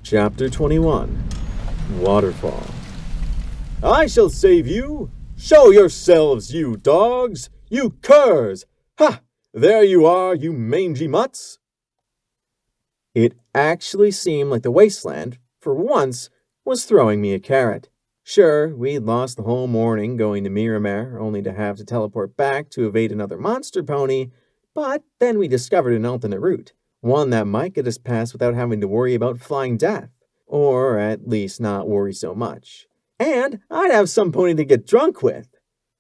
Chapter 21 Waterfall. I shall save you! Show yourselves, you dogs! You curs! Ha! There you are, you mangy mutts! It actually seemed like the wasteland, for once, was throwing me a carrot. Sure, we'd lost the whole morning going to Miramar, only to have to teleport back to evade another monster pony, but then we discovered an alternate route. One that might get us past without having to worry about flying death. Or at least not worry so much. And I'd have some pony to get drunk with.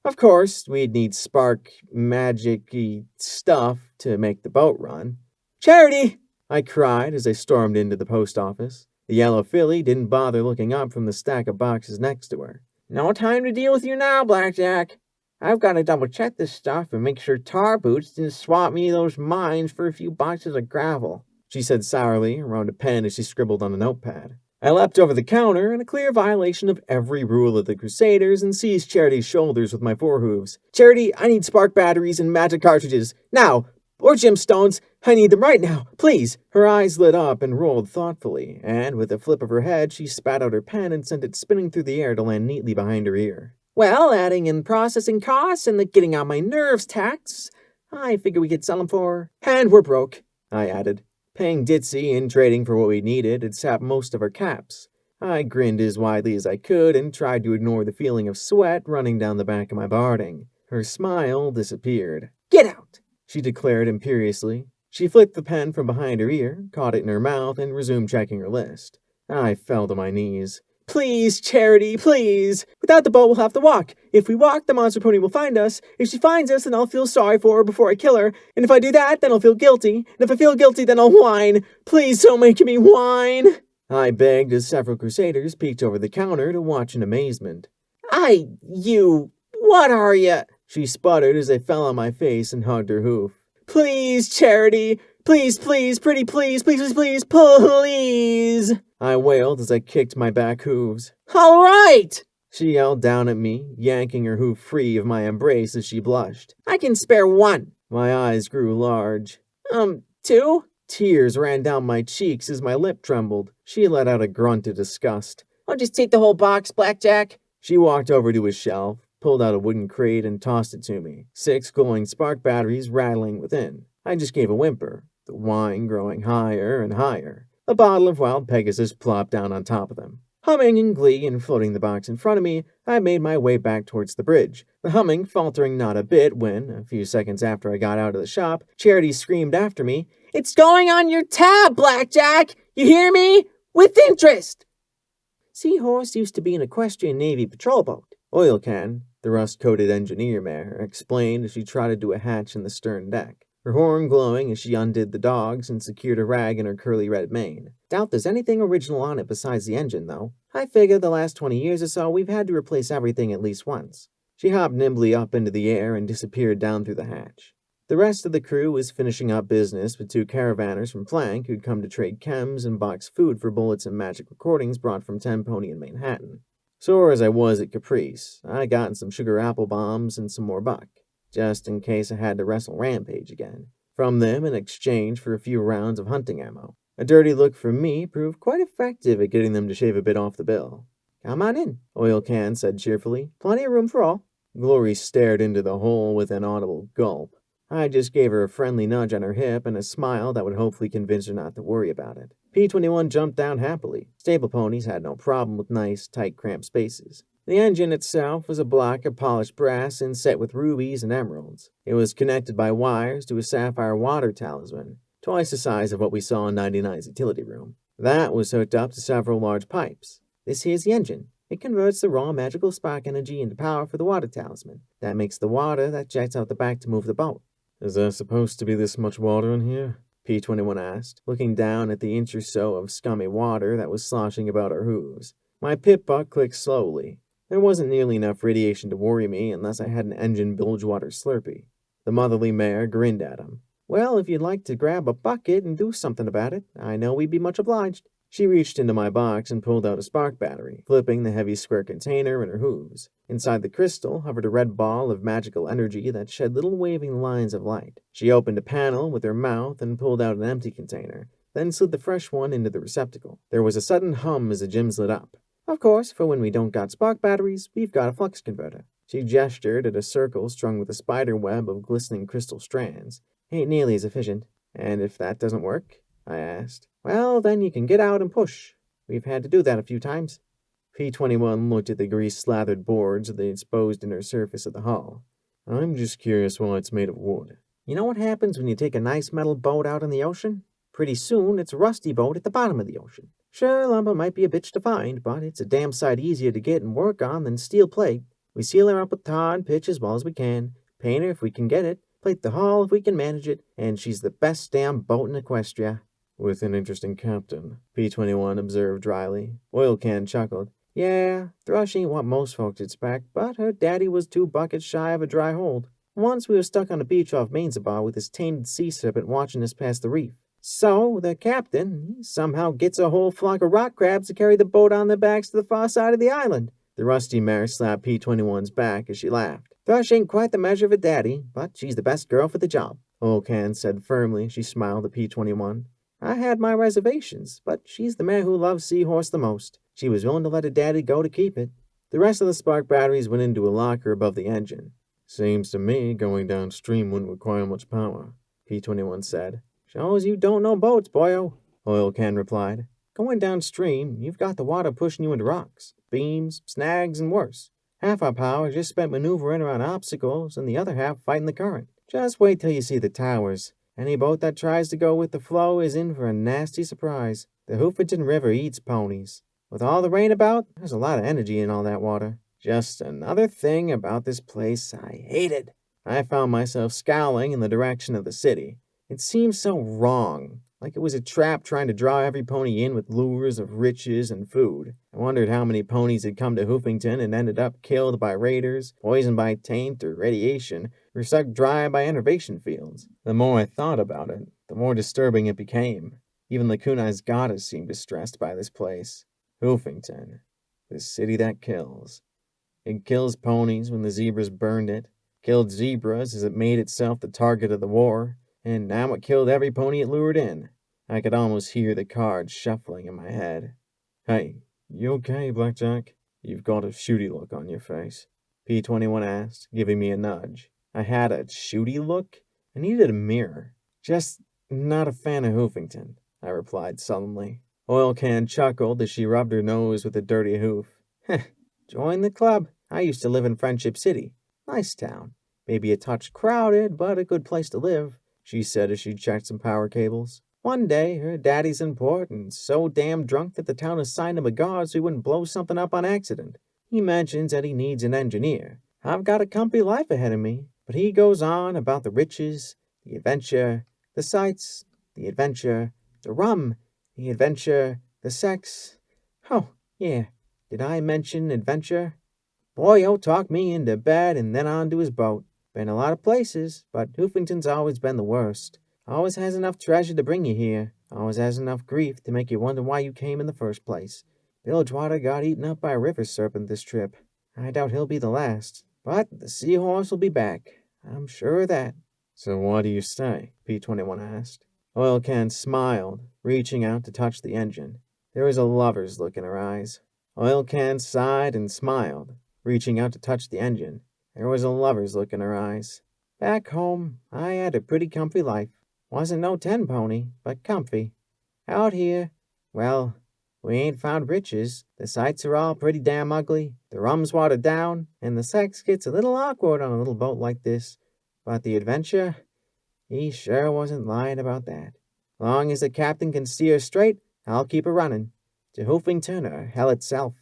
Of course, we'd need spark magic-y stuff to make the boat run. Charity! I cried as I stormed into the post office. The yellow filly didn't bother looking up from the stack of boxes next to her. No time to deal with you now, Blackjack. I've got to double-check this stuff and make sure Tar Boots didn't swap me those mines for a few boxes of gravel, she said sourly, around a pen as she scribbled on a notepad. I leapt over the counter in a clear violation of every rule of the Crusaders and seized Charity's shoulders with my forehooves. Charity, I need spark batteries and magic cartridges. Now! Or gemstones. I need them right now, please. Her eyes lit up and rolled thoughtfully, and with a flip of her head, she spat out her pen and sent it spinning through the air to land neatly behind her ear. Well, adding in processing costs and the getting on my nerves tax, I figure we could sell them for... And we're broke, I added. Paying ditzy and trading for what we needed had sapped most of our caps. I grinned as widely as I could and tried to ignore the feeling of sweat running down the back of my barding. Her smile disappeared. Get out, she declared imperiously. She flicked the pen from behind her ear, caught it in her mouth, and resumed checking her list. I fell to my knees. Please, Charity, please! Without the boat, we'll have to walk. If we walk, the monster pony will find us. If she finds us, then I'll feel sorry for her before I kill her. And if I do that, then I'll feel guilty. And if I feel guilty, then I'll whine. Please don't make me whine! I begged as several Crusaders peeked over the counter to watch in amazement. What are you? She sputtered as I fell on my face and hugged her hoof. Please, Charity! Please, please, pretty please, please, please, please, please! I wailed as I kicked my back hooves. All right! She yelled down at me, yanking her hoof free of my embrace as she blushed. I can spare one. My eyes grew large. 2? Tears ran down my cheeks as my lip trembled. She let out a grunt of disgust. I'll just take the whole box, Blackjack. She walked over to a shelf, pulled out a wooden crate, and tossed it to me, 6 glowing spark batteries rattling within. I just gave a whimper, the whine growing higher and higher. A bottle of wild Pegasus plopped down on top of them. Humming in glee and floating the box in front of me, I made my way back towards the bridge, the humming faltering not a bit when, a few seconds after I got out of the shop, Charity screamed after me, It's going on your tab, Blackjack! You hear me? With interest! Seahorse used to be an Equestrian Navy patrol boat. Oil Can, the rust-coated engineer mare, explained as she trotted to a hatch in the stern deck, her horn glowing as she undid the dogs and secured a rag in her curly red mane. Doubt there's anything original on it besides the engine, though. I figure the last 20 years or so we've had to replace everything at least once. She hopped nimbly up into the air and disappeared down through the hatch. The rest of the crew was finishing up business with 2 caravanners from Flank who'd come to trade chems and box food for bullets and magic recordings brought from 10 Pony in Manhattan. Sore as I was at Caprice, I gotten some sugar apple bombs and some more buck, just in case I had to wrestle Rampage again, from them in exchange for a few rounds of hunting ammo. A dirty look from me proved quite effective at getting them to shave a bit off the bill. Come on in, Oil Can said cheerfully. Plenty of room for all. Glory stared into the hole with an audible gulp. I just gave her a friendly nudge on her hip and a smile that would hopefully convince her not to worry about it. P-21 jumped down happily. Stable ponies had no problem with nice, tight, cramped spaces. The engine itself was a block of polished brass inset with rubies and emeralds. It was connected by wires to a sapphire water talisman, twice the size of what we saw in 99's utility room. That was hooked up to several large pipes. This here's the engine. It converts the raw magical spark energy into power for the water talisman. That makes the water that jets out the back to move the boat. Is there supposed to be this much water in here? P-21 asked, looking down at the inch or so of scummy water that was sloshing about our hooves. My pit butt clicked slowly. There wasn't nearly enough radiation to worry me unless I had an engine bilge water slurpee. The motherly mare grinned at him. Well, if you'd like to grab a bucket and do something about it, I know we'd be much obliged. She reached into my box and pulled out a spark battery, flipping the heavy square container in her hooves. Inside the crystal hovered a red ball of magical energy that shed little waving lines of light. She opened a panel with her mouth and pulled out an empty container, then slid the fresh one into the receptacle. There was a sudden hum as the gems lit up. Of course, for when we don't got spark batteries, we've got a flux converter. She gestured at a circle strung with a spider web of glistening crystal strands. Ain't nearly as efficient. And if that doesn't work? I asked. Well, then you can get out and push. We've had to do that a few times. P-21 looked at the grease-slathered boards of the exposed inner surface of the hull. I'm just curious why it's made of wood. You know what happens when you take a nice metal boat out in the ocean? Pretty soon, it's a rusty boat at the bottom of the ocean. Sure, lumber might be a bitch to find, but it's a damn sight easier to get and work on than steel plate. We seal her up with tar and pitch as well as we can, paint her if we can get it, plate the hull if we can manage it, and she's the best damn boat in Equestria. With an interesting captain, P-21 observed dryly. Oil Can chuckled. Yeah, Thrush ain't what most folks expect, but her daddy was 2 buckets shy of a dry hold. Once we were stuck on a beach off Mainzabar with his tainted sea serpent watching us past the reef. So, the captain, he somehow gets a whole flock of rock crabs to carry the boat on their backs to the far side of the island. The rusty mare slapped P-21's back as she laughed. Thrush ain't quite the measure of a daddy, but she's the best girl for the job, Olcan said firmly as she smiled at P-21. I had my reservations, but she's the mare who loves Seahorse the most. She was willing to let her daddy go to keep it. The rest of the spark batteries went into a locker above the engine. Seems to me going downstream wouldn't require much power, P-21 said. Shows you don't know boats, boyo, Oil Can replied. Going downstream, you've got the water pushing you into rocks, beams, snags, and worse. Half our power is just spent maneuvering around obstacles, and the other half fighting the current. Just wait till you see the towers. Any boat that tries to go with the flow is in for a nasty surprise. The Hoofington River eats ponies. With all the rain about, there's a lot of energy in all that water. Just another thing about this place I hated. I found myself scowling in the direction of the city. It seemed so wrong, like it was a trap trying to draw every pony in with lures of riches and food. I wondered how many ponies had come to Hoofington and ended up killed by raiders, poisoned by taint or radiation, or sucked dry by enervation fields. The more I thought about it, the more disturbing it became. Even Lacuna's goddess seemed distressed by this place. Hoofington, the city that kills. It kills ponies when the zebras burned it, killed zebras as it made itself the target of the war, and now it killed every pony it lured in. I could almost hear the cards shuffling in my head. Hey, you okay, Blackjack? You've got a shooty look on your face, P-21 asked, giving me a nudge. I had a shooty look? I needed a mirror. Just not a fan of Hoofington, I replied sullenly. Oil Can chuckled as she rubbed her nose with a dirty hoof. Heh, join the club. I used to live in Friendship City. Nice town. Maybe a touch crowded, but a good place to live, she said as she checked some power cables. One day, her daddy's in port and so damn drunk that the town assigned him a guard so he wouldn't blow something up on accident. He mentions that he needs an engineer. I've got a comfy life ahead of me, but he goes on about the riches, the adventure, the sights, the adventure, the rum, the adventure, the sex. Oh, yeah, did I mention adventure? Boyo talked me into bed and then on to his boat. Been a lot of places, but Hoofington's always been the worst. Always has enough treasure to bring you here. Always has enough grief to make you wonder why you came in the first place. Bilgewater got eaten up by a river serpent this trip. I doubt he'll be the last. But the Seahorse will be back. I'm sure of that. So why do you stay? P-21 asked. Oil Can smiled, reaching out to touch the engine. There was a lover's look in her eyes. Oil Can sighed and smiled, reaching out to touch the engine. There was a lover's look in her eyes. Back home, I had a pretty comfy life. Wasn't no 10 pony, but comfy. Out here, well, we ain't found riches. The sights are all pretty damn ugly. The rum's watered down, and the sex gets a little awkward on a little boat like this. But the adventure? He sure wasn't lying about that. Long as the captain can steer straight, I'll keep her running. To Hoofington or hell itself.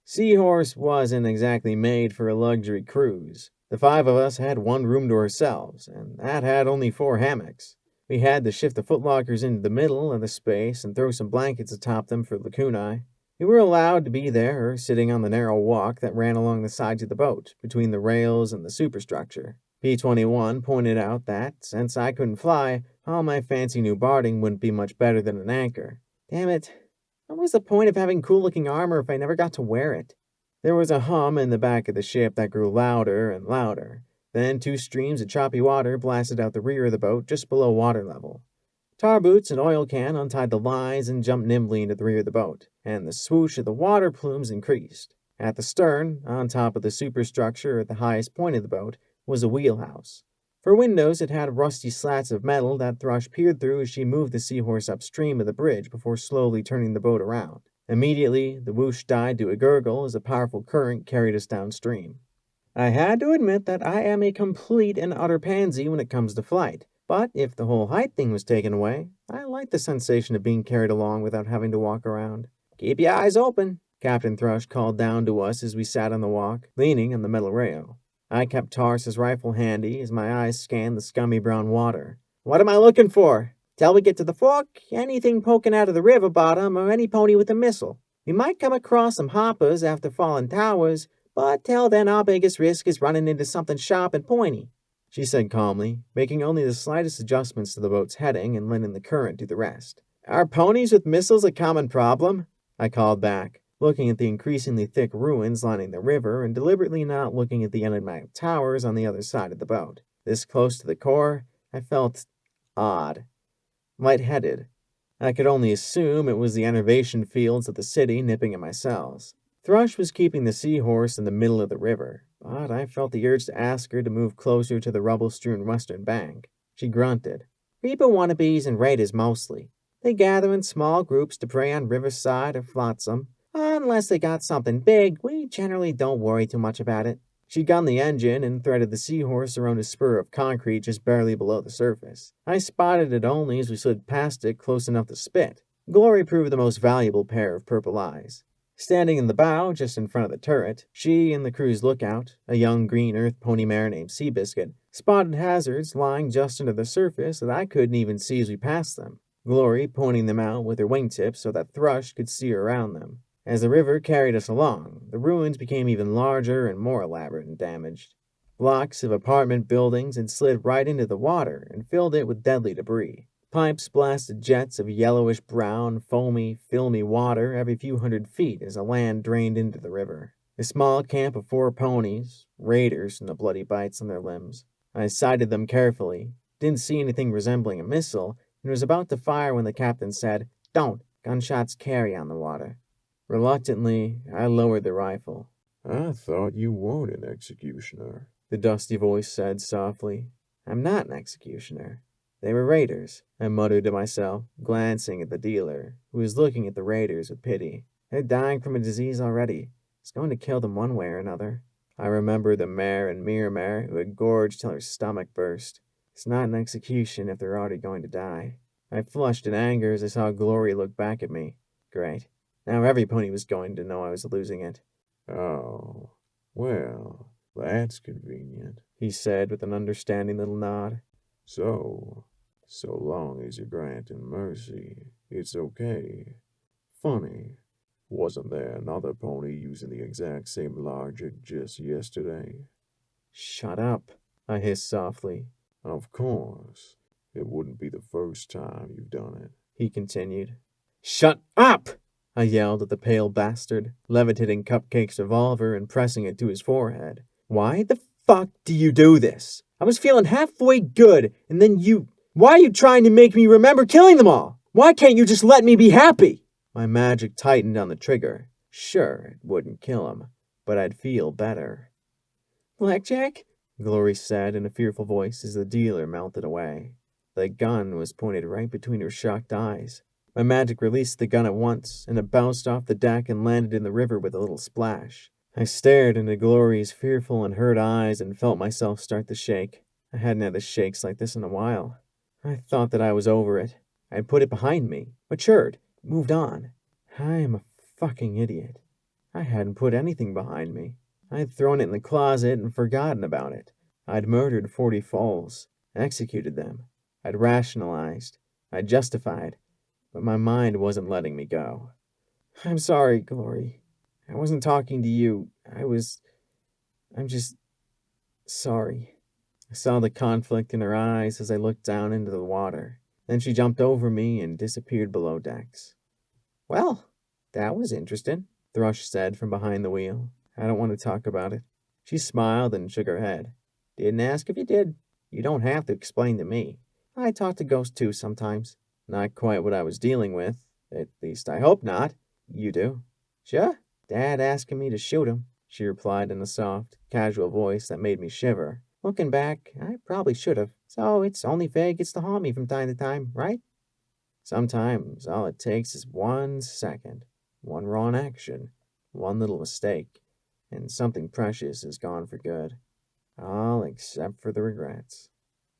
Seahorse wasn't exactly made for a luxury cruise. The 5 of us had one room to ourselves, and that had only 4 hammocks. We had to shift the footlockers into the middle of the space and throw some blankets atop them for Lacunae. We were allowed to be there, sitting on the narrow walk that ran along the sides of the boat, between the rails and the superstructure. P-21 pointed out that, since I couldn't fly, all my fancy new barding wouldn't be much better than an anchor. Damn it. What was the point of having cool-looking armor if I never got to wear it? There was a hum in the back of the ship that grew louder and louder. Then 2 streams of choppy water blasted out the rear of the boat just below water level. Tar boots and oil can untied the lines and jumped nimbly into the rear of the boat, and the swoosh of the water plumes increased. At the stern, on top of the superstructure at the highest point of the boat, was a wheelhouse. For windows, it had rusty slats of metal that Thrush peered through as she moved the seahorse upstream of the bridge before slowly turning the boat around. Immediately, the whoosh died to a gurgle as a powerful current carried us downstream. I had to admit that I am a complete and utter pansy when it comes to flight, but if the whole height thing was taken away, I liked the sensation of being carried along without having to walk around. "Keep your eyes open," Captain Thrush called down to us as we sat on the walk, leaning on the metal rail. I kept Tars's rifle handy as my eyes scanned the scummy brown water. "What am I looking for? Till we get to the fork, anything poking out of the river bottom, or any pony with a missile. We might come across some hoppers after fallen towers, but till then our biggest risk is running into something sharp and pointy," she said calmly, making only the slightest adjustments to the boat's heading and letting the current do the rest. "Are ponies with missiles a common problem?" I called back, looking at the increasingly thick ruins lining the river and deliberately not looking at the enigmatic towers on the other side of the boat. This close to the core, I felt odd, lightheaded. I could only assume it was the enervation fields of the city nipping at my cells. Thrush was keeping the seahorse in the middle of the river, but I felt the urge to ask her to move closer to the rubble-strewn western bank. She grunted. "Reaper wannabes and raiders mostly. They gather in small groups to prey on riverside or flotsam. Unless they got something big, we generally don't worry too much about it." She gunned the engine and threaded the seahorse around a spur of concrete just barely below the surface. I spotted it only as we slid past it close enough to spit. Glory proved the most valuable pair of purple eyes. Standing in the bow, just in front of the turret, she and the crew's lookout, a young green earth pony mare named Seabiscuit, spotted hazards lying just under the surface that I couldn't even see as we passed them. Glory pointing them out with her wingtips so that Thrush could see around them. As the river carried us along, the ruins became even larger and more elaborate and damaged. Blocks of apartment buildings had slid right into the water and filled it with deadly debris. Pipes blasted jets of yellowish-brown, foamy, filmy water every few hundred feet as the land drained into the river. A small camp of 4 ponies, raiders and the bloody bites on their limbs. I sighted them carefully, didn't see anything resembling a missile, and was about to fire when the captain said, "Don't, gunshots carry on the water." Reluctantly, I lowered the rifle. "I thought you weren't an executioner," the dusty voice said softly. "I'm not an executioner. They were raiders," I muttered to myself, glancing at the dealer, who was looking at the raiders with pity. "They're dying from a disease already. It's going to kill them one way or another." I remembered the mare and mare who had gorged till her stomach burst. It's not an execution if they're already going to die. I flushed in anger as I saw Glory look back at me. Great. Now every pony was going to know I was losing it. "Oh, well, that's convenient," he said with an understanding little nod. So long as you're granting mercy, it's okay. Funny, wasn't there another pony using the exact same logic just yesterday?" "Shut up," I hissed softly. "Of course, it wouldn't be the first time you've done it," he continued. "Shut up!" I yelled at the pale bastard, levitating Cupcake's revolver and pressing it to his forehead. "Why the fuck do you do this? I was feeling halfway good, and then you... Why are you trying to make me remember killing them all? Why can't you just let me be happy?" My magic tightened on the trigger. Sure, it wouldn't kill him, but I'd feel better. "Blackjack?" Glory said in a fearful voice as the dealer melted away. The gun was pointed right between her shocked eyes. My magic released the gun at once, and it bounced off the deck and landed in the river with a little splash. I stared into Glory's fearful and hurt eyes and felt myself start to shake. I hadn't had the shakes like this in a while. I thought that I was over it. I'd put it behind me, matured, moved on. I am a fucking idiot. I hadn't put anything behind me. I'd thrown it in the closet and forgotten about it. I'd murdered 40 foals, executed them. I'd rationalized. I'd justified. But my mind wasn't letting me go. "I'm sorry, Glory. I wasn't talking to you. I'm just sorry." I saw the conflict in her eyes as I looked down into the water. Then she jumped over me and disappeared below decks. "Well, that was interesting," Thrush said from behind the wheel. "I don't want to talk about it." She smiled and shook her head. "Didn't ask if you did. You don't have to explain to me. I talk to ghosts too sometimes. Not quite what I was dealing with. At least I hope not. You do? Sure. Dad asking me to shoot him, she replied in a soft, casual voice that made me shiver. Looking back, I probably should have. So it's only fair he gets to haunt me from time to time, right? Sometimes all it takes is 1 second, one wrong action, one little mistake, and something precious is gone for good. All except for the regrets.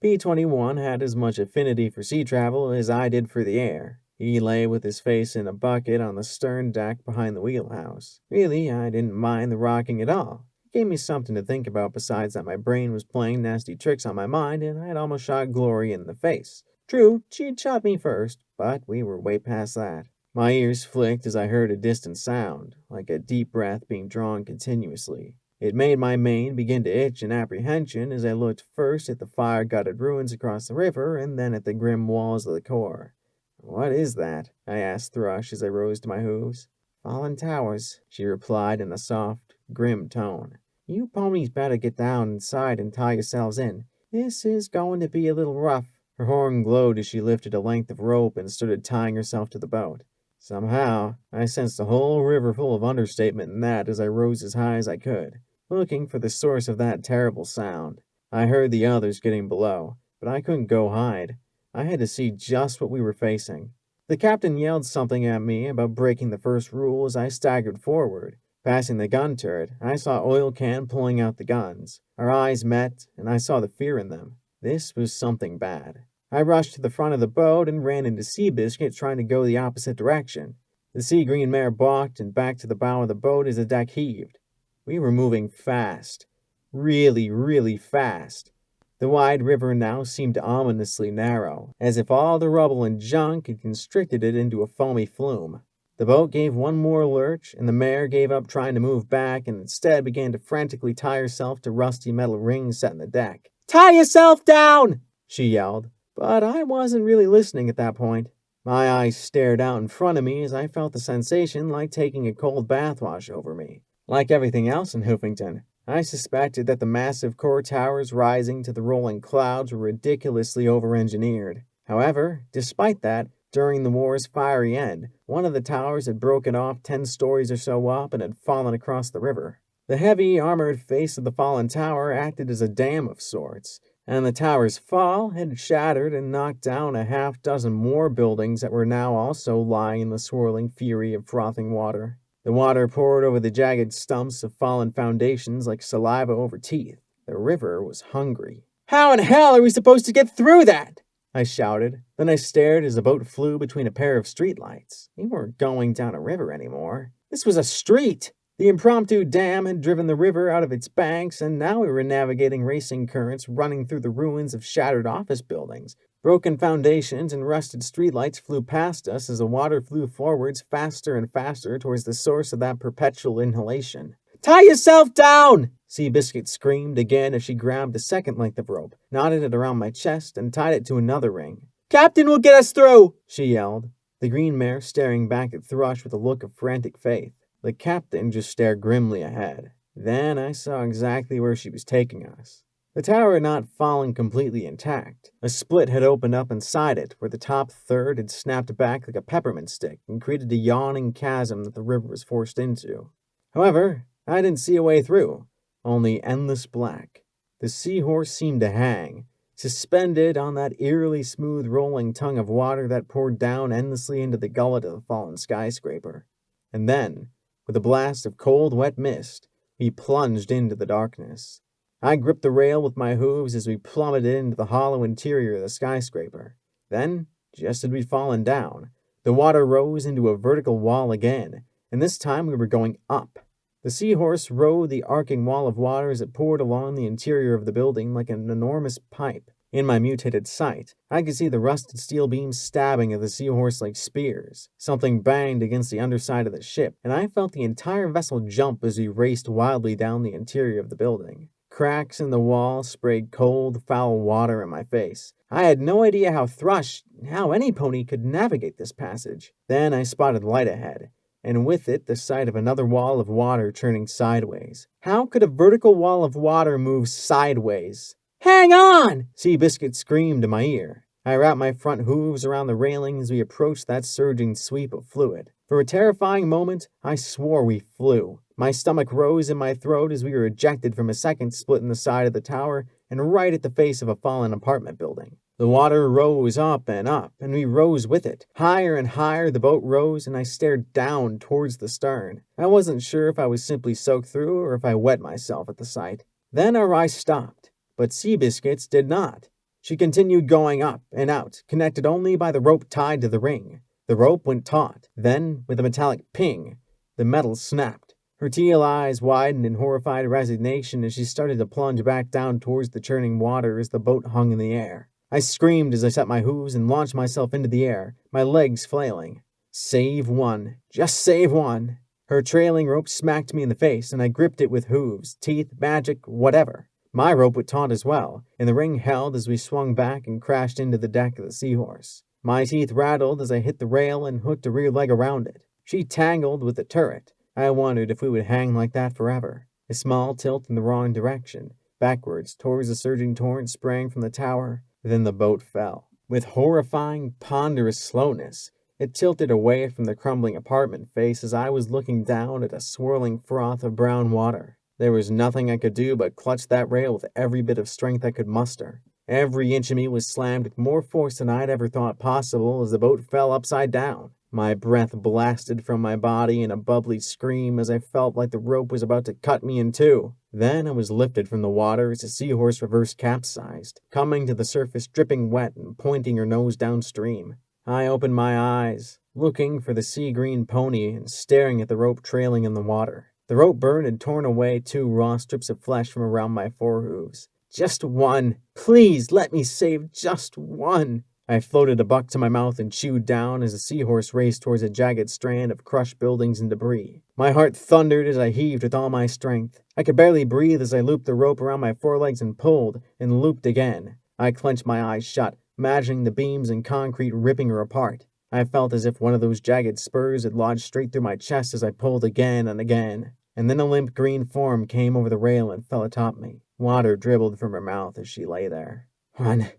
B-21 had as much affinity for sea travel as I did for the air. He lay with his face in a bucket on the stern deck behind the wheelhouse. Really, I didn't mind the rocking at all. It gave me something to think about besides that my brain was playing nasty tricks on my mind and I had almost shot Glory in the face. True, she'd shot me first, but we were way past that. My ears flicked as I heard a distant sound, like a deep breath being drawn continuously. It made my mane begin to itch in apprehension as I looked first at the fire-gutted ruins across the river and then at the grim walls of the core. What is that? I asked Thrush as I rose to my hooves. Fallen towers, she replied in a soft, grim tone. You ponies better get down inside and tie yourselves in. This is going to be a little rough. Her horn glowed as she lifted a length of rope and started tying herself to the boat. Somehow, I sensed a whole river full of understatement in that as I rose as high as I could, looking for the source of that terrible sound. I heard the others getting below, but I couldn't go hide. I had to see just what we were facing. The captain yelled something at me about breaking the first rule as I staggered forward. Passing the gun turret, I saw Oil Can pulling out the guns. Our eyes met, and I saw the fear in them. This was something bad. I rushed to the front of the boat and ran into Seabiscuit trying to go the opposite direction. The sea green mare balked and backed to the bow of the boat as the deck heaved. We were moving fast. Really, really fast. The wide river now seemed ominously narrow, as if all the rubble and junk had constricted it into a foamy flume. The boat gave one more lurch, and the mare gave up trying to move back and instead began to frantically tie herself to rusty metal rings set in the deck. Tie yourself down! She yelled, but I wasn't really listening at that point. My eyes stared out in front of me as I felt the sensation like taking a cold bath wash over me. Like everything else in Hoofington, I suspected that the massive core towers rising to the rolling clouds were ridiculously over-engineered. However, despite that, during the war's fiery end, one of the towers had broken off 10 stories or so up and had fallen across the river. The heavy, armored face of the fallen tower acted as a dam of sorts, and the tower's fall had shattered and knocked down a half-dozen more buildings that were now also lying in the swirling fury of frothing water. The water poured over the jagged stumps of fallen foundations like saliva over teeth. The river was hungry. How in hell are we supposed to get through that? I shouted. Then I stared as the boat flew between a pair of streetlights. We weren't going down a river anymore. This was a street. The impromptu dam had driven the river out of its banks, and now we were navigating racing currents running through the ruins of shattered office buildings. Broken foundations and rusted streetlights flew past us as the water flew forwards faster and faster towards the source of that perpetual inhalation. Tie yourself down! Seabiscuit screamed again as she grabbed a second length of rope, knotted it around my chest, and tied it to another ring. Captain will get us through! She yelled, the green mare staring back at Thrush with a look of frantic faith. The captain just stared grimly ahead. Then I saw exactly where she was taking us. The tower had not fallen completely intact. A split had opened up inside it, where the top third had snapped back like a peppermint stick and created a yawning chasm that the river was forced into. However, I didn't see a way through, only endless black. The seahorse seemed to hang, suspended on that eerily smooth rolling tongue of water that poured down endlessly into the gullet of the fallen skyscraper. And then, with a blast of cold, wet mist, we plunged into the darkness. I gripped the rail with my hooves as we plummeted into the hollow interior of the skyscraper. Then, just as we'd fallen down, the water rose into a vertical wall again, and this time we were going up. The seahorse rode the arcing wall of water as it poured along the interior of the building like an enormous pipe. In my mutated sight, I could see the rusted steel beams stabbing at the seahorse like spears. Something banged against the underside of the ship, and I felt the entire vessel jump as we raced wildly down the interior of the building. Cracks in the wall sprayed cold, foul water in my face. I had no idea how any pony could navigate this passage. Then I spotted light ahead, and with it the sight of another wall of water turning sideways. How could a vertical wall of water move sideways? Hang on! Seabiscuit screamed in my ear. I wrapped my front hooves around the railing as we approached that surging sweep of fluid. For a terrifying moment, I swore we flew. My stomach rose in my throat as we were ejected from a second split in the side of the tower and right at the face of a fallen apartment building. The water rose up, and we rose with it. Higher and higher the boat rose, and I stared down towards the stern. I wasn't sure if I was simply soaked through or if I wet myself at the sight. Then our rise stopped, but Seabiscuits did not. She continued going up and out, connected only by the rope tied to the ring. The rope went taut. Then, with a metallic ping, the metal snapped. Her teal eyes widened in horrified resignation as she started to plunge back down towards the churning water as the boat hung in the air. I screamed as I set my hooves and launched myself into the air, my legs flailing. Save one. Just save one. Her trailing rope smacked me in the face, and I gripped it with hooves, teeth, magic, whatever. My rope would taut as well, and the ring held as we swung back and crashed into the deck of the Seahorse. My teeth rattled as I hit the rail and hooked a rear leg around it. She tangled with the turret. I wondered if we would hang like that forever. A small tilt in the wrong direction, backwards towards the surging torrent sprang from the tower. Then the boat fell. With horrifying, ponderous slowness, it tilted away from the crumbling apartment face as I was looking down at a swirling froth of brown water. There was nothing I could do but clutch that rail with every bit of strength I could muster. Every inch of me was slammed with more force than I'd ever thought possible as the boat fell upside down. My breath blasted from my body in a bubbly scream as I felt like the rope was about to cut me in two. Then I was lifted from the water as the Seahorse reverse capsized, coming to the surface dripping wet and pointing her nose downstream. I opened my eyes, looking for the sea-green pony and staring at the rope trailing in the water. The rope burn had torn away 2 raw strips of flesh from around my forehooves. Just one. Please let me save just one. I floated a buck to my mouth and chewed down as the Seahorse raced towards a jagged strand of crushed buildings and debris. My heart thundered as I heaved with all my strength. I could barely breathe as I looped the rope around my forelegs and pulled, and looped again. I clenched my eyes shut, imagining the beams and concrete ripping her apart. I felt as if one of those jagged spurs had lodged straight through my chest as I pulled again and again. And then a limp green form came over the rail and fell atop me. Water dribbled from her mouth as she lay there. One.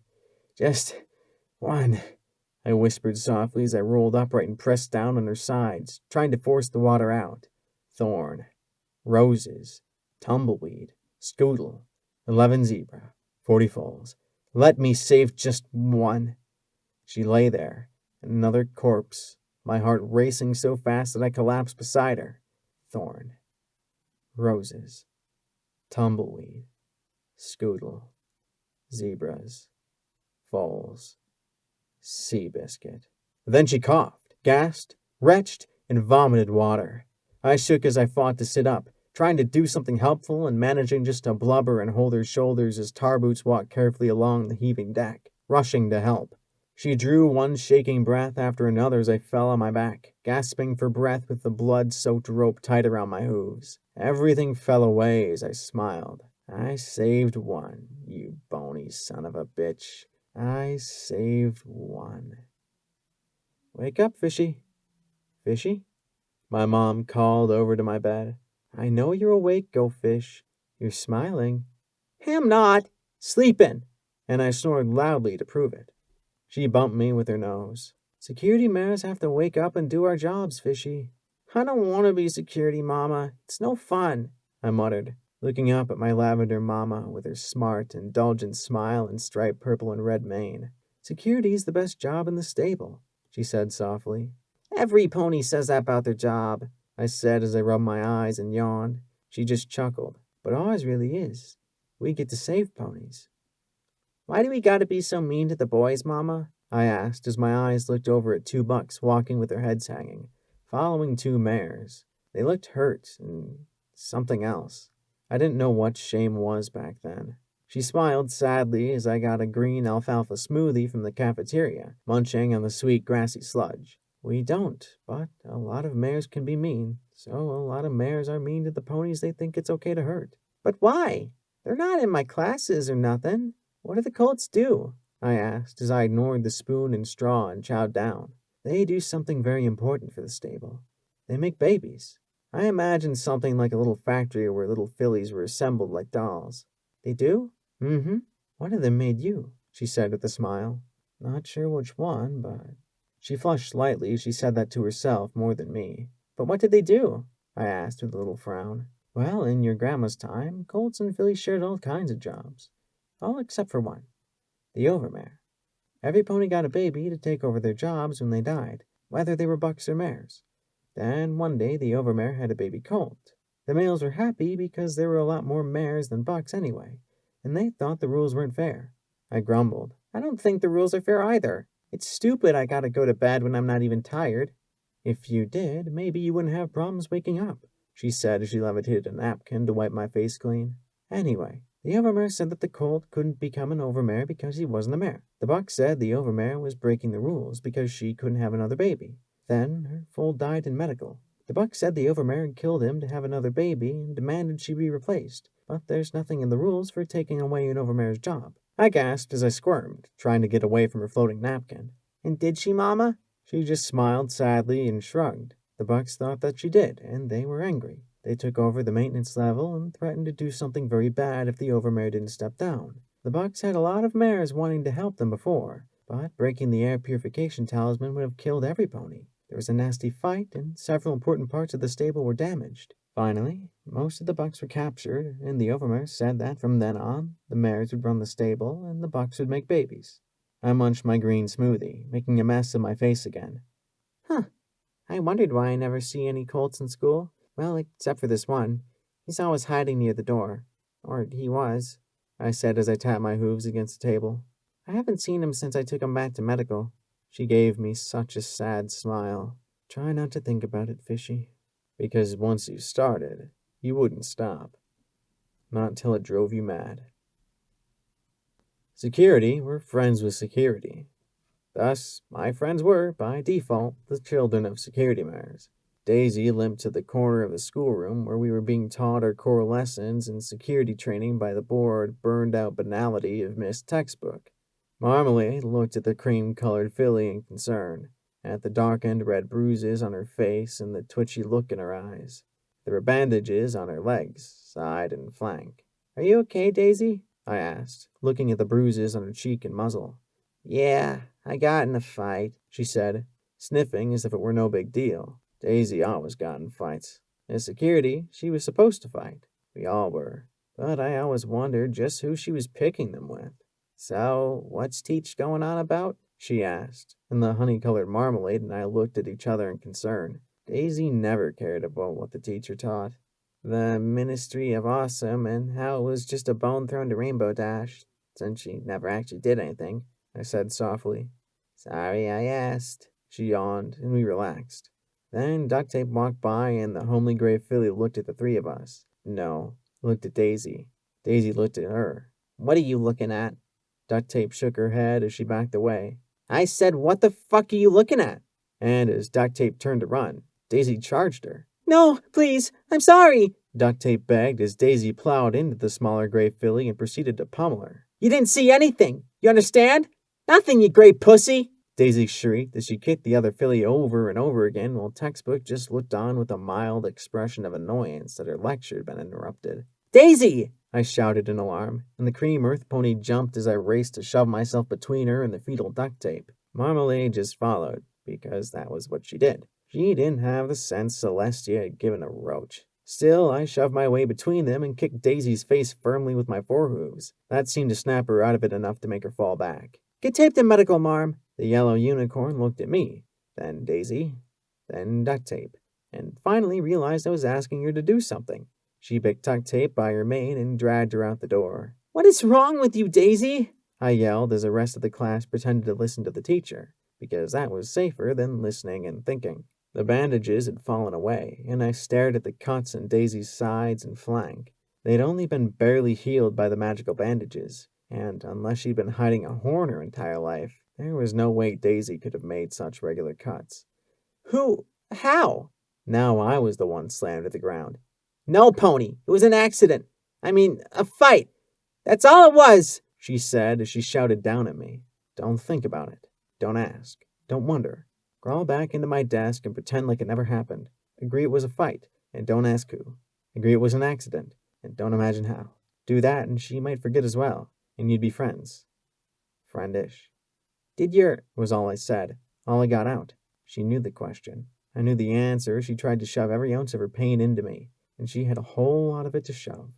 Just one. I whispered softly as I rolled upright and pressed down on her sides, trying to force the water out. Thorn. Roses. Tumbleweed. Scoodle. 11 zebra. 40 foals. Let me save just one. She lay there, another corpse, my heart racing so fast that I collapsed beside her. Thorn. Roses. Tumbleweed. Scoodle. Zebras. Foals. Seabiscuit. Then she coughed, gasped, retched, and vomited water. I shook as I fought to sit up, trying to do something helpful and managing just to blubber and hold her shoulders as Tarboots walked carefully along the heaving deck, rushing to help. She drew one shaking breath after another as I fell on my back, gasping for breath with the blood-soaked rope tight around my hooves. Everything fell away as I smiled. I saved one, you bony son of a bitch. I saved one. Wake up, Fishy. Fishy? My mom called over to my bed. I know you're awake, Go Fish. You're smiling. I'm not. Sleeping. And I snored loudly to prove it. She bumped me with her nose. Security mares have to wake up and do our jobs, Fishy. I don't want to be security, Mama. It's no fun, I muttered, looking up at my lavender mama with her smart, indulgent smile and striped purple and red mane. Security's the best job in the stable, she said softly. Every pony says that about their job, I said as I rubbed my eyes and yawned. She just chuckled. But ours really is. We get to save ponies. Why do we gotta be so mean to the boys, Mama? I asked as my eyes looked over at 2 bucks walking with their heads hanging, following 2 mares. They looked hurt and something else. I didn't know what shame was back then. She smiled sadly as I got a green alfalfa smoothie from the cafeteria, munching on the sweet grassy sludge. We don't, but a lot of mares can be mean, so a lot of mares are mean to the ponies they think it's okay to hurt. But why? They're not in my classes or nothing. What do the colts do? I asked as I ignored the spoon and straw and chowed down. They do something very important for the stable. They make babies. I imagined something like a little factory where little fillies were assembled like dolls. They do? Mm-hmm. One of them made you, she said with a smile. Not sure which one, but... She flushed slightly. She said that to herself more than me. But what did they do? I asked with a little frown. Well, in your grandma's time, colts and fillies shared all kinds of jobs. All except for one. The overmare. Every pony got a baby to take over their jobs when they died, whether they were bucks or mares. Then one day the overmare had a baby colt. The males were happy because there were a lot more mares than bucks anyway, and they thought the rules weren't fair. I grumbled. I don't think the rules are fair either. It's stupid I gotta go to bed when I'm not even tired. If you did, maybe you wouldn't have problems waking up, she said as she levitated a napkin to wipe my face clean. Anyway, the overmare said that the colt couldn't become an overmare because he wasn't a mare. The buck said the overmare was breaking the rules because she couldn't have another baby. Then her foal died in medical. The buck said the overmare had killed him to have another baby and demanded she be replaced, but there's nothing in the rules for taking away an overmare's job. I gasped as I squirmed, trying to get away from her floating napkin. And did she, Mama? She just smiled sadly and shrugged. The bucks thought that she did, and they were angry. They took over the maintenance level and threatened to do something very bad if the overmare didn't step down. The bucks had a lot of mares wanting to help them before, but breaking the air purification talisman would have killed every pony. There was a nasty fight, and several important parts of the stable were damaged. Finally, most of the bucks were captured, and the overmare said that from then on, the mares would run the stable and the bucks would make babies. I munched my green smoothie, making a mess of my face again. Huh. I wondered why I never see any colts in school. Well, except for this one. He's always hiding near the door. Or he was, I said as I tapped my hooves against the table. I haven't seen him since I took him back to medical. She gave me such a sad smile. Try not to think about it, Fishy. Because once you started, you wouldn't stop. Not till it drove you mad. Security were friends with security. Thus, my friends were, by default, the children of security mares. Daisy limped to the corner of the schoolroom where we were being taught our core lessons in security training by the bored, burned-out banality of Miss Textbook. Marmalade looked at the cream-colored filly in concern, at the darkened red bruises on her face and the twitchy look in her eyes. There were bandages on her legs, side and flank. Are you okay, Daisy? I asked, looking at the bruises on her cheek and muzzle. Yeah, I got in a fight, she said, sniffing as if it were no big deal. Daisy always got in fights. As security, she was supposed to fight. We all were. But I always wondered just who she was picking them with. So, what's Teach going on about? She asked, and the honey-colored Marmalade and I looked at each other in concern. Daisy never cared about what the teacher taught. The Ministry of Awesome and how it was just a bone thrown to Rainbow Dash, since she never actually did anything, I said softly. Sorry I asked. She yawned, and we relaxed. Then Duct Tape walked by, and the homely gray filly looked at the three of us. No, looked at Daisy. Daisy looked at her. What are you looking at? Duct Tape shook her head as she backed away. I said, what the fuck are you looking at? And as Duct Tape turned to run, Daisy charged her. No, please, I'm sorry, Duct Tape begged as Daisy plowed into the smaller gray filly and proceeded to pummel her. You didn't see anything, you understand? Nothing, you gray pussy! Daisy shrieked as she kicked the other filly over and over again while Textbook just looked on with a mild expression of annoyance that her lecture had been interrupted. Daisy! I shouted in alarm, and the cream earth pony jumped as I raced to shove myself between her and the fetal Duct Tape. Marmalade just followed, because that was what she did. She didn't have the sense Celestia had given a roach. Still, I shoved my way between them and kicked Daisy's face firmly with my forehooves. That seemed to snap her out of it enough to make her fall back. Get taped in medical, Marm. The yellow unicorn looked at me, then Daisy, then Duct Tape, and finally realized I was asking her to do something. She picked Duct Tape by her mane and dragged her out the door. What is wrong with you, Daisy? I yelled as the rest of the class pretended to listen to the teacher, because that was safer than listening and thinking. The bandages had fallen away, and I stared at the cuts in Daisy's sides and flank. They'd only been barely healed by the magical bandages, and unless she'd been hiding a horn her entire life, there was no way Daisy could have made such regular cuts. Who? How? Now I was the one slammed to the ground. No, Pony, it was an accident. I mean, a fight. That's all it was, she said as she shouted down at me. Don't think about it. Don't ask. Don't wonder. Crawl back into my desk and pretend like it never happened. Agree it was a fight, and don't ask who. Agree it was an accident, and don't imagine how. Do that, and she might forget as well, and you'd be friends. Friendish. Did your, was all I said, all I got out. She knew the question. I knew the answer. She tried to shove every ounce of her pain into me, and she had a whole lot of it to shove.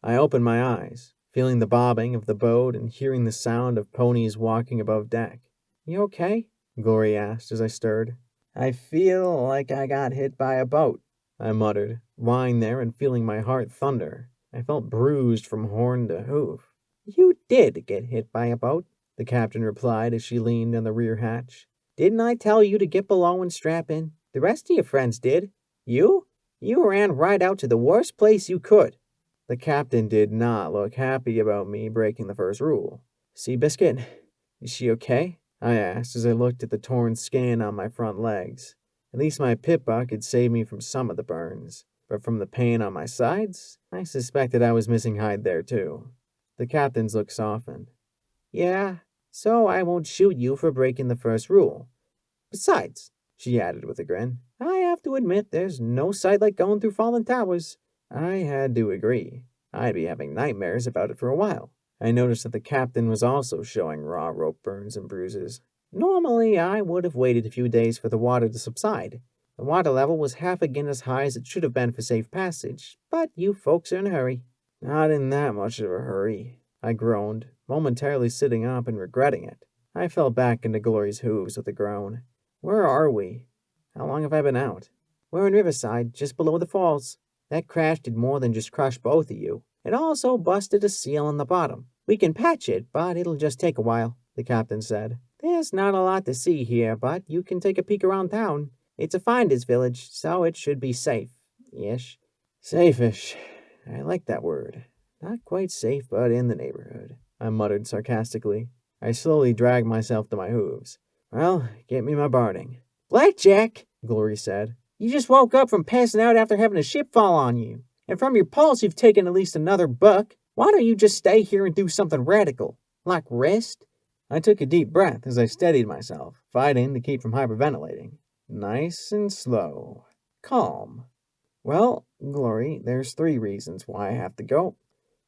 I opened my eyes, feeling the bobbing of the boat and hearing the sound of ponies walking above deck. You okay? Glory asked as I stirred. I feel like I got hit by a boat, I muttered, lying there and feeling my heart thunder. I felt bruised from horn to hoof. You did get hit by a boat, the captain replied as she leaned on the rear hatch. Didn't I tell you to get below and strap in? The rest of your friends did. You ran right out to the worst place you could. The captain did not look happy about me breaking the first rule. Seabiscuit, is she okay? I asked as I looked at the torn skin on my front legs. At least my pit buck had saved me from some of the burns, but from the pain on my sides, I suspected I was missing hide there too. The captain's look softened. Yeah, so I won't shoot you for breaking the first rule. Besides, she added with a grin, I have to admit there's no sight like going through fallen towers. I had to agree. I'd be having nightmares about it for a while. I noticed that the captain was also showing raw rope burns and bruises. Normally, I would have waited a few days for the water to subside. The water level was half again as high as it should have been for safe passage, but you folks are in a hurry. Not in that much of a hurry, I groaned, momentarily sitting up and regretting it. I fell back into Glory's hooves with a groan. Where are we? How long have I been out? We're in Riverside, just below the falls. That crash did more than just crush both of you. It also busted a seal on the bottom. We can patch it, but it'll just take a while, the captain said. There's not a lot to see here, but you can take a peek around town. It's a finder's village, so it should be safe-ish. Safe-ish. I like that word. Not quite safe, but in the neighborhood, I muttered sarcastically. I slowly dragged myself to my hooves. Well, get me my barding. Blackjack, Glory said. You just woke up from passing out after having a ship fall on you. And from your pulse you've taken at least another buck. Why don't you just stay here and do something radical? Like rest? I took a deep breath as I steadied myself, fighting to keep from hyperventilating. Nice and slow. Calm. Well, Glory, there's 3 reasons why I have to go.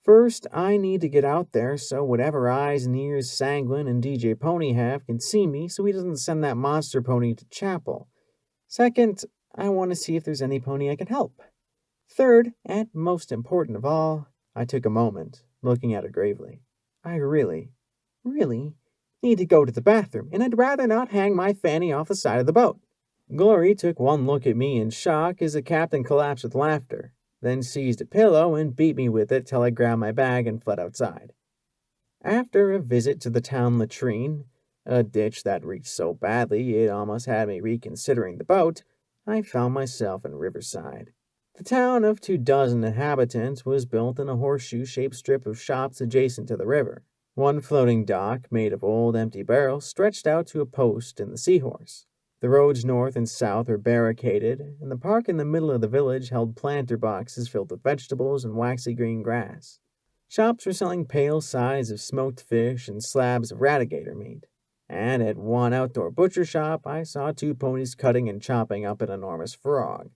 First, I need to get out there so whatever eyes and ears Sanguine and DJ Pony have can see me so he doesn't send that monster pony to chapel. Second, I want to see if there's any pony I can help. Third, and most important of all, I took a moment, looking at her gravely. I really need to go to the bathroom, and I'd rather not hang my fanny off the side of the boat. Glory took one look at me in shock as the captain collapsed with laughter, then seized a pillow and beat me with it till I grabbed my bag and fled outside. After a visit to the town latrine, a ditch that reeked so badly it almost had me reconsidering the boat, I found myself in Riverside. The town of 24 inhabitants was built in a horseshoe-shaped strip of shops adjacent to the river. One floating dock, made of old empty barrels, stretched out to a post in the Seahorse. The roads north and south were barricaded, and the park in the middle of the village held planter boxes filled with vegetables and waxy green grass. Shops were selling pail sides of smoked fish and slabs of radigator meat. And at one outdoor butcher shop, I saw 2 ponies cutting and chopping up an enormous frog.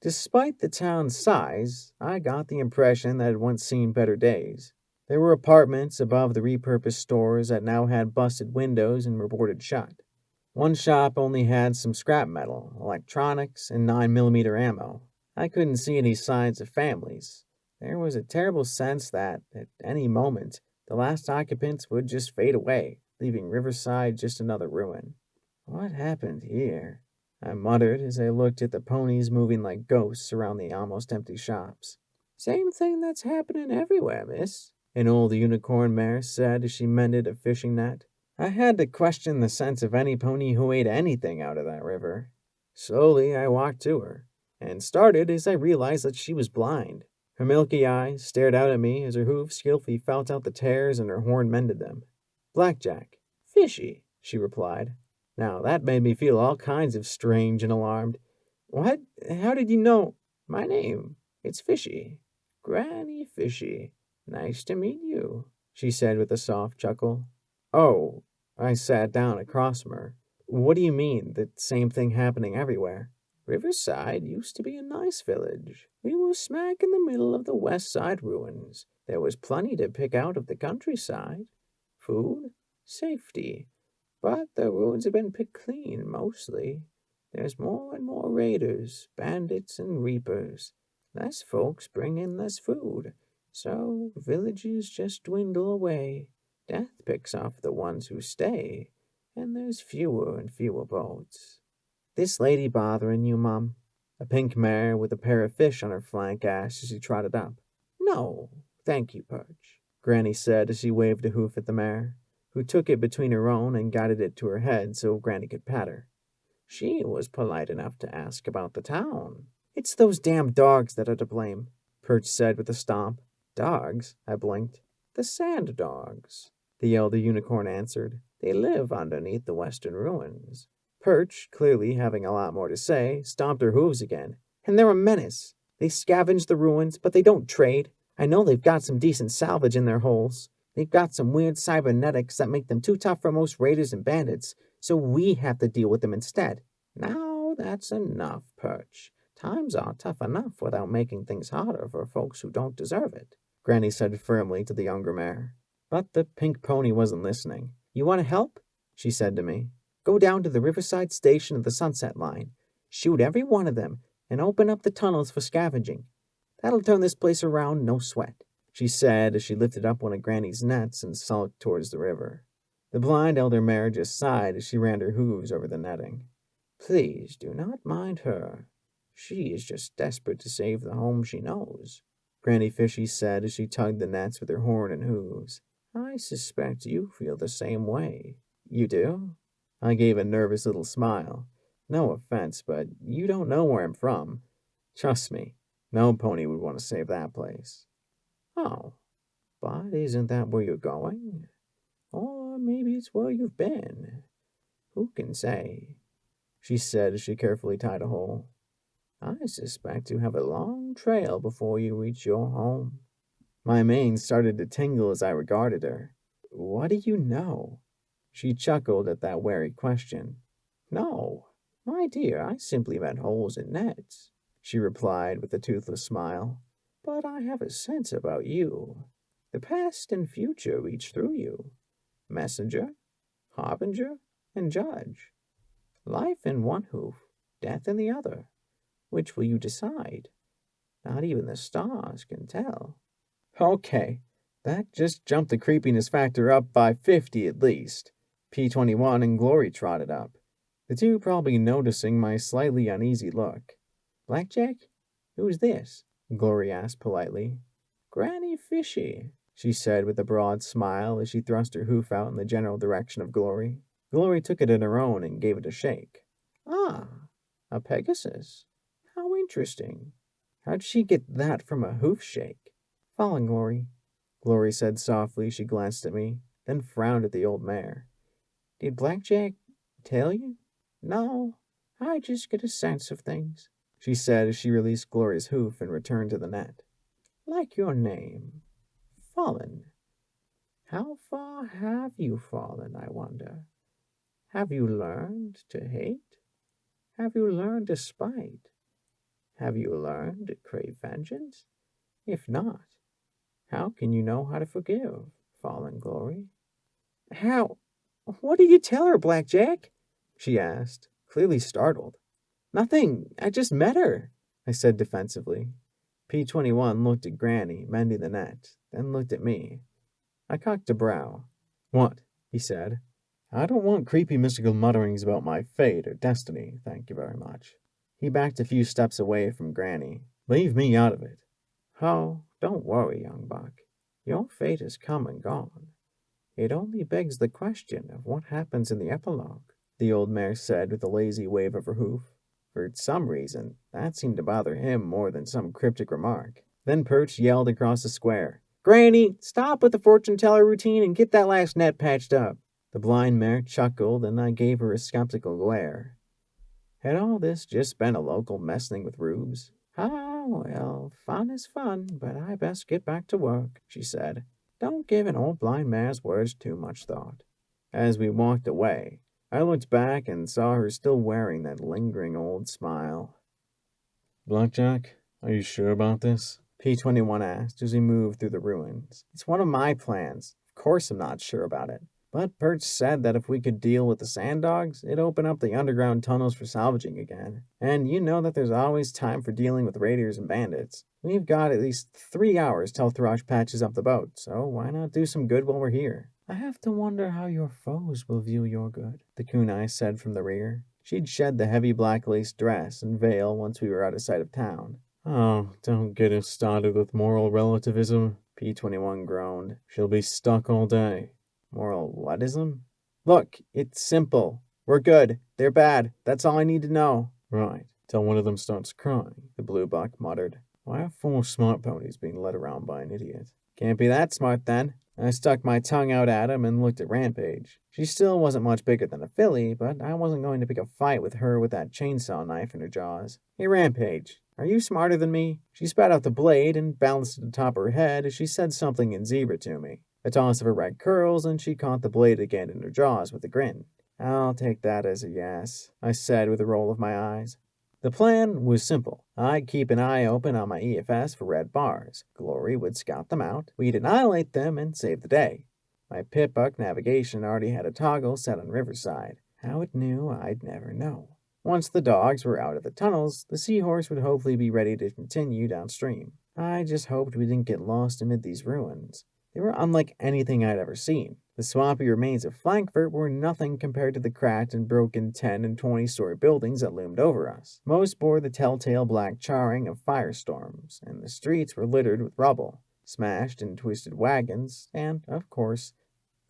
Despite the town's size, I got the impression that it had once seen better days. There were apartments above the repurposed stores that now had busted windows and were boarded shut. One shop only had some scrap metal, electronics, and 9mm ammo. I couldn't see any signs of families. There was a terrible sense that, at any moment, the last occupants would just fade away, leaving Riverside just another ruin. What happened here? I muttered as I looked at the ponies moving like ghosts around the almost empty shops. Same thing that's happening everywhere, miss, an old unicorn mare said as she mended a fishing net. I had to question the sense of any pony who ate anything out of that river. Slowly I walked to her, and started as I realized that she was blind. Her milky eyes stared out at me as her hooves skillfully felt out the tears and her horn mended them. Blackjack. Fishy, she replied. Now that made me feel all kinds of strange and alarmed. What? How did you know? My name. It's Fishy. Granny Fishy. Nice to meet you, she said with a soft chuckle. Oh, I sat down across from her. What do you mean, the same thing happening everywhere? Riverside used to be a nice village. We were smack in the middle of the west side ruins. There was plenty to pick out of the countryside. Food, safety, But the ruins have been picked clean, mostly. There's more and more raiders, bandits, and reapers. Less folks bring in less food, so villages just dwindle away. Death picks off the ones who stay, and there's fewer and fewer boats. This lady bothering you, Mum? A pink mare with a pair of fish on her flank asked as she trotted up. No, thank you, Perch, Granny said as she waved a hoof at the mare, who took it between her own and guided it to her head so Granny could pat her. She was polite enough to ask about the town. It's those damn dogs that are to blame, Perch said with a stomp. Dogs? I blinked. The sand dogs, the elder unicorn answered. They live underneath the western ruins. Perch, clearly having a lot more to say, stomped her hooves again. And they're a menace. They scavenge the ruins, but they don't trade. I know they've got some decent salvage in their holes. They've got some weird cybernetics that make them too tough for most raiders and bandits, so we have to deal with them instead. Now that's enough, Perch. Times are tough enough without making things harder for folks who don't deserve it, Granny said firmly to the younger mare. But the pink pony wasn't listening. You want to help? She said to me. Go down to the Riverside Station of the Sunset Line, shoot every one of them, and open up the tunnels for scavenging. That'll turn this place around, no sweat, she said as she lifted up one of Granny's nets and sulked towards the river. The blind elder mare just sighed as she ran her hooves over the netting. Please do not mind her. She is just desperate to save the home she knows, Granny Fishy said as she tugged the nets with her horn and hooves. I suspect you feel the same way. You do? I gave a nervous little smile. No offense, but you don't know where I'm from. Trust me, no pony would want to save that place. Oh, but isn't that where you're going? Or maybe it's where you've been. Who can say? She said as she carefully tied a hole. I suspect you have a long trail before you reach your home. My mane started to tingle as I regarded her. What do you know? She chuckled at that wary question. No, my dear, I simply meant holes in nets, she replied with a toothless smile. But I have a sense about you. The past and future reach through you. Messenger, harbinger, and judge. Life in one hoof, death in the other. Which will you decide? Not even the stars can tell. Okay, that just jumped the creepiness factor up by 50 at least. P21 and Glory trotted up, the two probably noticing my slightly uneasy look. Blackjack? Who's this? Glory asked politely. Granny Fishy, she said with a broad smile as she thrust her hoof out in the general direction of Glory. Glory took it in her own and gave it a shake. Ah, a Pegasus. How interesting. How'd she get that from a hoof shake? Fallen, Glory, Glory said softly. She glanced at me, then frowned at the old mare. Did Blackjack tell you? No, I just get a sense of things, she said as she released Glory's hoof and returned to the net. Like your name, Fallen. How far have you fallen, I wonder? Have you learned to hate? Have you learned to spite? Have you learned to crave vengeance? If not, how can you know how to forgive, Fallen Glory? How? What did you tell her, Blackjack? She asked, clearly startled. Nothing. I just met her, I said defensively. P21 looked at Granny, mending the net, then looked at me. I cocked a brow. What? He said. I don't want creepy mystical mutterings about my fate or destiny, thank you very much. He backed a few steps away from Granny. Leave me out of it. Oh, don't worry, young buck. Your fate has come and gone. It only begs the question of what happens in the epilogue, the old mare said with a lazy wave of her hoof. For some reason, that seemed to bother him more than some cryptic remark. Then Perch yelled across the square, Granny, stop with the fortune-teller routine and get that last net patched up. The blind mare chuckled, and I gave her a skeptical glare. Had all this just been a local messing with rubes? Ah, well, fun is fun, but I best get back to work, she said. Don't give an old blind mare's words too much thought. As we walked away, I looked back and saw her still wearing that lingering old smile. Blackjack, are you sure about this? P21 asked as we moved through the ruins. It's one of my plans. Of course I'm not sure about it. But Perch said that if we could deal with the sand dogs, it'd open up the underground tunnels for salvaging again. And you know that there's always time for dealing with raiders and bandits. We've got at least 3 hours till Thrush patches up the boat, so why not do some good while we're here? I have to wonder how your foes will view your good, the kunai said from the rear. She'd shed the heavy black lace dress and veil once we were out of sight of town. Oh, don't get us started with moral relativism, P21 groaned. She'll be stuck all day. Moral whatism? Look, it's simple. We're good. They're bad. That's all I need to know. Right. Till one of them starts crying, the blue buck muttered. Why are 4 smart ponies being led around by an idiot? Can't be that smart then. I stuck my tongue out at him and looked at Rampage. She still wasn't much bigger than a filly, but I wasn't going to pick a fight with her with that chainsaw knife in her jaws. Hey, Rampage, are you smarter than me? She spat out the blade and balanced at the top of her head as she said something in zebra to me. A toss of her red curls, and she caught the blade again in her jaws with a grin. I'll take that as a yes, I said with a roll of my eyes. The plan was simple. I'd keep an eye open on my EFS for red bars. Glory would scout them out, we'd annihilate them, and save the day. My Pip-Buck navigation already had a toggle set on Riverside. How it knew, I'd never know. Once the dogs were out of the tunnels, the Seahorse would hopefully be ready to continue downstream. I just hoped we didn't get lost amid these ruins. They were unlike anything I'd ever seen. The swampy remains of Frankfurt were nothing compared to the cracked and broken 10 and 20-story buildings that loomed over us. Most bore the telltale black charring of firestorms, and the streets were littered with rubble, smashed and twisted wagons, and, of course,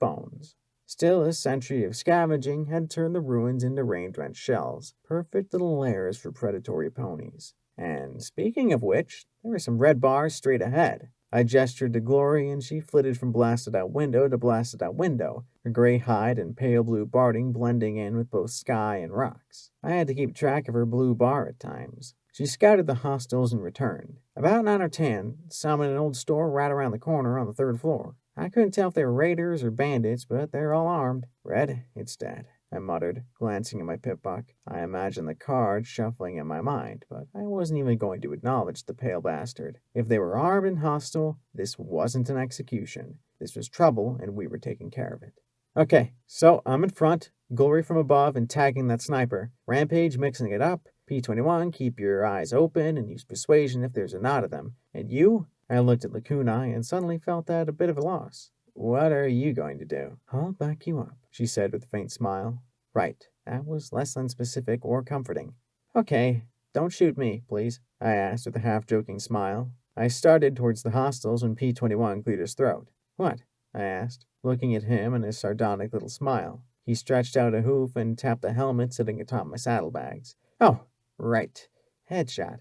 bones. Still, a century of scavenging had turned the ruins into rain-drenched shells, perfect little lairs for predatory ponies. And speaking of which, there were some red bars straight ahead. I gestured to Glory, and she flitted from blasted-out window to blasted-out window, her gray hide and pale blue barding blending in with both sky and rocks. I had to keep track of her blue bar at times. She scouted the hostels and returned. About 9 or 10, some in an old store right around the corner on the 3rd floor. I couldn't tell if they were raiders or bandits, but they're all armed. Red, it's dead, I muttered, glancing at my Pip-Buck. I imagined the cards shuffling in my mind, but I wasn't even going to acknowledge the pale bastard. If they were armed and hostile, this wasn't an execution. This was trouble, and we were taking care of it. Okay, so I'm in front, Glory from above and tagging that sniper. Rampage mixing it up. P21, keep your eyes open and use persuasion if there's a knot of them. And you? I looked at Lakunai and suddenly felt at a bit of a loss. What are you going to do? I'll back you up, she said with a faint smile. Right, that was less than specific or comforting. Okay, don't shoot me, please, I asked with a half-joking smile. I started towards the hostels when P21 cleared his throat. What? I asked, looking at him and his sardonic little smile. He stretched out a hoof and tapped the helmet sitting atop my saddlebags. Oh, right. Headshot.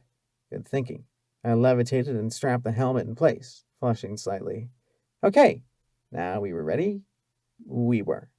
Good thinking. I levitated and strapped the helmet in place, flushing slightly. Okay, now we were ready? We were.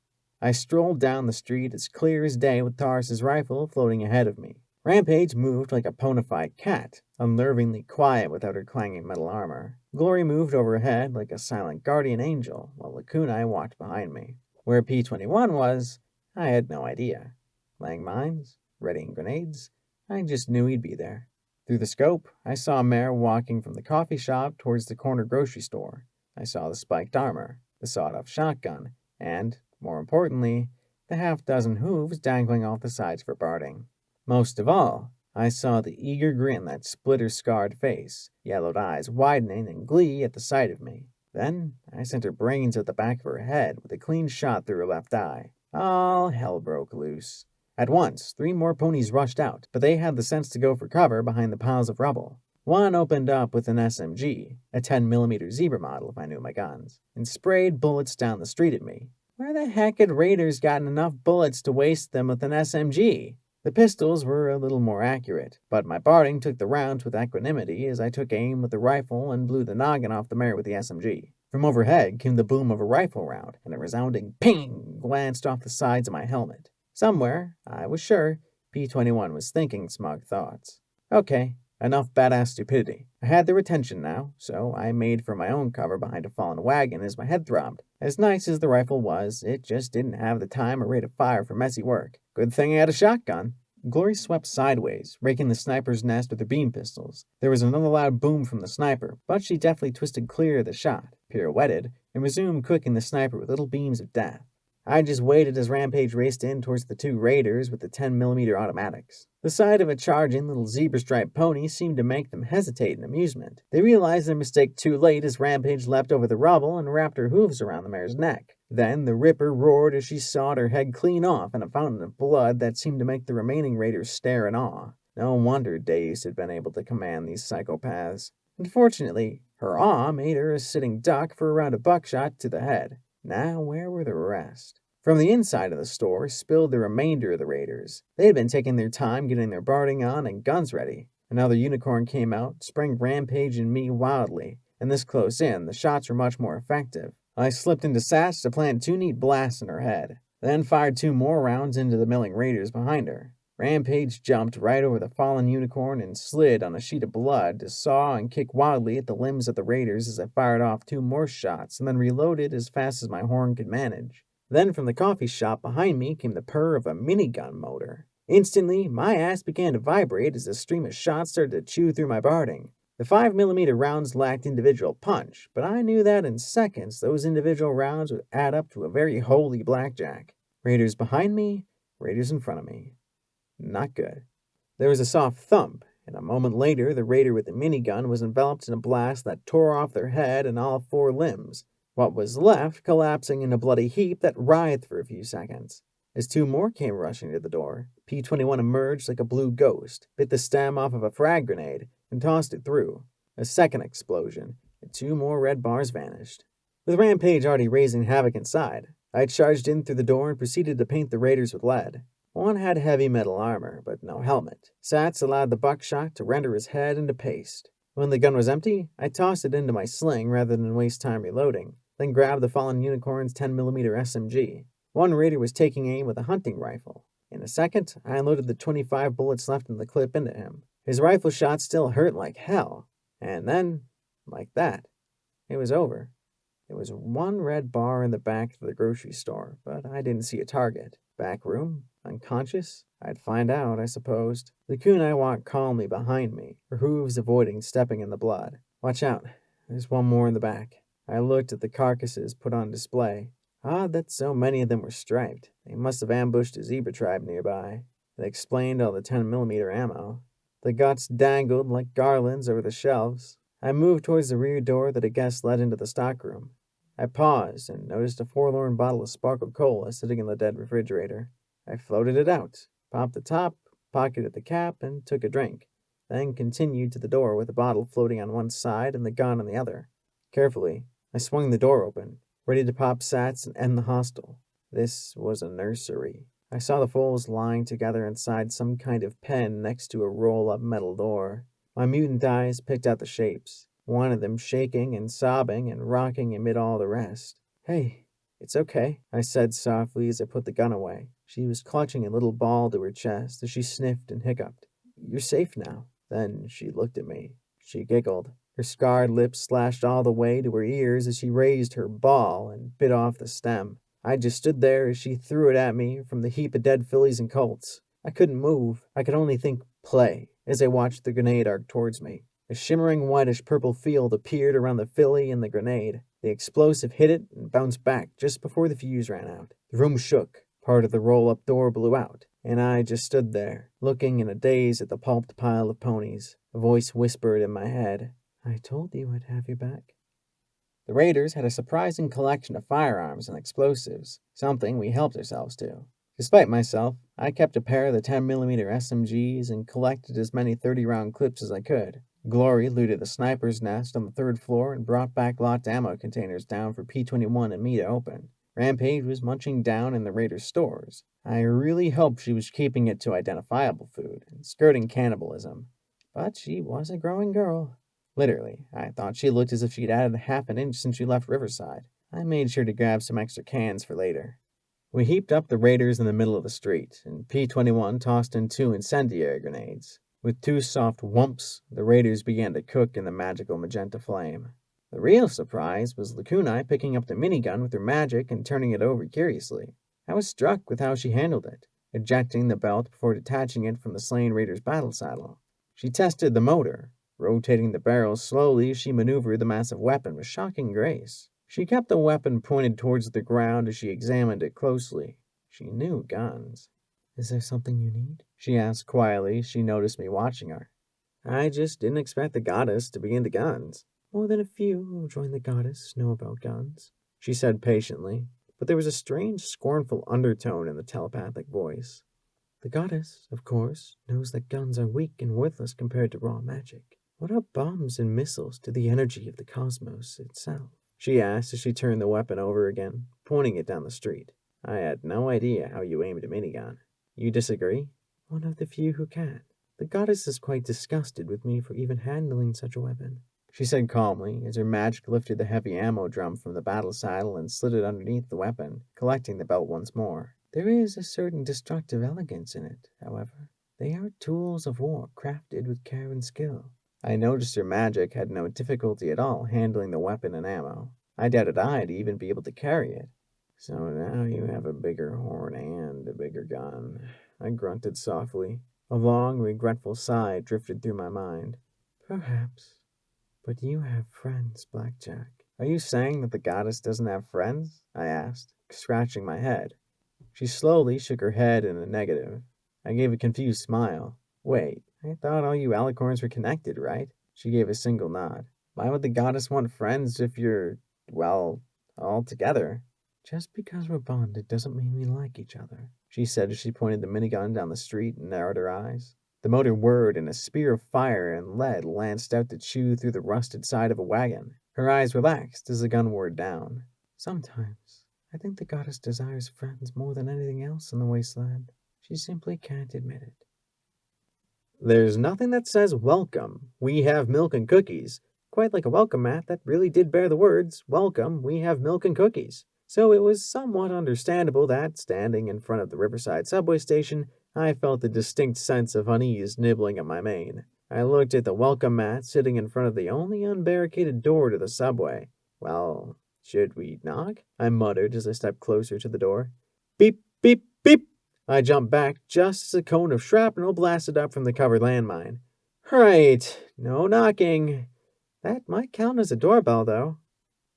I strolled down the street as clear as day with Taurus's rifle floating ahead of me. Rampage moved like a ponified cat, unnervingly quiet without her clanging metal armor. Glory moved overhead like a silent guardian angel, while Lakunai walked behind me. Where P21 was, I had no idea. Laying mines? Readying grenades? I just knew he'd be there. Through the scope, I saw Mare walking from the coffee shop towards the corner grocery store. I saw the spiked armor, the sawed-off shotgun, and, more importantly, the half-dozen hooves dangling off the sides for barding. Most of all, I saw the eager grin that split her scarred face, yellowed eyes widening in glee at the sight of me. Then I sent her brains at the back of her head with a clean shot through her left eye. All hell broke loose. At once, 3 more ponies rushed out, but they had the sense to go for cover behind the piles of rubble. One opened up with an SMG, a 10mm Zebra model if I knew my guns, and sprayed bullets down the street at me. Where the heck had raiders gotten enough bullets to waste them with an SMG? The pistols were a little more accurate, but my barding took the rounds with equanimity as I took aim with the rifle and blew the noggin off the mare with the SMG. From overhead came the boom of a rifle round, and a resounding ping glanced off the sides of my helmet. Somewhere, I was sure, P21 was thinking smug thoughts. Okay, enough badass stupidity. I had their attention now, so I made for my own cover behind a fallen wagon as my head throbbed. As nice as the rifle was, it just didn't have the time or rate of fire for messy work. Good thing I had a shotgun. Glory swept sideways, raking the sniper's nest with her beam pistols. There was another loud boom from the sniper, but she deftly twisted clear of the shot, pirouetted, and resumed cooking the sniper with little beams of death. I just waited as Rampage raced in towards the two raiders with the 10mm automatics. The sight of a charging little zebra-striped pony seemed to make them hesitate in amusement. They realized their mistake too late as Rampage leapt over the rubble and wrapped her hooves around the mare's neck. Then the Ripper roared as she sawed her head clean off in a fountain of blood that seemed to make the remaining raiders stare in awe. No wonder Daze had been able to command these psychopaths. Unfortunately, her awe made her a sitting duck for a round of buckshot to the head. Now, where were the rest? From the inside of the store spilled the remainder of the raiders. They had been taking their time getting their barding on and guns ready. Another unicorn came out, sprang Rampage and me wildly, and this close in, the shots were much more effective. I slipped into Sats to plant 2 neat blasts in her head, then fired 2 more rounds into the milling raiders behind her. Rampage jumped right over the fallen unicorn and slid on a sheet of blood to saw and kick wildly at the limbs of the raiders as I fired off 2 more shots and then reloaded as fast as my horn could manage. Then from the coffee shop behind me came the purr of a minigun motor. Instantly, my ass began to vibrate as a stream of shots started to chew through my barding. The 5mm rounds lacked individual punch, but I knew that in seconds those individual rounds would add up to a very holy blackjack. Raiders behind me, raiders in front of me. Not good. There was a soft thump, and a moment later the raider with the minigun was enveloped in a blast that tore off their head and all 4 limbs. What was left collapsing in a bloody heap that writhed for a few seconds. As 2 more came rushing to the door, P-21 emerged like a blue ghost, bit the stem off of a frag grenade, and tossed it through. A second explosion, and 2 more red bars vanished. With Rampage already raising havoc inside, I charged in through the door and proceeded to paint the raiders with lead. One had heavy metal armor, but no helmet. Sats allowed the buckshot to render his head into paste. When the gun was empty, I tossed it into my sling rather than waste time reloading, then grabbed the fallen unicorn's 10mm SMG. One raider was taking aim with a hunting rifle. In a second, I unloaded the 25 bullets left in the clip into him. His rifle shot still hurt like hell. And then, like that, it was over. There was 1 red bar in the back of the grocery store, but I didn't see a target. Back room? Unconscious? I'd find out, I supposed. The kunai walked calmly behind me, her hooves avoiding stepping in the blood. Watch out. There's 1 more in the back. I looked at the carcasses put on display. Odd that so many of them were striped. They must have ambushed a zebra tribe nearby. It explained all the 10mm ammo. The guts dangled like garlands over the shelves. I moved towards the rear door that I guessed led into the stockroom. I paused and noticed a forlorn bottle of sparkled cola sitting in the dead refrigerator. I floated it out, popped the top, pocketed the cap, and took a drink, then continued to the door with the bottle floating on one side and the gun on the other. Carefully, I swung the door open, ready to pop Sats and end the hostel. This was a nursery. I saw the foals lying together inside some kind of pen next to a roll-up metal door. My mutant eyes picked out the shapes, one of them shaking and sobbing and rocking amid all the rest. Hey, it's okay, I said softly as I put the gun away. She was clutching a little ball to her chest as she sniffed and hiccuped. You're safe now. Then she looked at me. She giggled. Her scarred lips slashed all the way to her ears as she raised her ball and bit off the stem. I just stood there as she threw it at me from the heap of dead fillies and colts. I couldn't move. I could only think play as I watched the grenade arc towards me. A shimmering whitish-purple field appeared around the filly and the grenade. The explosive hit it and bounced back just before the fuse ran out. The room shook. Part of the roll-up door blew out, and I just stood there, looking in a daze at the pulped pile of ponies. A voice whispered in my head, I told you I'd have you back. The raiders had a surprising collection of firearms and explosives, something we helped ourselves to. Despite myself, I kept a pair of the 10mm SMGs and collected as many 30-round clips as I could. Glory looted the sniper's nest on the 3rd floor and brought back locked ammo containers down for P-21 and me to open. Rampage was munching down in the raiders' stores. I really hoped she was keeping it to identifiable food and skirting cannibalism. But she was a growing girl. Literally, I thought she looked as if she'd added half an inch since she left Riverside. I made sure to grab some extra cans for later. We heaped up the raiders in the middle of the street, and P-21 tossed in 2 incendiary grenades. With 2 soft whumps, the raiders began to cook in the magical magenta flame. The real surprise was Lakunai picking up the minigun with her magic and turning it over curiously. I was struck with how she handled it, ejecting the belt before detaching it from the slain raider's battle saddle. She tested the motor, rotating the barrel slowly as she maneuvered the massive weapon with shocking grace. She kept the weapon pointed towards the ground as she examined it closely. She knew guns. Is there something you need? She asked quietly as she noticed me watching her. I just didn't expect the goddess to be into guns. More than a few who join the goddess know about guns, she said patiently, but there was a strange, scornful undertone in the telepathic voice. The goddess, of course, knows that guns are weak and worthless compared to raw magic. What are bombs and missiles to the energy of the cosmos itself? She asked as she turned the weapon over again, pointing it down the street. I had no idea how you aimed a minigun. You disagree? One of the few who can. The goddess is quite disgusted with me for even handling such a weapon, she said calmly as her magic lifted the heavy ammo drum from the battle saddle and slid it underneath the weapon, collecting the belt once more. There is a certain destructive elegance in it, however. They are tools of war crafted with care and skill. I noticed her magic had no difficulty at all handling the weapon and ammo. I doubted I'd even be able to carry it. So now you have a bigger horn and a bigger gun, I grunted softly. A long, regretful sigh drifted through my mind. Perhaps. But you have friends, Blackjack. Are you saying that the goddess doesn't have friends? I asked, scratching my head. She slowly shook her head in a negative. I gave a confused smile. Wait, I thought all you alicorns were connected, right? She gave a single nod. Why would the goddess want friends if you're, well, all together? Just because we're bonded doesn't mean we like each other, she said as she pointed the minigun down the street and narrowed her eyes. The motor whirred and a spear of fire and lead lanced out to chew through the rusted side of a wagon. Her eyes relaxed as the gun whirred down. Sometimes, I think the goddess desires friends more than anything else in the wasteland. She simply can't admit it. There's nothing that says welcome. We have milk and cookies. Quite like a welcome mat that really did bear the words, welcome, we have milk and cookies. So it was somewhat understandable that, standing in front of the Riverside subway station, I felt a distinct sense of unease nibbling at my mane. I looked at the welcome mat sitting in front of the only unbarricaded door to the subway. Well, should we knock? I muttered as I stepped closer to the door. Beep, beep, beep! I jumped back just as a cone of shrapnel blasted up from the covered landmine. Right, no knocking. That might count as a doorbell, though.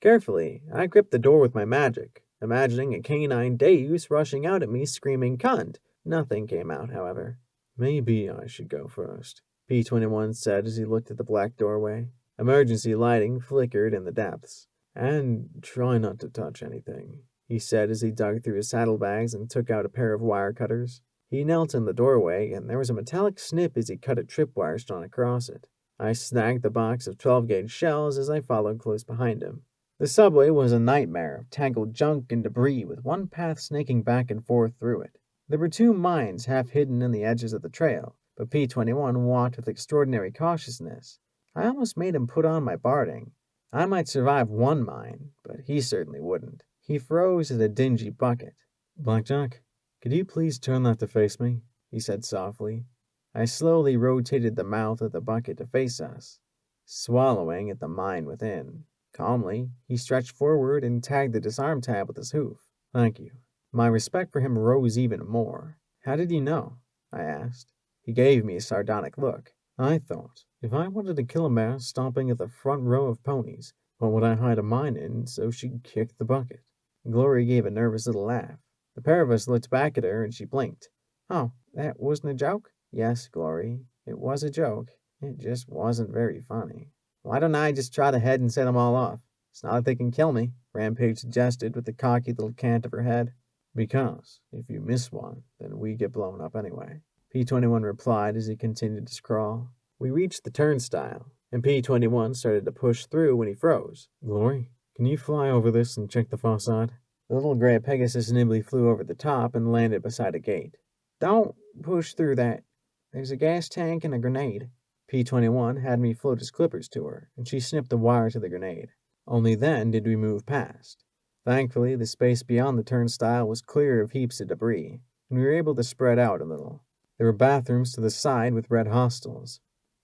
Carefully, I gripped the door with my magic, imagining a canine deus rushing out at me screaming cunt. Nothing came out, however. Maybe I should go first, P21 said as he looked at the black doorway. Emergency lighting flickered in the depths. And try not to touch anything, he said as he dug through his saddlebags and took out a pair of wire cutters. He knelt in the doorway, and there was a metallic snip as he cut a tripwire strung across it. I snagged the box of 12-gauge shells as I followed close behind him. The subway was a nightmare of tangled junk and debris with one path snaking back and forth through it. There were 2 mines half hidden in the edges of the trail, but P21 walked with extraordinary cautiousness. I almost made him put on my barding. I might survive 1 mine, but he certainly wouldn't. He froze at a dingy bucket. Blackjack, could you please turn that to face me? He said softly. I slowly rotated the mouth of the bucket to face us, swallowing at the mine within. Calmly, he stretched forward and tagged the disarm tab with his hoof. Thank you. My respect for him rose even more. How did you know? I asked. He gave me a sardonic look. I thought, if I wanted to kill a mare stomping at the front row of ponies, what would I hide a mine in so she'd kick the bucket? Glory gave a nervous little laugh. The pair of us looked back at her and she blinked. Oh, that wasn't a joke? Yes, Glory, it was a joke. It just wasn't very funny. Why don't I just try the head and set them all off? It's not like they can kill me, Rampage suggested with a cocky little cant of her head. Because, if you miss one, then we get blown up anyway, P21 replied as he continued to scrawl. We reached the turnstile, and P21 started to push through when he froze. Glory, can you fly over this and check the far side? The little gray Pegasus nimbly flew over the top and landed beside a gate. Don't push through that. There's a gas tank and a grenade. P21 had me float his clippers to her, and she snipped the wire to the grenade. Only then did we move past. Thankfully, the space beyond the turnstile was clear of heaps of debris, and we were able to spread out a little. There were bathrooms to the side with red hostels.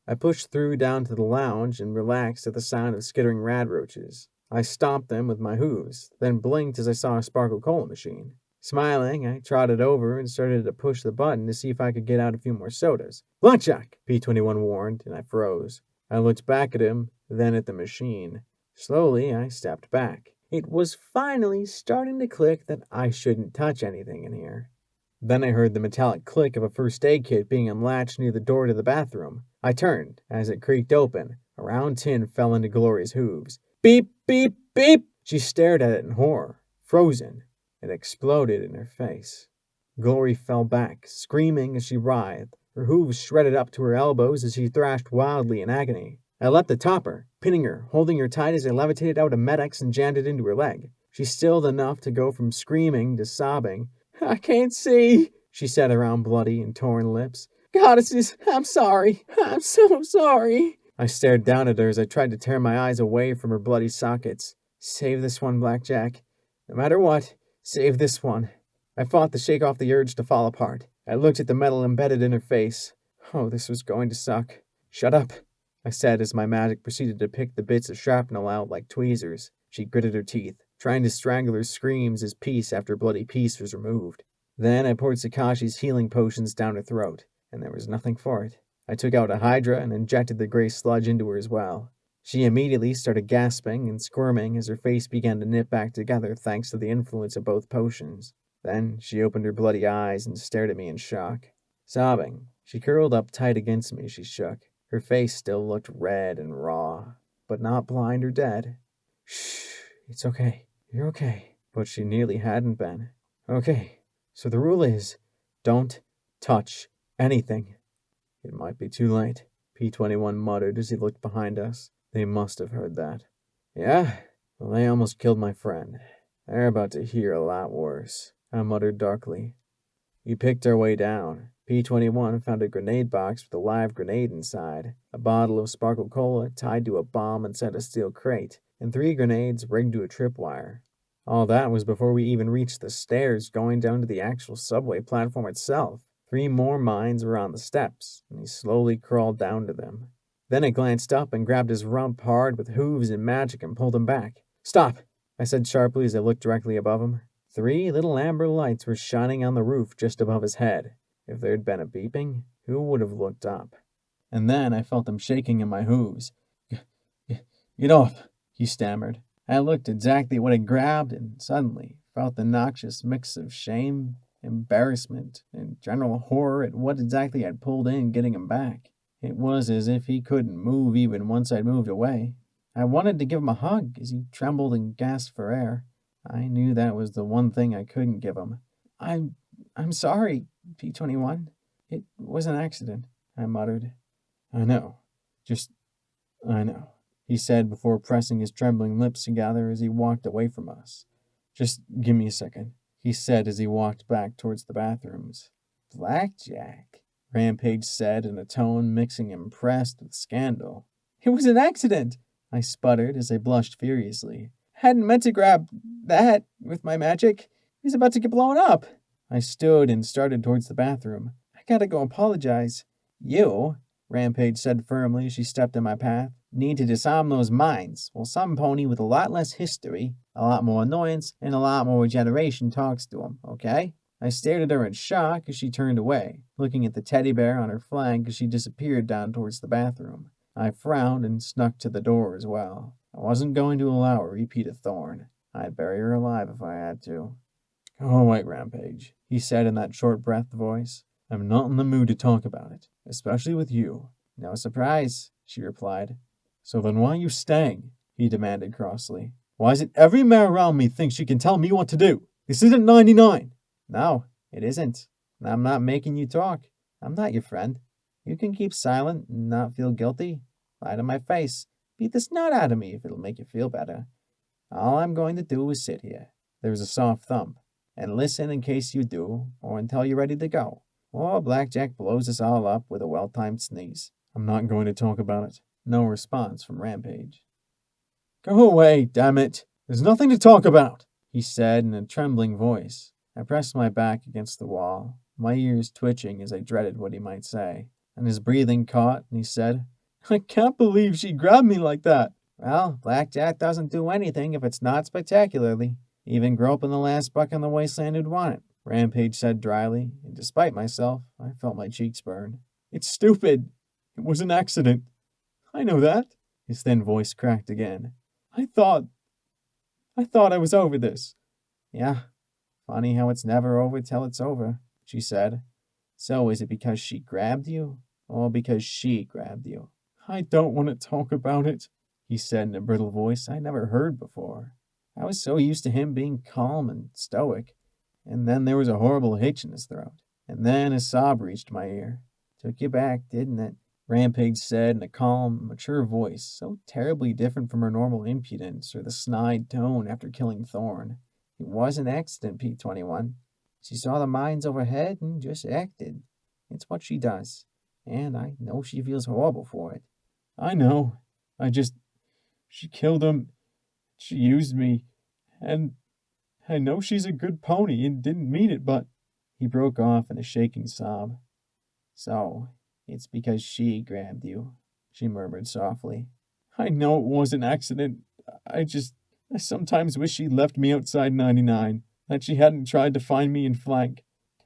I pushed through down to the lounge and relaxed at the sound of skittering radroaches. I stomped them with my hooves, then blinked as I saw a sparkle cola machine. Smiling, I trotted over and started to push the button to see if I could get out a few more sodas. Blackjack! P21 warned, and I froze. I looked back at him, then at the machine. Slowly, I stepped back. It was finally starting to click that I shouldn't touch anything in here. Then I heard the metallic click of a first aid kit being unlatched near the door to the bathroom. I turned. As it creaked open, a round tin fell into Gloria's hooves. Beep, beep, beep! She stared at it in horror. Frozen. It exploded in her face. Glory fell back, screaming as she writhed. Her hooves shredded up to her elbows as she thrashed wildly in agony. I leapt atop her, pinning her, holding her tight as I levitated out a Med-X and jammed it into her leg. She stilled enough to go from screaming to sobbing. I can't see, she said around bloody and torn lips. Goddesses, I'm sorry. I'm so sorry. I stared down at her as I tried to tear my eyes away from her bloody sockets. Save this one, Blackjack. No matter what, save this one. I fought to shake off the urge to fall apart. I looked at the metal embedded in her face. Oh, this was going to suck. Shut up, I said as my magic proceeded to pick the bits of shrapnel out like tweezers. She gritted her teeth, trying to strangle her screams as piece after bloody piece was removed. Then I poured Sakashi's healing potions down her throat, and there was nothing for it. I took out a Hydra and injected the gray sludge into her as well. She immediately started gasping and squirming as her face began to knit back together thanks to the influence of both potions. Then she opened her bloody eyes and stared at me in shock. Sobbing, she curled up tight against me as she shook. Her face still looked red and raw, but not blind or dead. Shh, it's okay. You're okay. But she nearly hadn't been. Okay, so the rule is, don't touch anything. It might be too late, P-21 muttered as he looked behind us. They must have heard that. Yeah? Well, they almost killed my friend. They're about to hear a lot worse, I muttered darkly. We picked our way down. P-21 found a grenade box with a live grenade inside, a bottle of sparkle cola tied to a bomb inside a steel crate, and 3 grenades rigged to a tripwire. All that was before we even reached the stairs going down to the actual subway platform itself. 3 more mines were on the steps, and he slowly crawled down to them. Then I glanced up and grabbed his rump hard with hooves and magic and pulled him back. Stop, I said sharply as I looked directly above him. 3 little amber lights were shining on the roof just above his head. If there'd been a beeping, who would have looked up? And then I felt him shaking in my hooves. Get off, he stammered. I looked exactly what had grabbed and suddenly felt the noxious mix of shame, embarrassment, and general horror at what exactly I'd pulled in getting him back. It was as if he couldn't move even once I'd moved away. I wanted to give him a hug as he trembled and gasped for air. I knew that was the one thing I couldn't give him. I'm sorry, P-21. It was an accident, I muttered. I know. I know, he said before pressing his trembling lips together as he walked away from us. Just give me a second, he said as he walked back towards the bathrooms. Blackjack, Rampage said in a tone mixing impressed with scandal. It was an accident, I sputtered as I blushed furiously. Hadn't meant to grab that with my magic. He's about to get blown up. I stood and started towards the bathroom. I gotta go apologize. You, Rampage said firmly as she stepped in my path, need to disarm those mines, while some pony with a lot less history, a lot more annoyance, and a lot more regeneration talks to him, okay? I stared at her in shock as she turned away, looking at the teddy bear on her flank as she disappeared down towards the bathroom. I frowned and snuck to the door as well. I wasn't going to allow a repeat of Thorn. I'd bury her alive if I had to. All right, Rampage, he said in that short-breathed voice. I'm not in the mood to talk about it, especially with you. No surprise, she replied. So then why are you staying? He demanded crossly. Why is it every mare around me thinks she can tell me what to do? This isn't 99. No, it isn't. I'm not making you talk. I'm not your friend. You can keep silent and not feel guilty. Lie to my face. Beat the snot out of me if it'll make you feel better. All I'm going to do is sit here. There's a soft thump. And listen in case you do, or until you're ready to go. Or Blackjack blows us all up with a well-timed sneeze. I'm not going to talk about it. No response from Rampage. Go away, damn it. There's nothing to talk about, he said in a trembling voice. I pressed my back against the wall, my ears twitching as I dreaded what he might say. And his breathing caught, and he said, I can't believe she grabbed me like that. Well, Blackjack doesn't do anything if it's not spectacularly. Even groping the last buck in the wasteland who'd want it, Rampage said dryly, and despite myself, I felt my cheeks burn. It's stupid. It was an accident. I know that. His thin voice cracked again. I thought I thought I was over this. Yeah, funny how it's never over till it's over, she said. So is it because she grabbed you, or because she grabbed you? I don't want to talk about it, he said in a brittle voice I never heard before. I was so used to him being calm and stoic, and then there was a horrible hitch in his throat, and then a sob reached my ear. Took you back, didn't it? Rampage said in a calm, mature voice, so terribly different from her normal impudence or the snide tone after killing Thorn. It was an accident, P-21. She saw the mines overhead and just acted. It's what she does, and I know she feels horrible for it. I know. She killed him. She used me, and I know she's a good pony and didn't mean it, but... He broke off in a shaking sob. So, it's because she grabbed you, she murmured softly. I know it was an accident. I sometimes wish she left me outside 99, that she hadn't tried to find me in flank.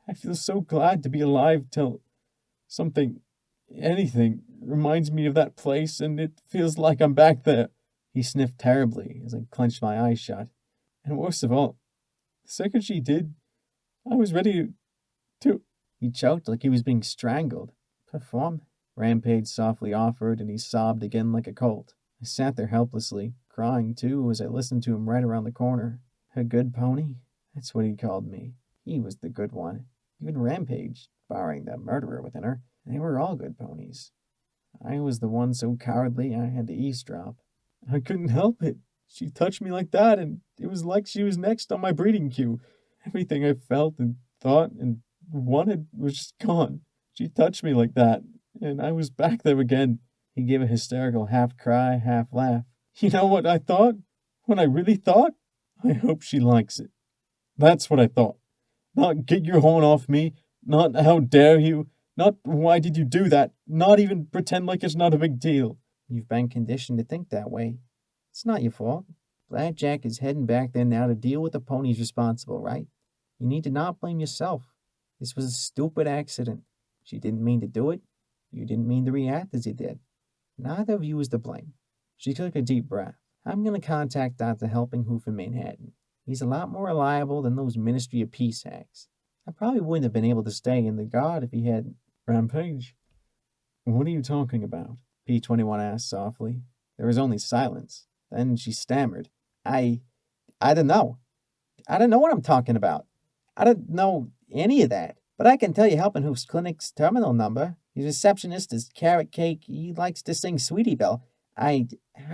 I feel so glad to be alive till anything, reminds me of that place, and it feels like I'm back there. He sniffed terribly as I clenched my eyes shut. And worst of all, the second she did, I was ready to... He choked like he was being strangled. Perform? Rampage softly offered, and he sobbed again like a colt. I sat there helplessly, crying too as I listened to him right around the corner. A good pony? That's what he called me. He was the good one. Even Rampage, barring the murderer within her, they were all good ponies. I was the one so cowardly I had to eavesdrop. I couldn't help it. She touched me like that, and it was like she was next on my breeding queue. Everything I felt and thought and wanted was just gone. She touched me like that, and I was back there again. He gave a hysterical half-cry, half-laugh. You know what I thought? What I really thought? I hope she likes it. That's what I thought. Not get your horn off me, not how dare you, not why did you do that, not even pretend like it's not a big deal. You've been conditioned to think that way. It's not your fault. Blackjack is heading back there now to deal with the ponies responsible, right? You need to not blame yourself. This was a stupid accident. She didn't mean to do it. You didn't mean to react as you did. Neither of you is to blame. She took a deep breath. I'm going to contact Dr. Helping Hoof in Manhattan. He's a lot more reliable than those Ministry of Peace hacks. I probably wouldn't have been able to stay in the guard if he had... Rampage? What are you talking about? P-21 asked softly. There was only silence. Then she stammered. I don't know. I don't know what I'm talking about. I don't know any of that. But I can tell you Helping Hoof's clinic's terminal number. His receptionist is Carrot Cake. He likes to sing Sweetie Belle. I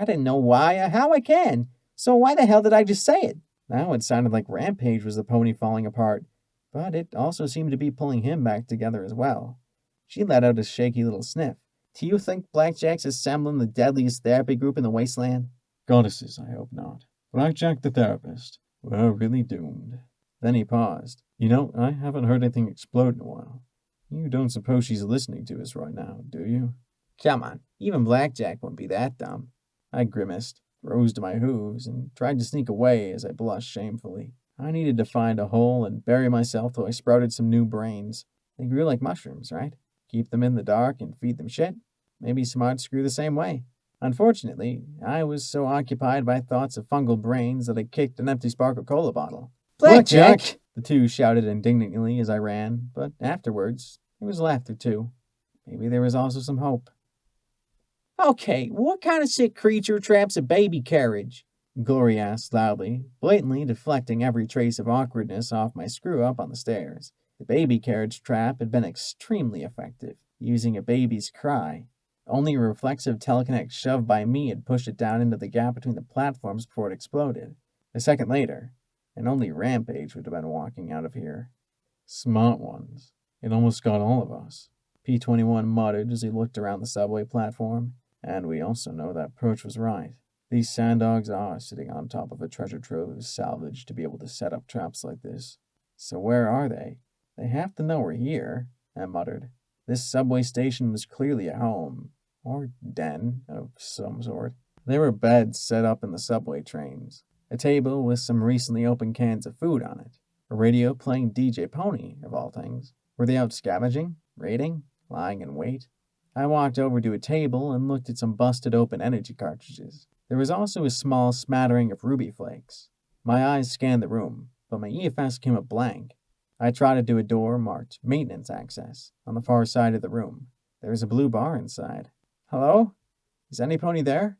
don't know why or how I can. So why the hell did I just say it? Now it sounded like Rampage was the pony falling apart. But it also seemed to be pulling him back together as well. She let out a shaky little sniff. Do you think Blackjack's assembling the deadliest therapy group in the wasteland? Goddesses, I hope not. Blackjack the therapist. We're really doomed. Then he paused. You know, I haven't heard anything explode in a while. You don't suppose she's listening to us right now, do you? Come on, even Blackjack wouldn't be that dumb. I grimaced, rose to my hooves, and tried to sneak away as I blushed shamefully. I needed to find a hole and bury myself till I sprouted some new brains. They grew like mushrooms, right? Keep them in the dark and feed them shit? Maybe smarts grew the same way. Unfortunately, I was so occupied by thoughts of fungal brains that I kicked an empty Sparkle Cola bottle. Blackjack! The two shouted indignantly as I ran, but afterwards, there was laughter too. Maybe there was also some hope. Okay, what kind of sick creature traps a baby carriage? Glory asked loudly, blatantly deflecting every trace of awkwardness off my screw-up on the stairs. The baby carriage trap had been extremely effective, using a baby's cry. Only a reflexive telekinetic shove by me had pushed it down into the gap between the platforms before it exploded. A second later, and only Rampage would have been walking out of here. Smart ones. It almost got all of us. P-21 muttered as he looked around the subway platform. And we also know that Perch was right. These sanddogs are sitting on top of a treasure trove of salvage to be able to set up traps like this. So where are they? They have to know we're here, I muttered. This subway station was clearly a home, or den of some sort. There were beds set up in the subway trains, a table with some recently opened cans of food on it, a radio playing DJ Pony, of all things. Were they out scavenging, raiding, lying in wait? I walked over to a table and looked at some busted open energy cartridges. There was also a small smattering of ruby flakes. My eyes scanned the room, but my EFS came up blank. I trotted to a door marked Maintenance Access on the far side of the room. There was a blue bar inside. Hello? Is any pony there?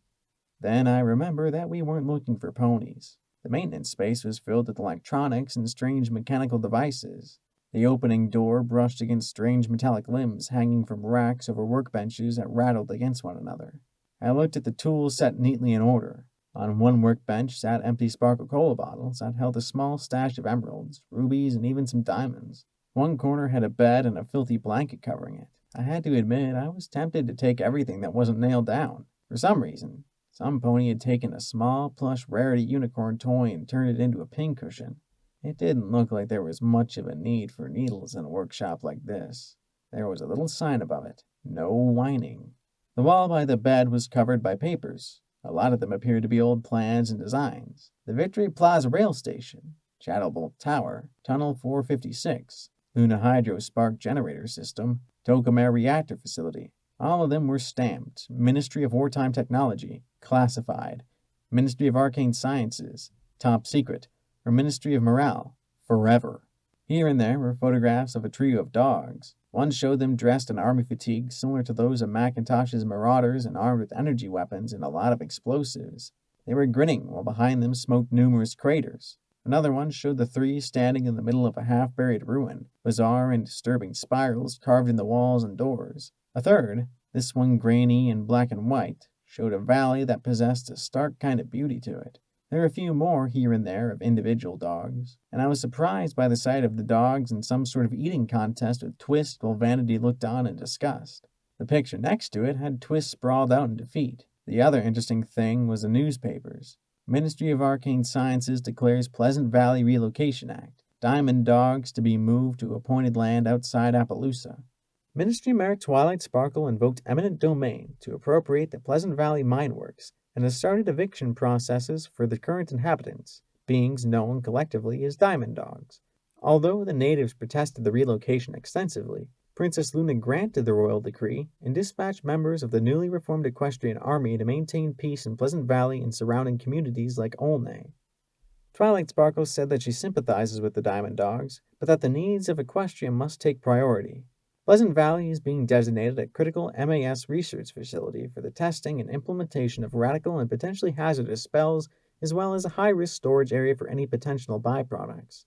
Then I remember that we weren't looking for ponies. The maintenance space was filled with electronics and strange mechanical devices. The opening door brushed against strange metallic limbs hanging from racks over workbenches that rattled against one another. I looked at the tools set neatly in order. On one workbench sat empty Sparkle Cola bottles that held a small stash of emeralds, rubies, and even some diamonds. One corner had a bed and a filthy blanket covering it. I had to admit I was tempted to take everything that wasn't nailed down. For some reason, some pony had taken a small, plush rarity unicorn toy and turned it into a pincushion. It didn't look like there was much of a need for needles in a workshop like this. There was a little sign above it, "No whining." The wall by the bed was covered by papers. A lot of them appeared to be old plans and designs. The Victory Plaza Rail Station, Shadowbolt Tower, Tunnel 456, Luna Hydro Spark Generator System, Tokamer Reactor Facility. All of them were stamped Ministry of Wartime Technology, Classified, Ministry of Arcane Sciences, Top Secret, or Ministry of Morale, Forever. Here and there were photographs of a trio of dogs. One showed them dressed in army fatigues similar to those of Macintosh's Marauders and armed with energy weapons and a lot of explosives. They were grinning while behind them smoked numerous craters. Another one showed the three standing in the middle of a half-buried ruin, bizarre and disturbing spirals carved in the walls and doors. A third, this one grainy and black and white, showed a valley that possessed a stark kind of beauty to it. There were a few more here and there of individual dogs, and I was surprised by the sight of the dogs in some sort of eating contest with Twist while Vanity looked on in disgust. The picture next to it had Twist sprawled out in defeat. The other interesting thing was the newspapers. Ministry of Arcane Sciences declares Pleasant Valley Relocation Act. Diamond dogs to be moved to appointed land outside Appaloosa. Ministry Mayor Twilight Sparkle invoked eminent domain to appropriate the Pleasant Valley Mine Works and has started eviction processes for the current inhabitants, beings known collectively as Diamond Dogs. Although the natives protested the relocation extensively, Princess Luna granted the royal decree and dispatched members of the newly reformed equestrian army to maintain peace in Pleasant Valley and surrounding communities like Olney. Twilight Sparkle said that she sympathizes with the Diamond Dogs, but that the needs of Equestria must take priority. Pleasant Valley is being designated a critical MAS research facility for the testing and implementation of radical and potentially hazardous spells, as well as a high-risk storage area for any potential byproducts.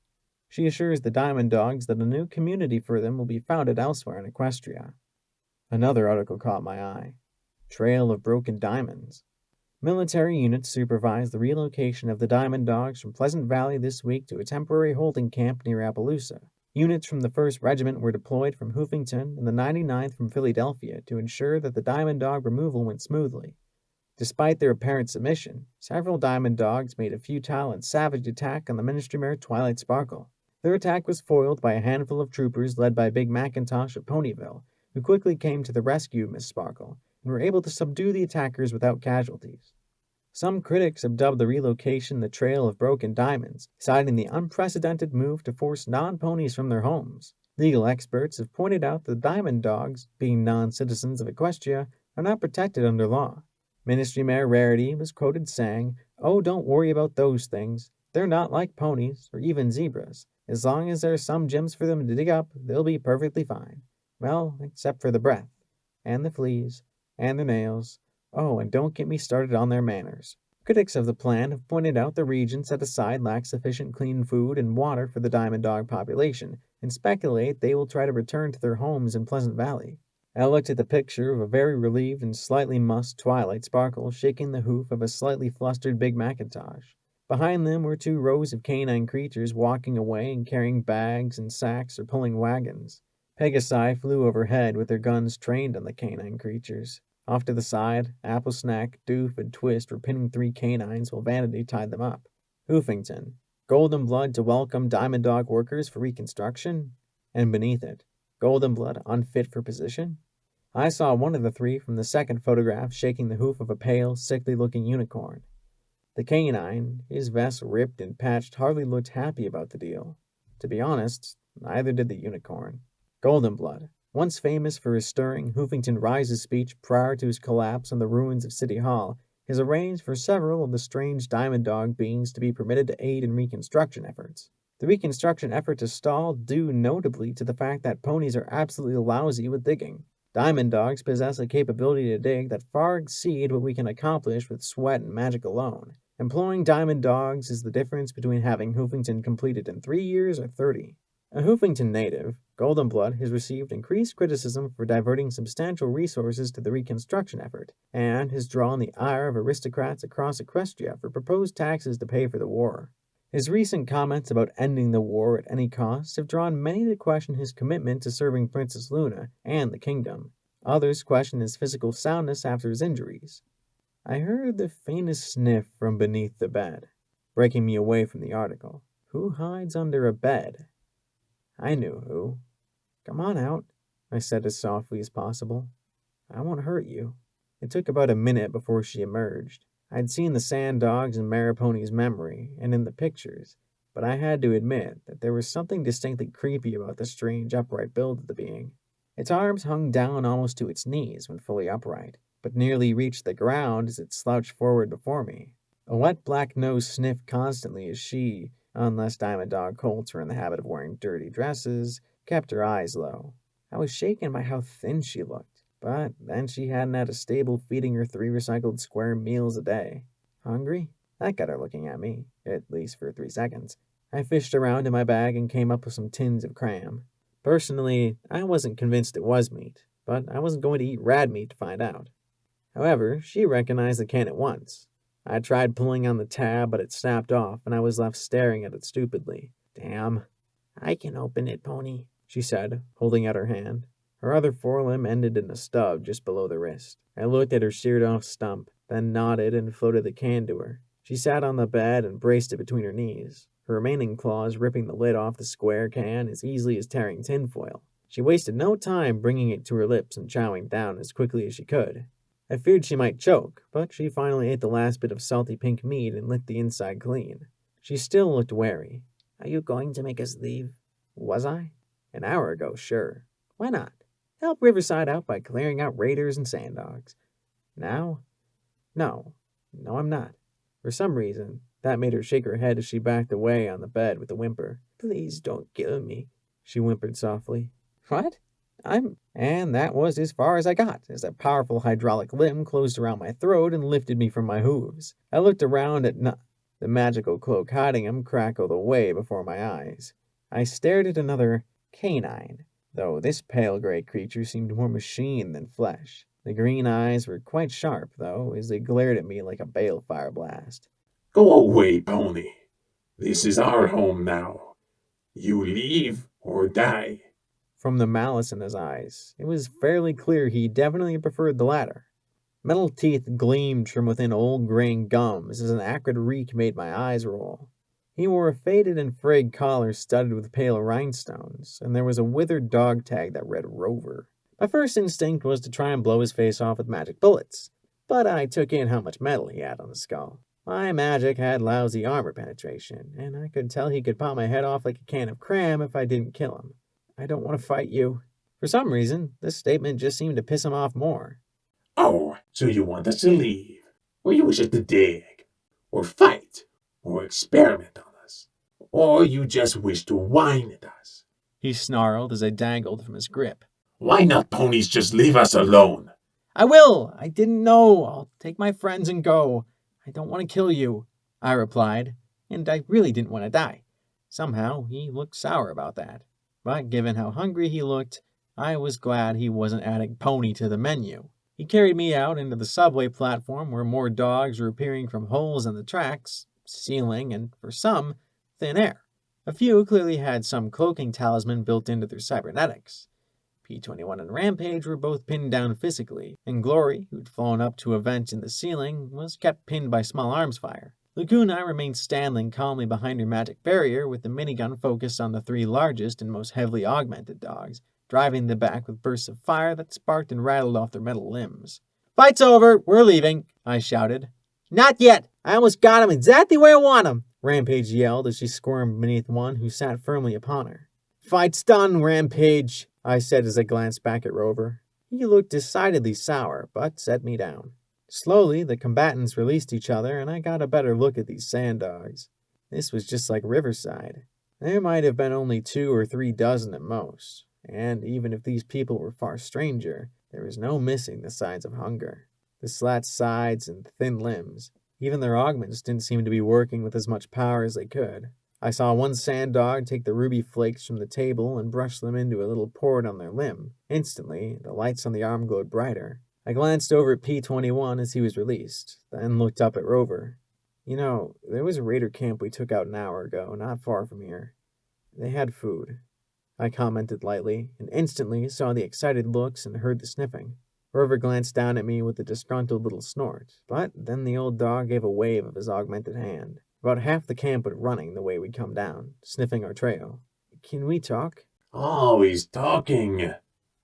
She assures the Diamond Dogs that a new community for them will be founded elsewhere in Equestria. Another article caught my eye. Trail of Broken Diamonds. Military units supervised the relocation of the Diamond Dogs from Pleasant Valley this week to a temporary holding camp near Appaloosa. Units from the 1st Regiment were deployed from Hoofington and the 99th from Philadelphia to ensure that the Diamond Dog removal went smoothly. Despite their apparent submission, several Diamond Dogs made a futile and savage attack on the Ministry Mayor Twilight Sparkle. Their attack was foiled by a handful of troopers led by Big Macintosh of Ponyville, who quickly came to the rescue of Miss Sparkle and were able to subdue the attackers without casualties. Some critics have dubbed the relocation the Trail of Broken Diamonds, citing the unprecedented move to force non-ponies from their homes. Legal experts have pointed out that Diamond Dogs, being non-citizens of Equestria, are not protected under law. Ministry Mayor Rarity was quoted saying, "Oh, don't worry about those things. They're not like ponies, or even zebras. As long as there's some gems for them to dig up, they'll be perfectly fine. Well, except for the breath, and the fleas, and their nails. Oh, and don't get me started on their manners." Critics of the plan have pointed out the region set aside lacks sufficient clean food and water for the Diamond Dog population, and speculate they will try to return to their homes in Pleasant Valley. I looked at the picture of a very relieved and slightly mussed Twilight Sparkle shaking the hoof of a slightly flustered Big Macintosh. Behind them were 2 rows of canine creatures walking away and carrying bags and sacks or pulling wagons. Pegasi flew overhead with their guns trained on the canine creatures. Off to the side, Applesnack, Doof, and Twist were pinning 3 canines while Vanity tied them up. Hoofington, Golden Blood to welcome Diamond Dog workers for reconstruction? And beneath it, Golden Blood unfit for position? I saw one of the 3 from the second photograph shaking the hoof of a pale, sickly-looking unicorn. The canine, his vest ripped and patched, hardly looked happy about the deal. To be honest, neither did the unicorn. Golden Blood, once famous for his stirring Hoofington Rises speech prior to his collapse on the ruins of City Hall, has arranged for several of the strange diamond dog beings to be permitted to aid in reconstruction efforts. The reconstruction effort to stall due notably to the fact that ponies are absolutely lousy with digging. Diamond dogs possess a capability to dig that far exceed what we can accomplish with sweat and magic alone. Employing diamond dogs is the difference between having Hoofington completed in 3 years or 30. A Hoofington native, Goldenblood has received increased criticism for diverting substantial resources to the reconstruction effort, and has drawn the ire of aristocrats across Equestria for proposed taxes to pay for the war. His recent comments about ending the war at any cost have drawn many to question his commitment to serving Princess Luna and the kingdom. Others question his physical soundness after his injuries. I heard the faintest sniff from beneath the bed, breaking me away from the article. Who hides under a bed? I knew who. Come on out, I said as softly as possible. I won't hurt you. It took about a minute before she emerged. I'd seen the sand dogs in Mariponi's memory and in the pictures, but I had to admit that there was something distinctly creepy about the strange upright build of the being. Its arms hung down almost to its knees when fully upright, but nearly reached the ground as it slouched forward before me. A wet black nose sniffed constantly as she, unless diamond dog colts were in the habit of wearing dirty dresses, kept her eyes low. I was shaken by how thin she looked, but then she hadn't had a stable feeding her 3 recycled square meals a day. Hungry? That got her looking at me, at least for 3 seconds. I fished around in my bag and came up with some tins of cram. Personally, I wasn't convinced it was meat, but I wasn't going to eat rad meat to find out. However, she recognized the can at once. I tried pulling on the tab, but it snapped off, and I was left staring at it stupidly. Damn. I can open it, Pony, she said, holding out her hand. Her other forelimb ended in a stub just below the wrist. I looked at her sheared-off stump, then nodded and floated the can to her. She sat on the bed and braced it between her knees, her remaining claws ripping the lid off the square can as easily as tearing tinfoil. She wasted no time bringing it to her lips and chowing down as quickly as she could. I feared she might choke, but she finally ate the last bit of salty pink meat and licked the inside clean. She still looked wary. Are you going to make us leave? Was I? An hour ago, sure. Why not? Help Riverside out by clearing out raiders and sand dogs. Now? No, I'm not. For some reason, that made her shake her head as she backed away on the bed with a whimper. Please don't kill me, she whimpered softly. What? And that was as far as I got, as a powerful hydraulic limb closed around my throat and lifted me from my hooves. I looked around at the magical cloak hiding him crackled away before my eyes. I stared at another canine, though this pale gray creature seemed more machine than flesh. The green eyes were quite sharp, though, as they glared at me like a balefire blast. Go away, Pony. This is our home now. You leave or die. From the malice in his eyes, it was fairly clear he definitely preferred the latter. Metal teeth gleamed from within old graying gums as an acrid reek made my eyes roll. He wore a faded and frayed collar studded with pale rhinestones, and there was a withered dog tag that read Rover. My first instinct was to try and blow his face off with magic bullets, but I took in how much metal he had on the skull. My magic had lousy armor penetration, and I could tell he could pop my head off like a can of cram if I didn't kill him. I don't want to fight you. For some reason, this statement just seemed to piss him off more. Oh, so you want us to leave? Or you wish us to dig? Or fight? Or experiment on us? Or you just wish to whine at us? He snarled as I dangled from his grip. Why not ponies just leave us alone? I will! I didn't know! I'll take my friends and go. I don't want to kill you, I replied, and I really didn't want to die. Somehow, he looked sour about that. But given how hungry he looked, I was glad he wasn't adding Pony to the menu. He carried me out into the subway platform where more dogs were appearing from holes in the tracks, ceiling, and, for some, thin air. A few clearly had some cloaking talisman built into their cybernetics. P-21 and Rampage were both pinned down physically, and Glory, who'd flown up to a vent in the ceiling, was kept pinned by small arms fire. Laguna remained standing calmly behind her magic barrier with the minigun focused on the 3 largest and most heavily augmented dogs, driving them back with bursts of fire that sparked and rattled off their metal limbs. Fight's over! We're leaving! I shouted. Not yet! I almost got him exactly where I want him! Rampage yelled as she squirmed beneath one who sat firmly upon her. Fight's done, Rampage! I said as I glanced back at Rover. He looked decidedly sour, but set me down. Slowly, the combatants released each other, and I got a better look at these sand dogs. This was just like Riverside. There might have been only 2 or 3 dozen at most, and even if these people were far stranger, there was no missing the signs of hunger. The slat sides and thin limbs. Even their augments didn't seem to be working with as much power as they could. I saw one sand dog take the ruby flakes from the table and brush them into a little port on their limb. Instantly, the lights on the arm glowed brighter. I glanced over at P-21 as he was released, then looked up at Rover. You know, there was a raider camp we took out an hour ago, not far from here. They had food. I commented lightly, and instantly saw the excited looks and heard the sniffing. Rover glanced down at me with a disgruntled little snort, but then the old dog gave a wave of his augmented hand. About half the camp went running the way we'd come down, sniffing our trail. Can we talk? Always talking.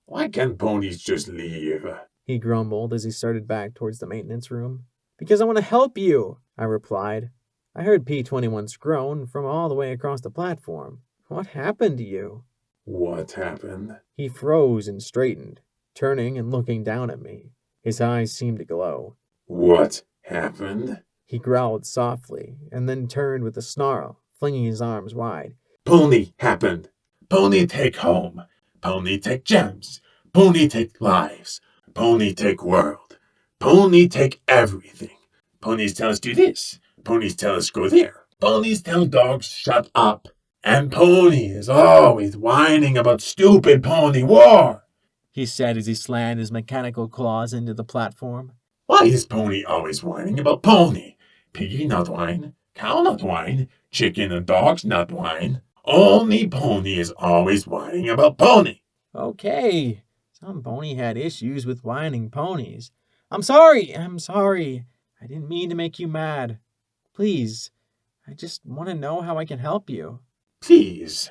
Why can't ponies just leave? He grumbled as he started back towards the maintenance room. Because I want to help you, I replied. I heard P-21's groan from all the way across the platform. What happened to you? What happened? He froze and straightened, turning and looking down at me. His eyes seemed to glow. What happened? He growled softly, and then turned with a snarl, flinging his arms wide. Pony happened. Pony take home. Pony take gems. Pony take lives. Pony take world. Pony take everything. Ponies tell us do this. Ponies tell us go there. Ponies tell dogs shut up. And Pony is always whining about stupid pony war, he said as he slammed his mechanical claws into the platform. Why is Pony always whining about Pony? Piggy not whine, cow not whine, chicken and dogs not whine. Only Pony is always whining about Pony. Okay, some pony had issues with whining ponies. I'm sorry. I didn't mean to make you mad. Please, I just want to know how I can help you. Please.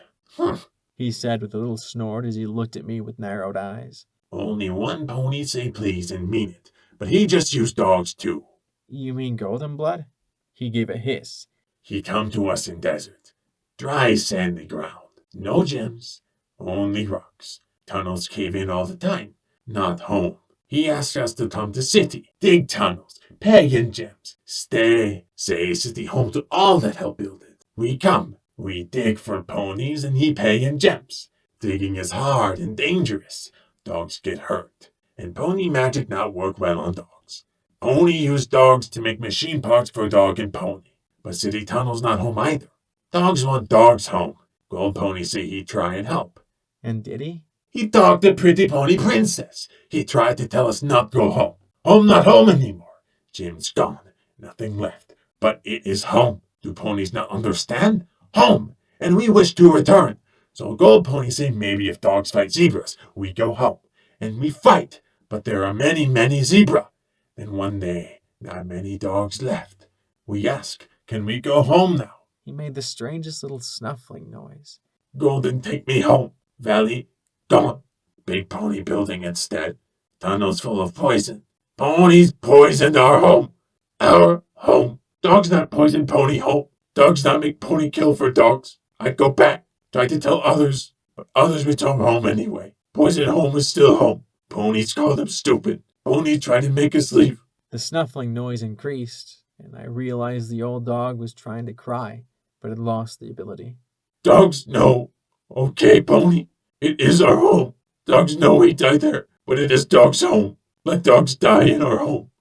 He said with a little snort as he looked at me with narrowed eyes. Only one pony say please and mean it, but he just used dogs too. You mean Golden Blood? He gave a hiss. He come to us in desert. Dry sandy ground. No gems. Only rocks. Tunnels cave in all the time. Not home. He asked us to come to city. Dig tunnels. Pay in gems. Stay. Say city home to all that help build it. We come. We dig for ponies and he pay in gems. Digging is hard and dangerous. Dogs get hurt. And pony magic not work well on dogs. Pony use dogs to make machine parts for dog and pony. But city tunnels not home either. Dogs want dogs home. Gold Pony say he try and help. And did he? He talked to Pretty Pony Princess. He tried to tell us not go home. Home not home anymore. Jim's gone. Nothing left. But it is home. Do ponies not understand? Home. And we wish to return. So Gold Pony say maybe if dogs fight zebras, we go home. And we fight. But there are many, many zebra. Then one day, not many dogs left. We ask, can we go home now? He made the strangest little snuffling noise. Golden take me home. Valley, gone. Big pony building instead. Tunnels full of poison. Ponies poisoned our home. Our home. Dogs not poison pony home. Dogs not make pony kill for dogs. I'd go back. Try to tell others. But others return home anyway. Poison home is still home. Ponies call them stupid. Ponies try to make us leave. The snuffling noise increased, and I realized the old dog was trying to cry, but had lost the ability. Dogs know. Okay, Pony. It is our home. Dogs know we die there, but it is dogs' home. Let dogs die in our home.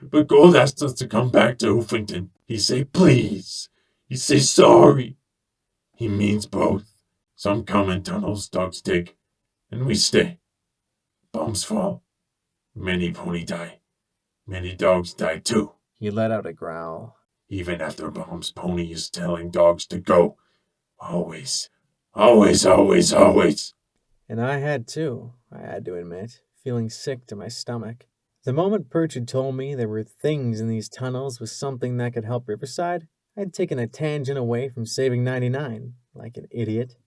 But Gold asked us to come back to Hoofington. He say please. He say sorry. He means both. Some come in tunnels dogs dig, and we stay. Bombs fall. Many pony die. Many dogs die too. He let out a growl. Even after bombs, Pony is telling dogs to go. Always. Always, always, always. And I had too, I had to admit, feeling sick to my stomach. The moment Perch had told me there were things in these tunnels with something that could help Riverside, I'd taken a tangent away from saving 99, like an idiot.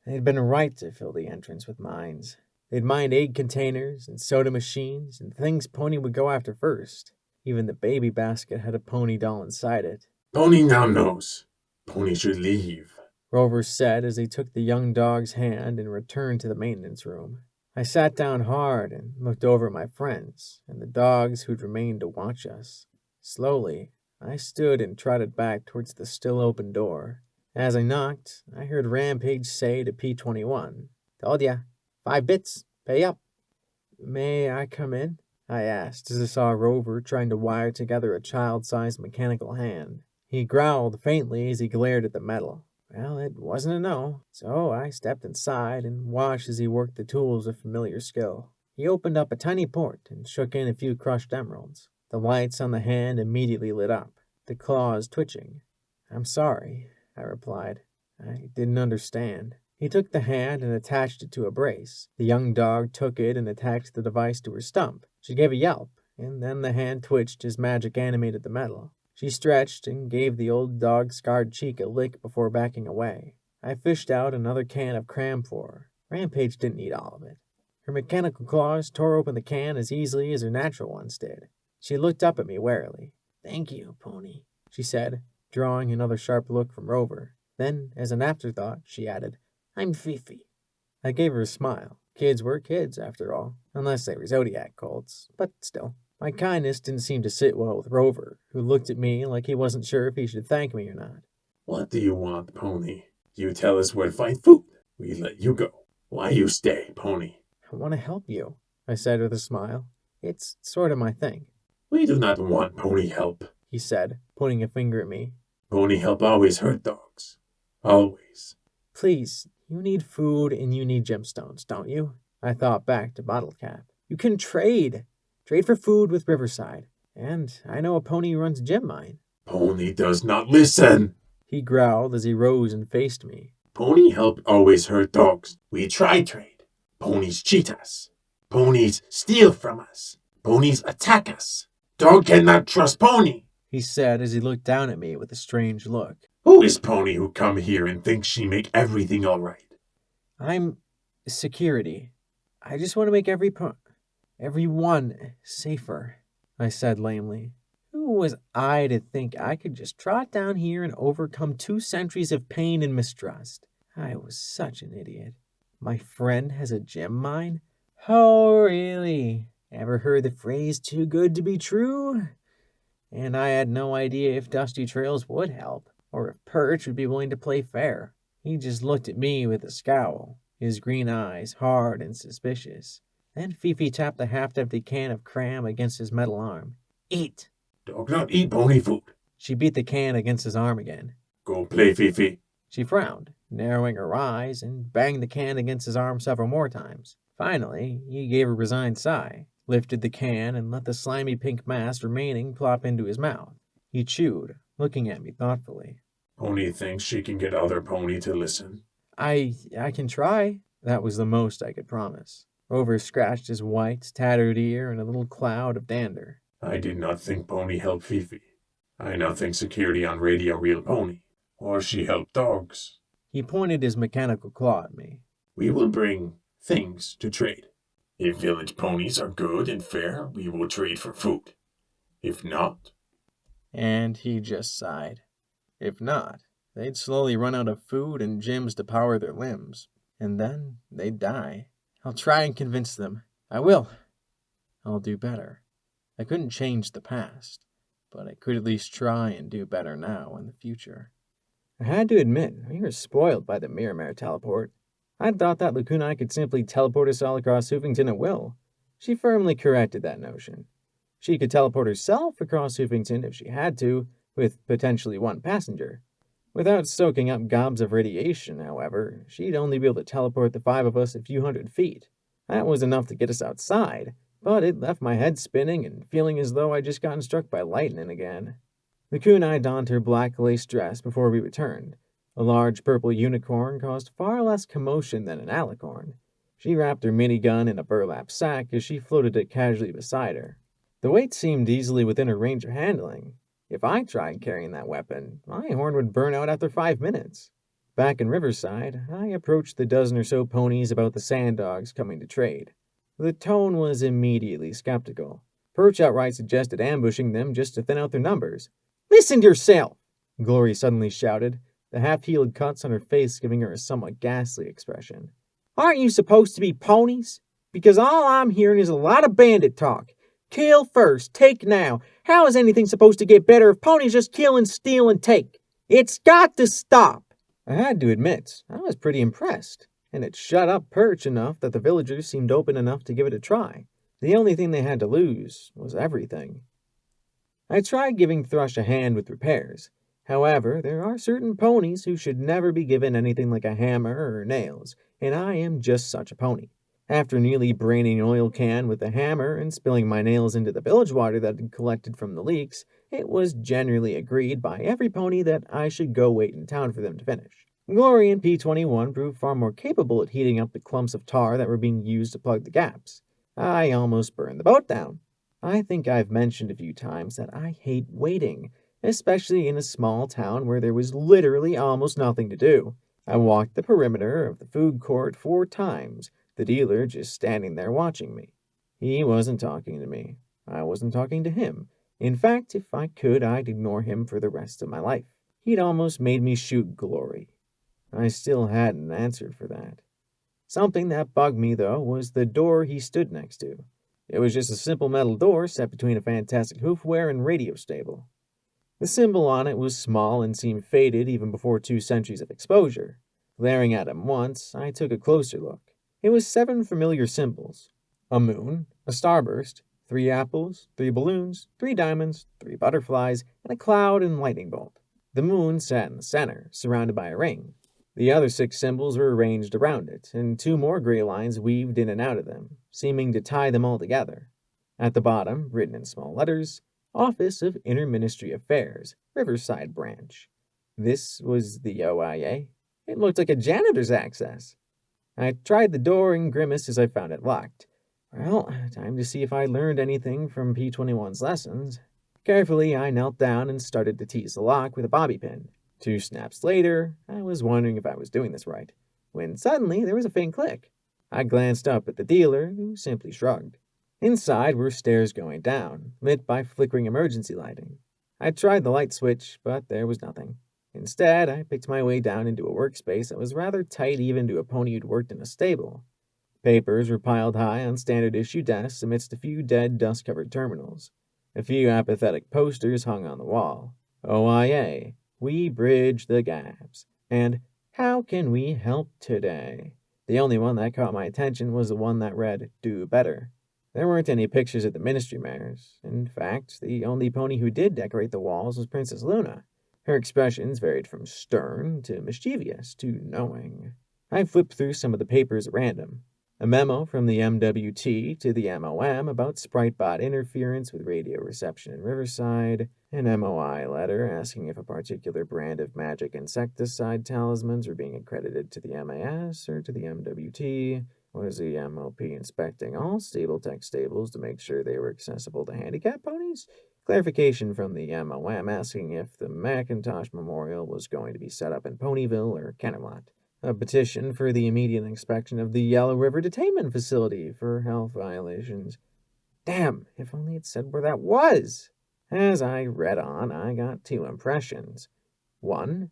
They'd been right to fill the entrance with mines. They'd mined egg containers and soda machines and things Pony would go after first. Even the baby basket had a pony doll inside it. Pony now knows. Pony should leave. Rover said as he took the young dog's hand and returned to the maintenance room. I sat down hard and looked over at my friends and the dogs who'd remained to watch us. Slowly, I stood and trotted back towards the still open door. As I knocked, I heard Rampage say to P21, "Told ya, 5 bits, pay up." "May I come in?" I asked as I saw Rover trying to wire together a child-sized mechanical hand. He growled faintly as he glared at the metal. Well, it wasn't a no, so I stepped inside and watched as he worked the tools with familiar skill. He opened up a tiny port and shook in a few crushed emeralds. The lights on the hand immediately lit up, the claws twitching. "I'm sorry," I replied. "I didn't understand." He took the hand and attached it to a brace. The young dog took it and attached the device to her stump. She gave a yelp, and then the hand twitched as magic animated the metal. She stretched and gave the old dog's scarred cheek a lick before backing away. I fished out another can of cram for her. Rampage didn't eat all of it. Her mechanical claws tore open the can as easily as her natural ones did. She looked up at me warily. "Thank you, Pony," she said, drawing another sharp look from Rover. Then, as an afterthought, she added, "I'm Fifi." I gave her a smile. Kids were kids, after all, unless they were Zodiac cults, but still. My kindness didn't seem to sit well with Rover, who looked at me like he wasn't sure if he should thank me or not. "What do you want, Pony? You tell us where to find food. We let you go. Why you stay, Pony?" "I want to help you," I said with a smile. "It's sort of my thing." "We do not want Pony help," he said, pointing a finger at me. "Pony help always hurt dogs. Always." "Please, you need food and you need gemstones, don't you?" I thought back to Bottle Cap. "You can trade. Trade for food with Riverside. And I know a pony who runs a gem mine." "Pony does not listen," he growled as he rose and faced me. "Pony help always hurt dogs. We try trade. Ponies cheat us. Ponies steal from us. Ponies attack us. Dog cannot trust Pony," he said as he looked down at me with a strange look. "Who is Pony who come here and thinks she make everything all right?" "I'm security. I just want to make everyone safer," I said lamely. Who was I to think I could just trot down here and overcome 2 centuries of pain and mistrust? I was such an idiot. My friend has a gem mine? Oh, really? Ever heard the phrase "too good to be true"? And I had no idea if Dusty Trails would help, or if Perch would be willing to play fair. He just looked at me with a scowl, his green eyes hard and suspicious. Then Fifi tapped the half-empty can of cram against his metal arm. "Eat!" "Dog not eat Pony food." She beat the can against his arm again. "Go play, Fifi." She frowned, narrowing her eyes, and banged the can against his arm several more times. Finally, he gave a resigned sigh, lifted the can, and let the slimy pink mass remaining plop into his mouth. He chewed, looking at me thoughtfully. "Pony thinks she can get other Pony to listen." I can try." That was the most I could promise. Rover scratched his white, tattered ear in a little cloud of dander. "I did not think Pony help Fifi. I now think security on radio real Pony. Or she help dogs." He pointed his mechanical claw at me. "We will bring things to trade. If village ponies are good and fair, we will trade for food. If not..." And he just sighed. If not, they'd slowly run out of food and gems to power their limbs. And then they'd die. I'll try and convince them. I will. I'll do better. I couldn't change the past, but I could at least try and do better now in the future. I had to admit, we were spoiled by the Miramare teleport. I'd thought that Lacuna could simply teleport us all across Hoofington at will. She firmly corrected that notion. She could teleport herself across Hoofington if she had to, with potentially 1 passenger. Without soaking up gobs of radiation, however, she'd only be able to teleport the 5 of us a few hundred feet. That was enough to get us outside, but it left my head spinning and feeling as though I'd just gotten struck by lightning again. The Kunai donned her black lace dress before we returned. A large purple unicorn caused far less commotion than an alicorn. She wrapped her minigun in a burlap sack as she floated it casually beside her. The weight seemed easily within her range of handling. If I tried carrying that weapon, my horn would burn out after 5 minutes. Back in Riverside, I approached the dozen or so ponies about the sand dogs coming to trade. The tone was immediately skeptical. Perch outright suggested ambushing them just to thin out their numbers. "Listen to yourself!" Glory suddenly shouted, the half-healed cuts on her face giving her a somewhat ghastly expression. "Aren't you supposed to be ponies? Because all I'm hearing is a lot of bandit talk. Kill first, take now. How is anything supposed to get better if ponies just kill and steal and take? It's got to stop. I had to admit, I was pretty impressed, and it shut up Perch enough that the villagers seemed open enough to give it a try. The only thing they had to lose was everything. I tried giving Thrush a hand with repairs. However, there are certain ponies who should never be given anything like a hammer or nails, and I am just such a pony. After nearly braining an oil can with a hammer and spilling my nails into the village water that had collected from the leaks, it was generally agreed by every pony that I should go wait in town for them to finish. Glory and P21 proved far more capable at heating up the clumps of tar that were being used to plug the gaps. I almost burned the boat down. I think I've mentioned a few times that I hate waiting, especially in a small town where there was literally almost nothing to do. I walked the perimeter of the food court 4 times, the dealer just standing there watching me. He wasn't talking to me. I wasn't talking to him. In fact, if I could, I'd ignore him for the rest of my life. He'd almost made me shoot Glory. I still hadn't answered for that. Something that bugged me, though, was the door he stood next to. It was just a simple metal door set between a fantastic hoofware and radio stable. The symbol on it was small and seemed faded even before 2 centuries of exposure. Glaring at him once, I took a closer look. It was 7 familiar symbols. A moon, a starburst, 3 apples, 3 balloons, 3 diamonds, 3 butterflies, and a cloud and lightning bolt. The moon sat in the center, surrounded by a ring. The other 6 symbols were arranged around it, and 2 more gray lines weaved in and out of them, seeming to tie them all together. At the bottom, written in small letters, Office of Interministry Affairs, Riverside Branch. This was the OIA. It looked like a janitor's access. I tried the door and grimaced as I found it locked. Well, time to see if I learned anything from P21's lessons. Carefully, I knelt down and started to tease the lock with a bobby pin. 2 snaps later, I was wondering if I was doing this right, when suddenly there was a faint click. I glanced up at the dealer, who simply shrugged. Inside were stairs going down, lit by flickering emergency lighting. I tried the light switch, but there was nothing. Instead, I picked my way down into a workspace that was rather tight even to a pony who'd worked in a stable. Papers were piled high on standard-issue desks amidst a few dead, dust-covered terminals. A few apathetic posters hung on the wall. OIA, we bridge the gaps, and how can we help today? The only one that caught my attention was the one that read, do better. There weren't any pictures of the ministry mares. In fact, the only pony who did decorate the walls was Princess Luna. Her expressions varied from stern to mischievous to knowing. I flipped through some of the papers at random. A memo from the MWT to the MOM about Spritebot interference with radio reception in Riverside, an MOI letter asking if a particular brand of magic insecticide talismans were being accredited to the MAS or to the MWT, was the MOP inspecting all Stable-Tech stables to make sure they were accessible to handicap ponies? Clarification from the MOM asking if the Macintosh Memorial was going to be set up in Ponyville or Camelot. A petition for the immediate inspection of the Yellow River Detainment Facility for health violations. Damn, if only it said where that was! As I read on, I got 2 impressions. 1,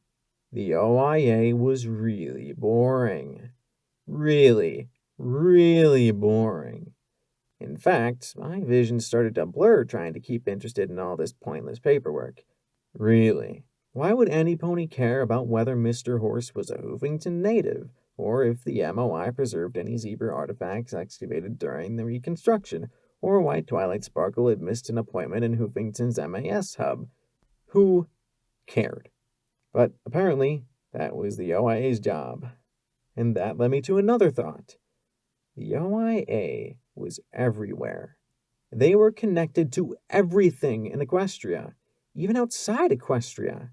the OIA was really boring. Really boring. In fact, my vision started to blur trying to keep interested in all this pointless paperwork. Really. Why would any pony care about whether Mr. Horse was a Hoofington native, or if the MOI preserved any zebra artifacts excavated during the reconstruction, or why Twilight Sparkle had missed an appointment in Hoofington's MAS hub? Who cared? But apparently, that was the OIA's job. And that led me to another thought. The OIA was everywhere. They were connected to everything in Equestria, even outside Equestria.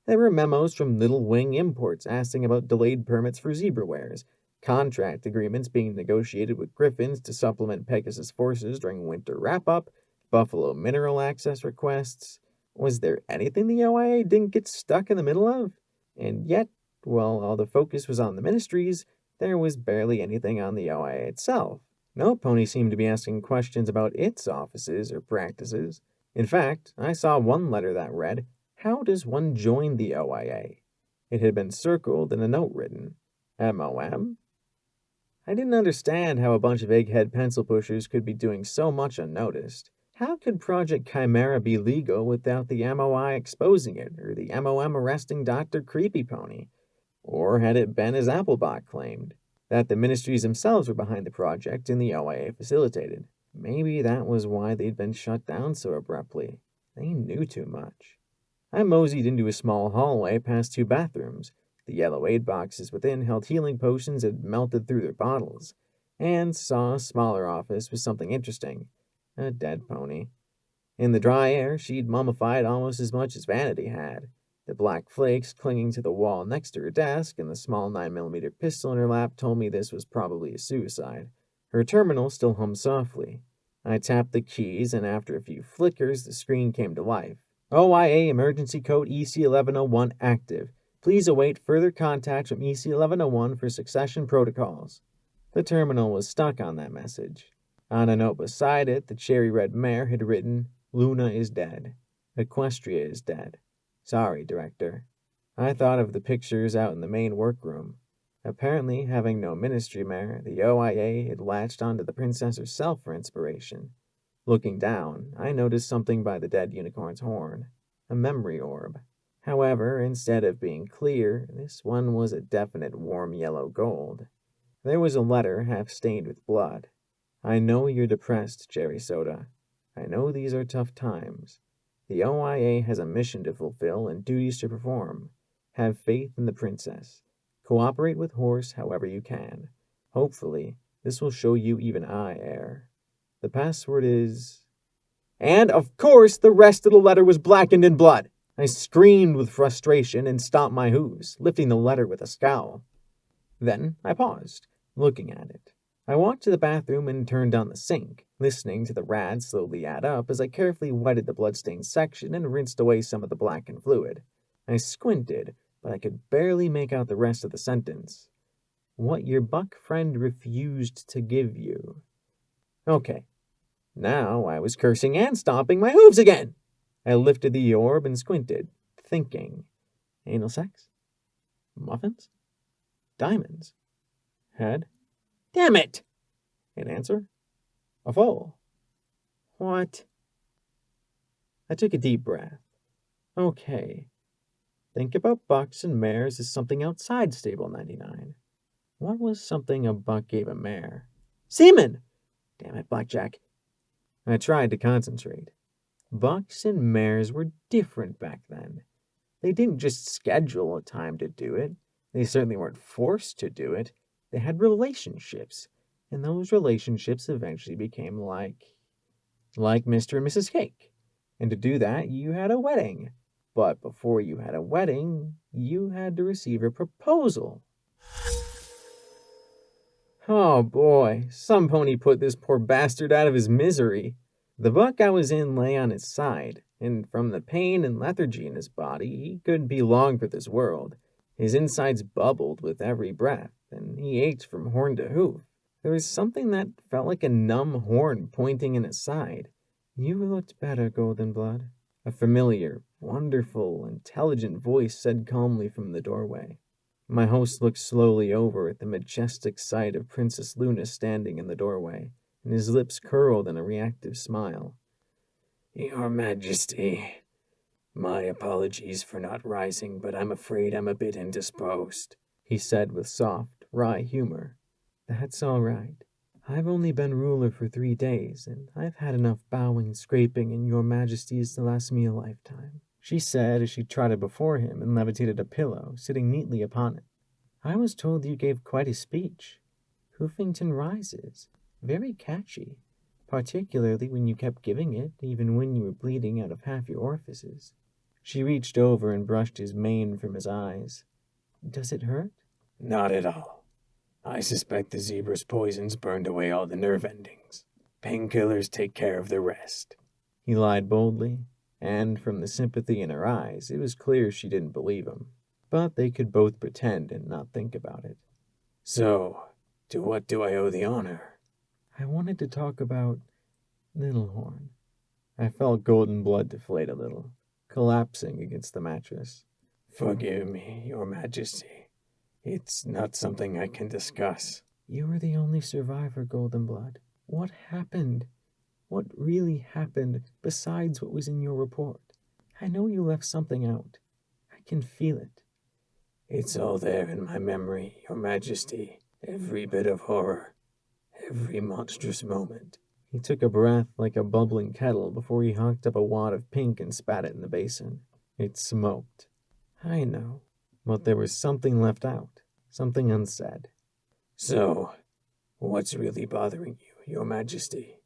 There were memos from Little Wing Imports asking about delayed permits for zebra wares, contract agreements being negotiated with Griffins to supplement Pegasus forces during winter wrap-up, Buffalo mineral access requests. Was there anything the OIA didn't get stuck in the middle of? And yet, while all the focus was on the ministries, there was barely anything on the OIA itself. No pony seemed to be asking questions about its offices or practices. In fact, I saw one letter that read, "How does one join the OIA?" It had been circled and a note written, MOM? I didn't understand how a bunch of egghead pencil pushers could be doing so much unnoticed. How could Project Chimera be legal without the MOI exposing it, or the MOM arresting Dr. Creepy Pony? Or had it been as Applebach claimed, that the ministries themselves were behind the project and the OIA facilitated? Maybe that was why they'd been shut down so abruptly. They knew too much. I moseyed into a small hallway past 2 bathrooms. The yellow aid boxes within held healing potions that had melted through their bottles, and saw a smaller office with something interesting. A dead pony. In the dry air, she'd mummified almost as much as Vanity had. The black flakes clinging to the wall next to her desk and the small 9mm pistol in her lap told me this was probably a suicide. Her terminal still hummed softly. I tapped the keys, and after a few flickers, the screen came to life. OIA emergency code EC1101 active. Please await further contact from EC1101 for succession protocols. The terminal was stuck on that message. On a note beside it, the cherry-red mare had written, "Luna is dead. Equestria is dead. Sorry, Director." I thought of the pictures out in the main workroom. Apparently, having no ministry mare, the OIA had latched onto the princess herself for inspiration. Looking down, I noticed something by the dead unicorn's horn. A memory orb. However, instead of being clear, this one was a definite warm yellow gold. There was a letter half stained with blood. I know you're depressed, Cherry Soda. I know these are tough times. The OIA has a mission to fulfill and duties to perform. Have faith in the princess. Cooperate with Horse however you can. Hopefully, this will show you even I err. The password is... And, of course, the rest of the letter was blackened in blood. I screamed with frustration and stomped my hooves, lifting the letter with a scowl. Then I paused, looking at it. I walked to the bathroom and turned on the sink, listening to the rads slowly add up as I carefully wetted the bloodstained section and rinsed away some of the blackened fluid. I squinted, but I could barely make out the rest of the sentence. What your buck friend refused to give you. Okay. Now I was cursing and stomping my hooves again. I lifted the orb and squinted, thinking. Anal sex? Muffins? Diamonds? Head? Damn it! An answer? A foal. What? I took a deep breath. Okay. Think about bucks and mares as something outside Stable 99. What was something a buck gave a mare? Semen! Damn it, Blackjack. I tried to concentrate. Bucks and mares were different back then. They didn't just schedule a time to do it. They certainly weren't forced to do it. They had relationships, and those relationships eventually became like Mr. and Mrs. Cake. And to do that, you had a wedding. But before you had a wedding, you had to receive a proposal. Oh boy, some pony put this poor bastard out of his misery. The buck I was in lay on his side, and from the pain and lethargy in his body, he couldn't be long for this world. His insides bubbled with every breath, and he ached from horn to hoof. There was something that felt like a numb horn pointing in his side. You looked better, Golden Blood. A familiar, wonderful, intelligent voice said calmly from the doorway. My host looked slowly over at the majestic sight of Princess Luna standing in the doorway, and his lips curled in a reactive smile. Your Majesty, my apologies for not rising, but I'm afraid I'm a bit indisposed, he said with soft, wry humor. That's all right. I've only been ruler for 3 days, and I've had enough bowing and scraping in your Majesty's to last me a lifetime, she said as she trotted before him and levitated a pillow, sitting neatly upon it. I was told you gave quite a speech. Hoofington Rises. Very catchy, particularly when you kept giving it, even when you were bleeding out of half your orifices. She reached over and brushed his mane from his eyes. Does it hurt? Not at all. I suspect the zebra's poisons burned away all the nerve endings. Painkillers take care of the rest. He lied boldly, and from the sympathy in her eyes, it was clear she didn't believe him. But they could both pretend and not think about it. So, to what do I owe the honor? I wanted to talk about Littlehorn. I felt Golden Blood deflate a little, collapsing against the mattress. Forgive me, Your Majesty. It's not something I can discuss. You were the only survivor, Golden Blood. What happened? What really happened besides what was in your report? I know you left something out. I can feel it. It's all there in my memory, Your Majesty. Every bit of horror. Every monstrous moment. He took a breath like a bubbling kettle before he honked up a wad of pink and spat it in the basin. It smoked. I know. But there was something left out. Something unsaid. So, what's really bothering you, Your Majesty?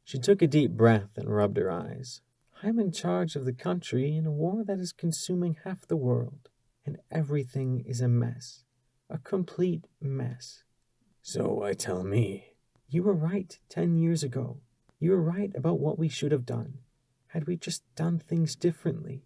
She took a deep breath and rubbed her eyes. I'm in charge of the country in a war that is consuming half the world, and everything is a mess. A complete mess. So tell me. You were right 10 years ago. You were right about what we should have done. Had we just done things differently?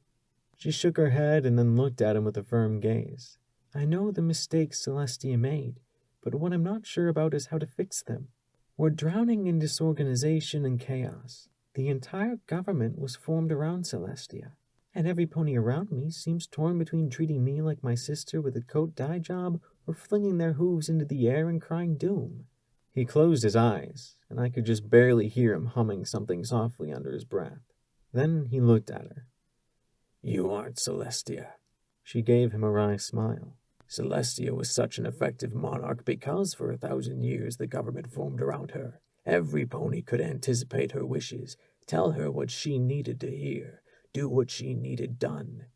She shook her head and then looked at him with a firm gaze. I know the mistakes Celestia made, but what I'm not sure about is how to fix them. We're drowning in disorganization and chaos. The entire government was formed around Celestia, and every pony around me seems torn between treating me like my sister with a coat dye job or flinging their hooves into the air and crying doom. He closed his eyes, and I could just barely hear him humming something softly under his breath. Then he looked at her. You aren't Celestia. She gave him a wry smile. Celestia was such an effective monarch because for 1,000 years the government formed around her. Every pony could anticipate her wishes, tell her what she needed to hear, do what she needed done.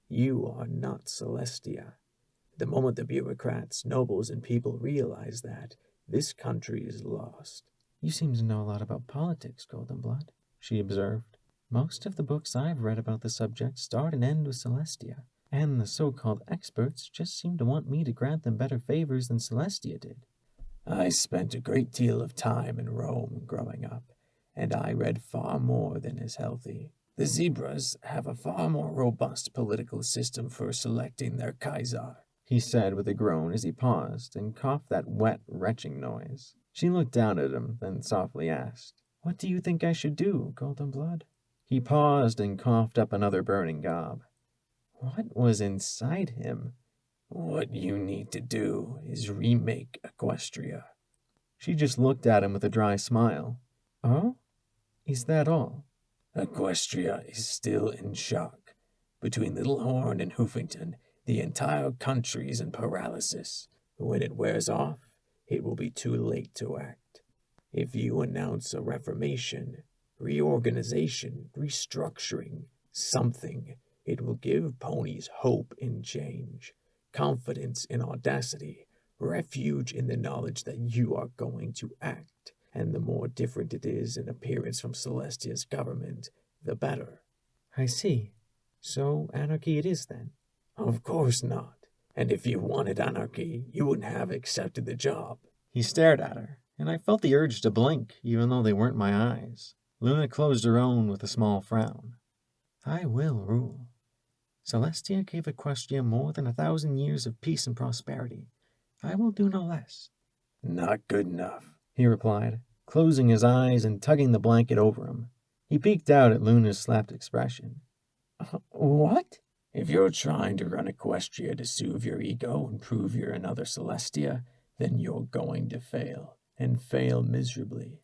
You are not Celestia. The moment the bureaucrats, nobles, and people realize that, this country is lost. You seem to know a lot about politics, Golden Blood, she observed. Most of the books I've read about the subject start and end with Celestia, and the so-called experts just seem to want me to grant them better favors than Celestia did. I spent a great deal of time in Rome growing up, and I read far more than is healthy. The zebras have a far more robust political system for selecting their Kaiser, he said with a groan as he paused and coughed that wet, retching noise. She looked down at him, then softly asked, What do you think I should do, Golden Blood? He paused and coughed up another burning gob. What was inside him? What you need to do is remake Equestria. She just looked at him with a dry smile. Oh? Is that all? Equestria is still in shock. Between Little Horn and Hoofington, the entire country is in paralysis. When it wears off, it will be too late to act. If you announce a reformation, reorganization, restructuring, something, it will give ponies hope in change, confidence in audacity, refuge in the knowledge that you are going to act, and the more different it is in appearance from Celestia's government, the better. I see. So anarchy it is then? Of course not. And if you wanted anarchy, you wouldn't have accepted the job. He stared at her, and I felt the urge to blink, even though they weren't my eyes. Luna closed her own with a small frown. I will rule. Celestia gave Equestria more than 1,000 years of peace and prosperity. I will do no less. Not good enough, he replied, closing his eyes and tugging the blanket over him. He peeked out at Luna's slapped expression. What? If you're trying to run Equestria to soothe your ego and prove you're another Celestia, then you're going to fail, and fail miserably.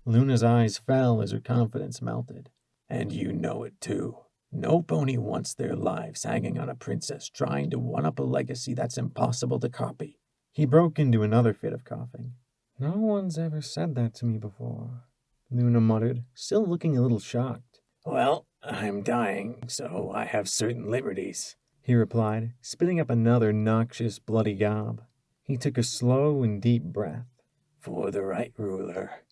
Luna's eyes fell as her confidence melted. And you know it too. No pony wants their lives hanging on a princess trying to one-up a legacy that's impossible to copy. He broke into another fit of coughing. No one's ever said that to me before, Luna muttered, still looking a little shocked. Well, I'm dying, so I have certain liberties, he replied, spitting up another noxious, bloody gob. He took a slow and deep breath. For the right ruler,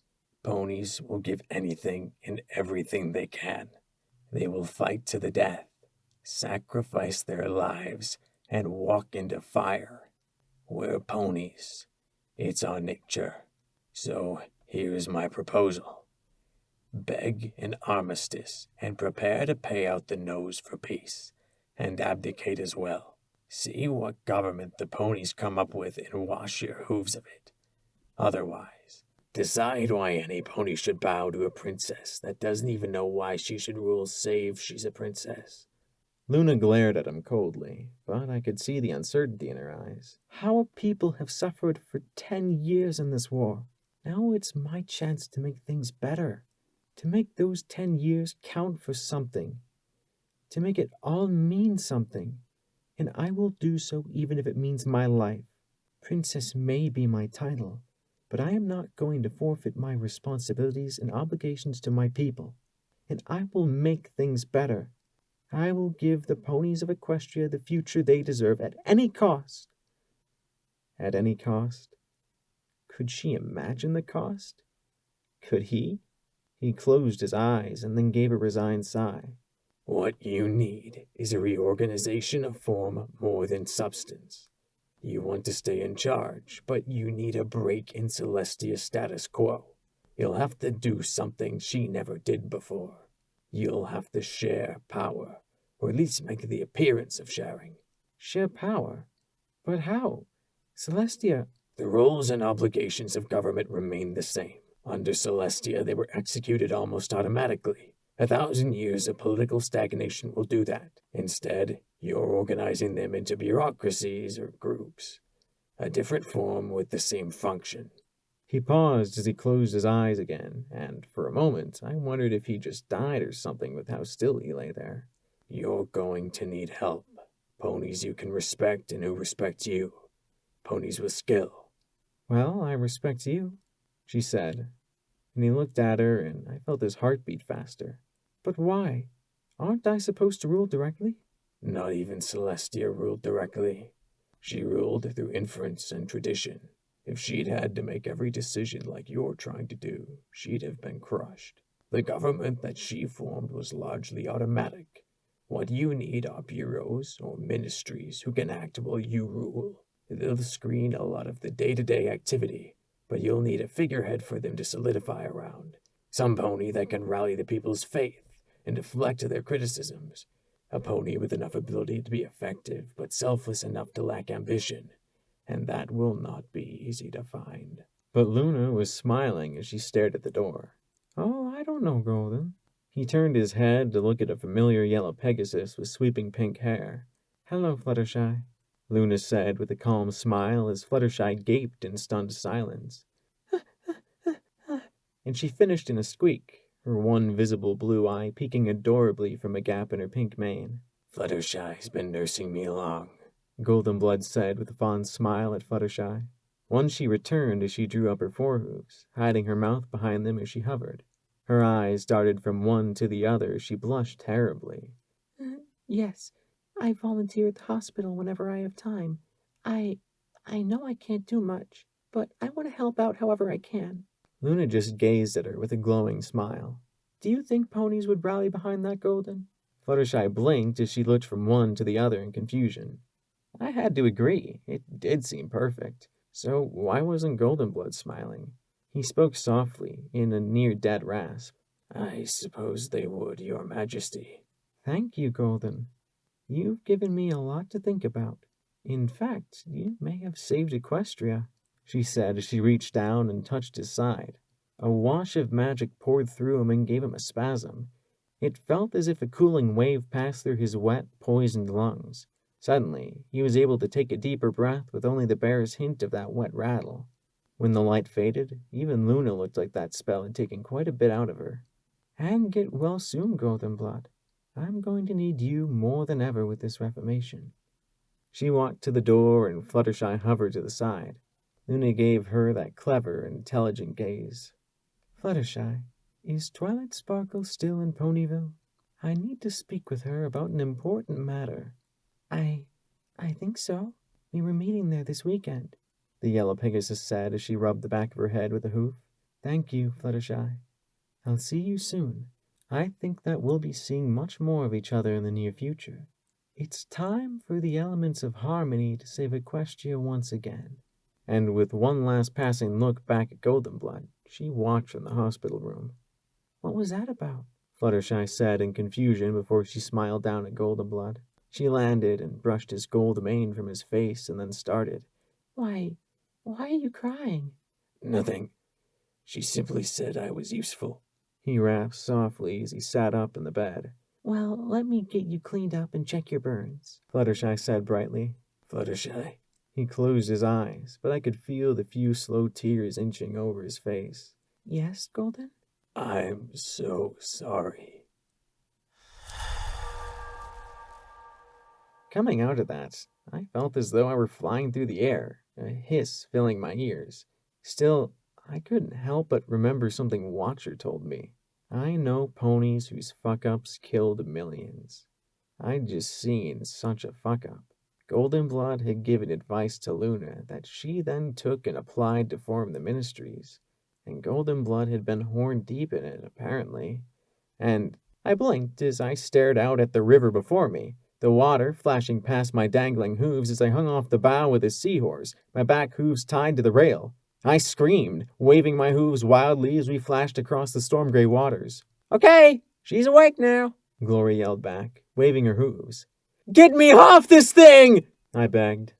ponies will give anything and everything they can. They will fight to the death, sacrifice their lives, and walk into fire. We're ponies. It's our nature. So here's my proposal. Beg an armistice and prepare to pay out the nose for peace, and abdicate as well. See what government the ponies come up with and wash your hooves of it. Otherwise, decide why any pony should bow to a princess that doesn't even know why she should rule save she's a princess. Luna glared at him coldly, but I could see the uncertainty in her eyes. Our people have suffered for 10 years in this war. Now it's my chance to make things better. To make those 10 years count for something. To make it all mean something. And I will do so even if it means my life. Princess may be my title, but I am not going to forfeit my responsibilities and obligations to my people. And I will make things better. I will give the ponies of Equestria the future they deserve at any cost. At any cost? Could she imagine the cost? Could he? He closed his eyes and then gave a resigned sigh. What you need is a reorganization of form more than substance. You want to stay in charge, but you need a break in Celestia's status quo. You'll have to do something she never did before. You'll have to share power, or at least make the appearance of sharing. Share power? But how? Celestia... The roles and obligations of government remain the same. Under Celestia, they were executed almost automatically. 1,000 years of political stagnation will do that. Instead, you're organizing them into bureaucracies or groups. A different form with the same function. He paused as he closed his eyes again, and for a moment I wondered if he just died or something with how still he lay there. You're going to need help. Ponies you can respect and who respect you. Ponies with skill. Well, I respect you, she said, and he looked at her and I felt his heart beat faster. But why? Aren't I supposed to rule directly? Not even Celestia ruled directly. She ruled through inference and tradition. If she'd had to make every decision like you're trying to do, she'd have been crushed. The government that she formed was largely automatic. What you need are bureaus or ministries who can act while you rule. They'll screen a lot of the day-to-day activity, but you'll need a figurehead for them to solidify around. Some pony that can rally the people's faith and deflect their criticisms. A pony with enough ability to be effective, but selfless enough to lack ambition. And that will not be easy to find. But Luna was smiling as she stared at the door. Oh, I don't know, Golden. He turned his head to look at a familiar yellow Pegasus with sweeping pink hair. Hello, Fluttershy, Luna said with a calm smile as Fluttershy gaped in stunned silence. And she finished in a squeak, her one visible blue eye peeking adorably from a gap in her pink mane. Fluttershy's been nursing me along, Goldenblood said with a fond smile at Fluttershy. Once she returned as she drew up her forehooves, hiding her mouth behind them as she hovered. Her eyes darted from one to the other as she blushed terribly. Yes, I volunteer at the hospital whenever I have time. I know I can't do much, but I want to help out however I can. Luna just gazed at her with a glowing smile. Do you think ponies would rally behind that, Golden? Fluttershy blinked as she looked from one to the other in confusion. I had to agree. It did seem perfect. So why wasn't Goldenblood smiling? He spoke softly, in a near-dead rasp. I suppose they would, Your Majesty. Thank you, Golden. You've given me a lot to think about. In fact, you may have saved Equestria, she said as she reached down and touched his side. A wash of magic poured through him and gave him a spasm. It felt as if a cooling wave passed through his wet, poisoned lungs. Suddenly, he was able to take a deeper breath with only the barest hint of that wet rattle. When the light faded, even Luna looked like that spell had taken quite a bit out of her. And get well soon, Goldenblood. I'm going to need you more than ever with this reformation. She walked to the door and Fluttershy hovered to the side. Luna gave her that clever, intelligent gaze. Fluttershy, is Twilight Sparkle still in Ponyville? I need to speak with her about an important matter. I think so. We were meeting there this weekend, the yellow Pegasus said as she rubbed the back of her head with a hoof. Thank you, Fluttershy. I'll see you soon. I think that we'll be seeing much more of each other in the near future. It's time for the elements of harmony to save Equestria once again. And with one last passing look back at Goldenblood, she walked from the hospital room. What was that about? Fluttershy said in confusion before she smiled down at Goldenblood. She landed and brushed his gold mane from his face and then started. Why are you crying? Nothing. She simply said I was useful. He rapped softly as he sat up in the bed. Well, let me get you cleaned up and check your burns, Fluttershy said brightly. Fluttershy, He closed his eyes, but I could feel the few slow tears inching over his face. Yes, Golden? I'm so sorry. Coming out of that, I felt as though I were flying through the air, a hiss filling my ears. Still, I couldn't help but remember something Watcher told me. I know ponies whose fuck-ups killed millions. I'd just seen such a fuck-up. Goldenblood had given advice to Luna that she then took and applied to form the ministries, and Goldenblood had been horn-deep in it, apparently. And I blinked as I stared out at the river before me, the water flashing past my dangling hooves as I hung off the bow with a seahorse, my back hooves tied to the rail. I screamed, waving my hooves wildly as we flashed across the storm-gray waters. Okay, she's awake now, Glory yelled back, waving her hooves. Get me off this thing! I begged.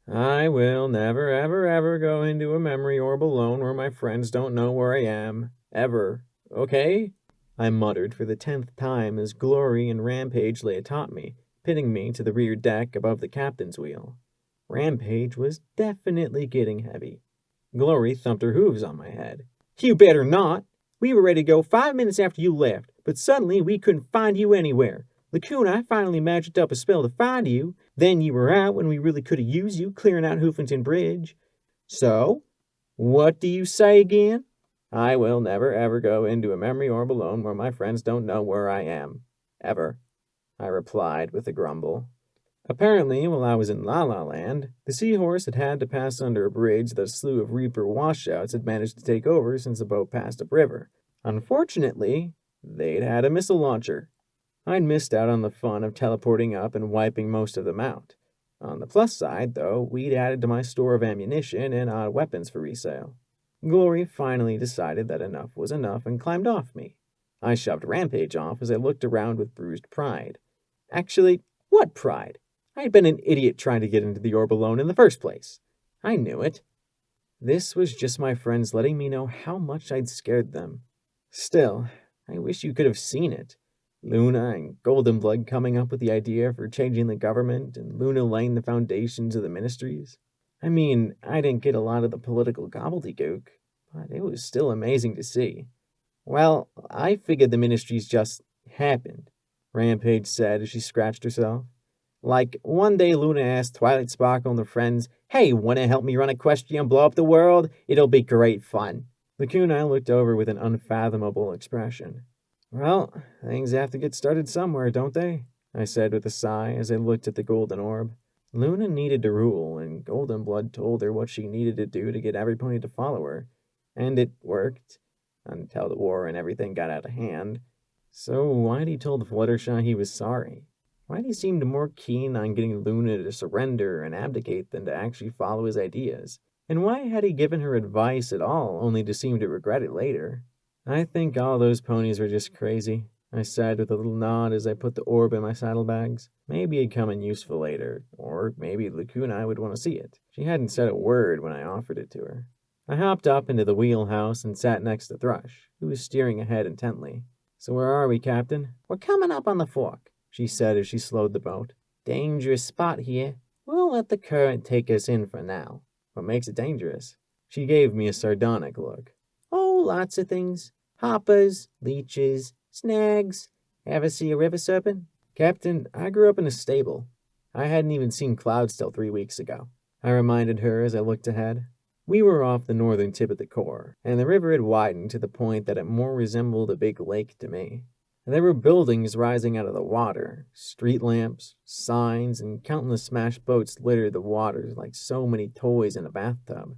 I will never, ever, ever go into a memory orb alone where my friends don't know where I am. Ever. Okay? I muttered for the 10th time as Glory and Rampage lay atop me, pinning me to the rear deck above the captain's wheel. Rampage was definitely getting heavy. Glory thumped her hooves on my head. You better not! We were ready to go 5 minutes after you left, but suddenly we couldn't find you anywhere. Lacuna finally magicked up a spell to find you. Then you were out when we really could have used you, clearing out Hoofington Bridge. So, what do you say again? I will never ever go into a memory orb alone where my friends don't know where I am. Ever, I replied with a grumble. Apparently, while I was in La La Land, the Seahorse had to pass under a bridge that a slew of Reaper washouts had managed to take over since the boat passed upriver. Unfortunately, they'd had a missile launcher. I'd missed out on the fun of teleporting up and wiping most of them out. On the plus side, though, we'd added to my store of ammunition and odd weapons for resale. Glory finally decided that enough was enough and climbed off me. I shoved Rampage off as I looked around with bruised pride. Actually, what pride? I had been an idiot trying to get into the orb alone in the first place. I knew it. This was just my friends letting me know how much I'd scared them. Still, I wish you could have seen it. Luna and Goldenblood coming up with the idea for changing the government, and Luna laying the foundations of the ministries. I mean, I didn't get a lot of the political gobbledygook, but it was still amazing to see. Well, I figured the ministries just happened, Rampage said as she scratched herself. Like, one day Luna asked Twilight Sparkle and her friends, "Hey, wanna help me run Equestria and blow up the world? It'll be great fun." Lacuna looked over with an unfathomable expression. Well, things have to get started somewhere, don't they? I said with a sigh as I looked at the golden orb. Luna needed to rule, and Goldenblood told her what she needed to do to get every pony to follow her. And it worked, until the war and everything got out of hand. So why'd he told Fluttershy he was sorry? Why'd he seem more keen on getting Luna to surrender and abdicate than to actually follow his ideas? And why had he given her advice at all, only to seem to regret it later? I think all those ponies were just crazy, I said with a little nod as I put the orb in my saddlebags. Maybe it'd come in useful later, or maybe Lacuna would want to see it. She hadn't said a word when I offered it to her. I hopped up into the wheelhouse and sat next to Thrush, who was steering ahead intently. So where are we, Captain? We're coming up on the fork, she said as she slowed the boat. Dangerous spot here. We'll let the current take us in for now. What makes it dangerous? She gave me a sardonic look. Oh, lots of things. Hoppers, leeches, snags. Ever see a river serpent? Captain, I grew up in a stable. I hadn't even seen clouds till 3 weeks ago, I reminded her as I looked ahead. We were off the northern tip of the core, and the river had widened to the point that it more resembled a big lake to me. There were buildings rising out of the water, street lamps, signs, and countless smashed boats littered the waters like so many toys in a bathtub.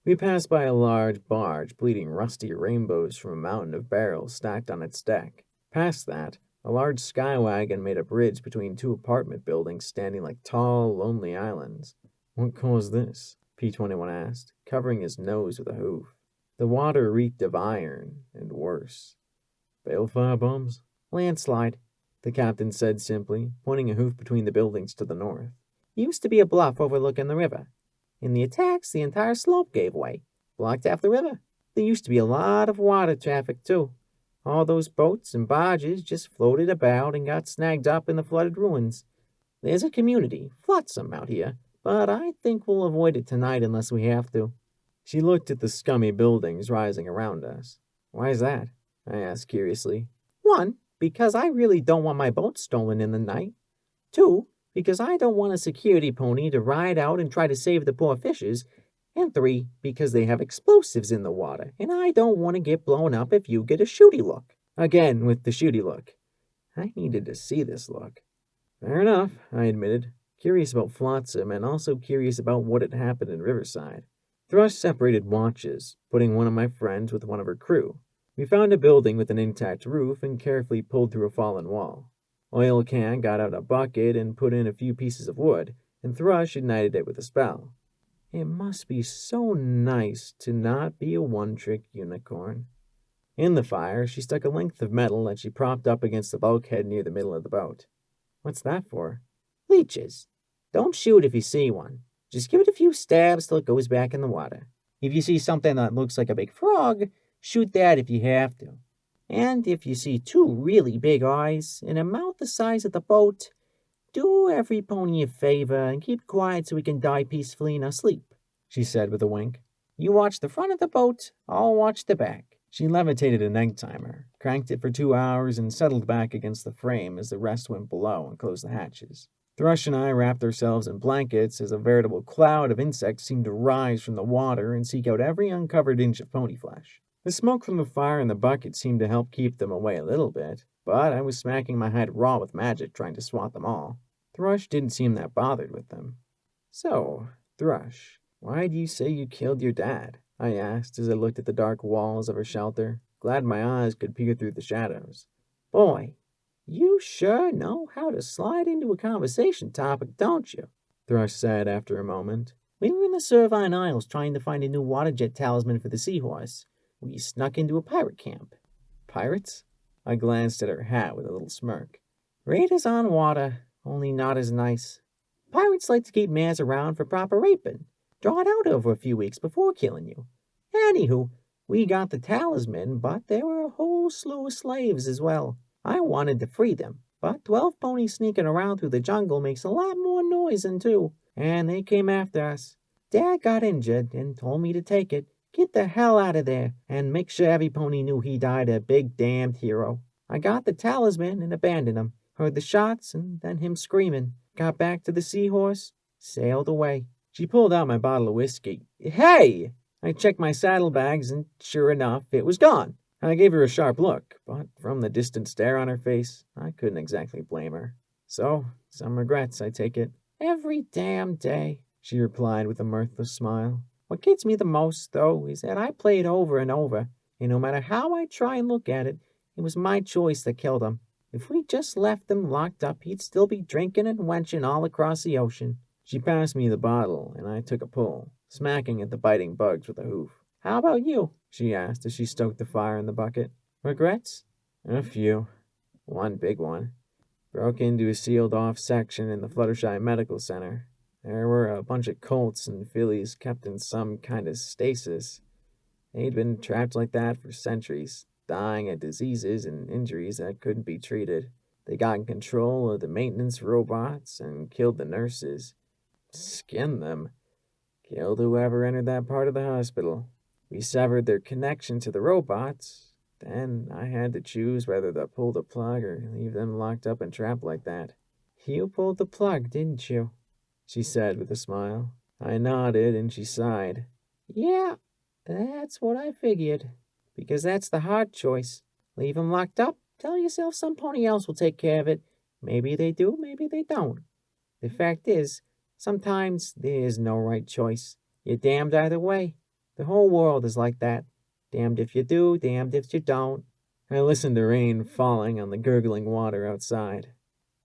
We passed by a large barge bleeding rusty rainbows from a mountain of barrels stacked on its deck. Past that, a large sky wagon made a bridge between two apartment buildings standing like tall, lonely islands. What caused this? P-21 asked, covering his nose with a hoof. The water reeked of iron, and worse. Balefire bombs? Landslide, the captain said simply, pointing a hoof between the buildings to the north. Used to be a bluff overlooking the river. In the attacks, the entire slope gave way. Blocked half the river. There used to be a lot of water traffic, too. All those boats and barges just floated about and got snagged up in the flooded ruins. There's a community, flotsam, out here, but I think we'll avoid it tonight unless we have to." She looked at the scummy buildings rising around us. "Why's that?" I asked curiously. "1, because I really don't want my boat stolen in the night. 2, because I don't want a security pony to ride out and try to save the poor fishes. And 3, because they have explosives in the water, and I don't want to get blown up if you get a shooty look." Again with the shooty look. I needed to see this look. "Fair enough," I admitted, curious about Flotsam and also curious about what had happened in Riverside. Thrush separated watches, putting one of my friends with one of her crew. We found a building with an intact roof and carefully pulled through a fallen wall. Oil Can got out a bucket and put in a few pieces of wood, and Thrush ignited it with a spell. It must be so nice to not be a one-trick unicorn. In the fire, she stuck a length of metal that she propped up against the bulkhead near the middle of the boat. "What's that for?" "Leeches. Don't shoot if you see one. Just give it a few stabs till it goes back in the water. If you see something that looks like a big frog, shoot that if you have to. And if you see 2 really big eyes and a mouth the size of the boat, do every pony a favor and keep quiet so we can die peacefully in our sleep," she said with a wink. "You watch the front of the boat, I'll watch the back." She levitated an egg timer, cranked it for 2 hours, and settled back against the frame as the rest went below and closed the hatches. Thrush and I wrapped ourselves in blankets as a veritable cloud of insects seemed to rise from the water and seek out every uncovered inch of pony flesh. The smoke from the fire in the bucket seemed to help keep them away a little bit, but I was smacking my head raw with magic trying to swat them all. Thrush didn't seem that bothered with them. "So, Thrush, why do you say you killed your dad?" I asked as I looked at the dark walls of her shelter, glad my eyes could peer through the shadows. "Boy, you sure know how to slide into a conversation topic, don't you?" Thrush said after a moment. "We were in the Servine Isles trying to find a new water jet talisman for the seahorse. We snuck into a pirate camp." "Pirates?" I glanced at her hat with a little smirk. "Raiders on water, only not as nice. Pirates like to keep mares around for proper raping. Draw it out over a few weeks before killing you. Anywho, we got the talisman, but there were a whole slew of slaves as well. I wanted to free them, but 12 ponies sneaking around through the jungle makes a lot more noise than 2, and they came after us. Dad got injured and told me to take it, get the hell out of there, and make sure every pony knew he died a big damned hero. I got the talisman and abandoned him, heard the shots and then him screaming, got back to the seahorse, sailed away." She pulled out my bottle of whiskey. "Hey!" I checked my saddlebags, and sure enough, it was gone. I gave her a sharp look, but from the distant stare on her face, I couldn't exactly blame her. "So, some regrets, I take it." "Every damn day," she replied with a mirthless smile. "What gets me the most, though, is that I played over and over, and no matter how I try and look at it, it was my choice that killed him. If we just left him locked up, he'd still be drinking and wenching all across the ocean." She passed me the bottle, and I took a pull, smacking at the biting bugs with a hoof. "How about you?" she asked as she stoked the fire in the bucket. "Regrets?" "A few. One big one. Broke into a sealed-off section in the Fluttershy Medical Center. There were a bunch of colts and fillies kept in some kind of stasis. They'd been trapped like that for centuries, dying of diseases and injuries that couldn't be treated. They got in control of the maintenance robots and killed the nurses. Skinned them. Killed whoever entered that part of the hospital. We severed their connection to the robots. Then I had to choose whether to pull the plug or leave them locked up and trapped like that." "You pulled the plug, didn't you?" she said with a smile. I nodded and she sighed. "Yeah, that's what I figured. Because that's the hard choice. Leave them locked up, tell yourself some pony else will take care of it. Maybe they do, maybe they don't. The fact is, sometimes there is no right choice. You're damned either way. The whole world is like that. Damned if you do, damned if you don't." I listened to rain falling on the gurgling water outside.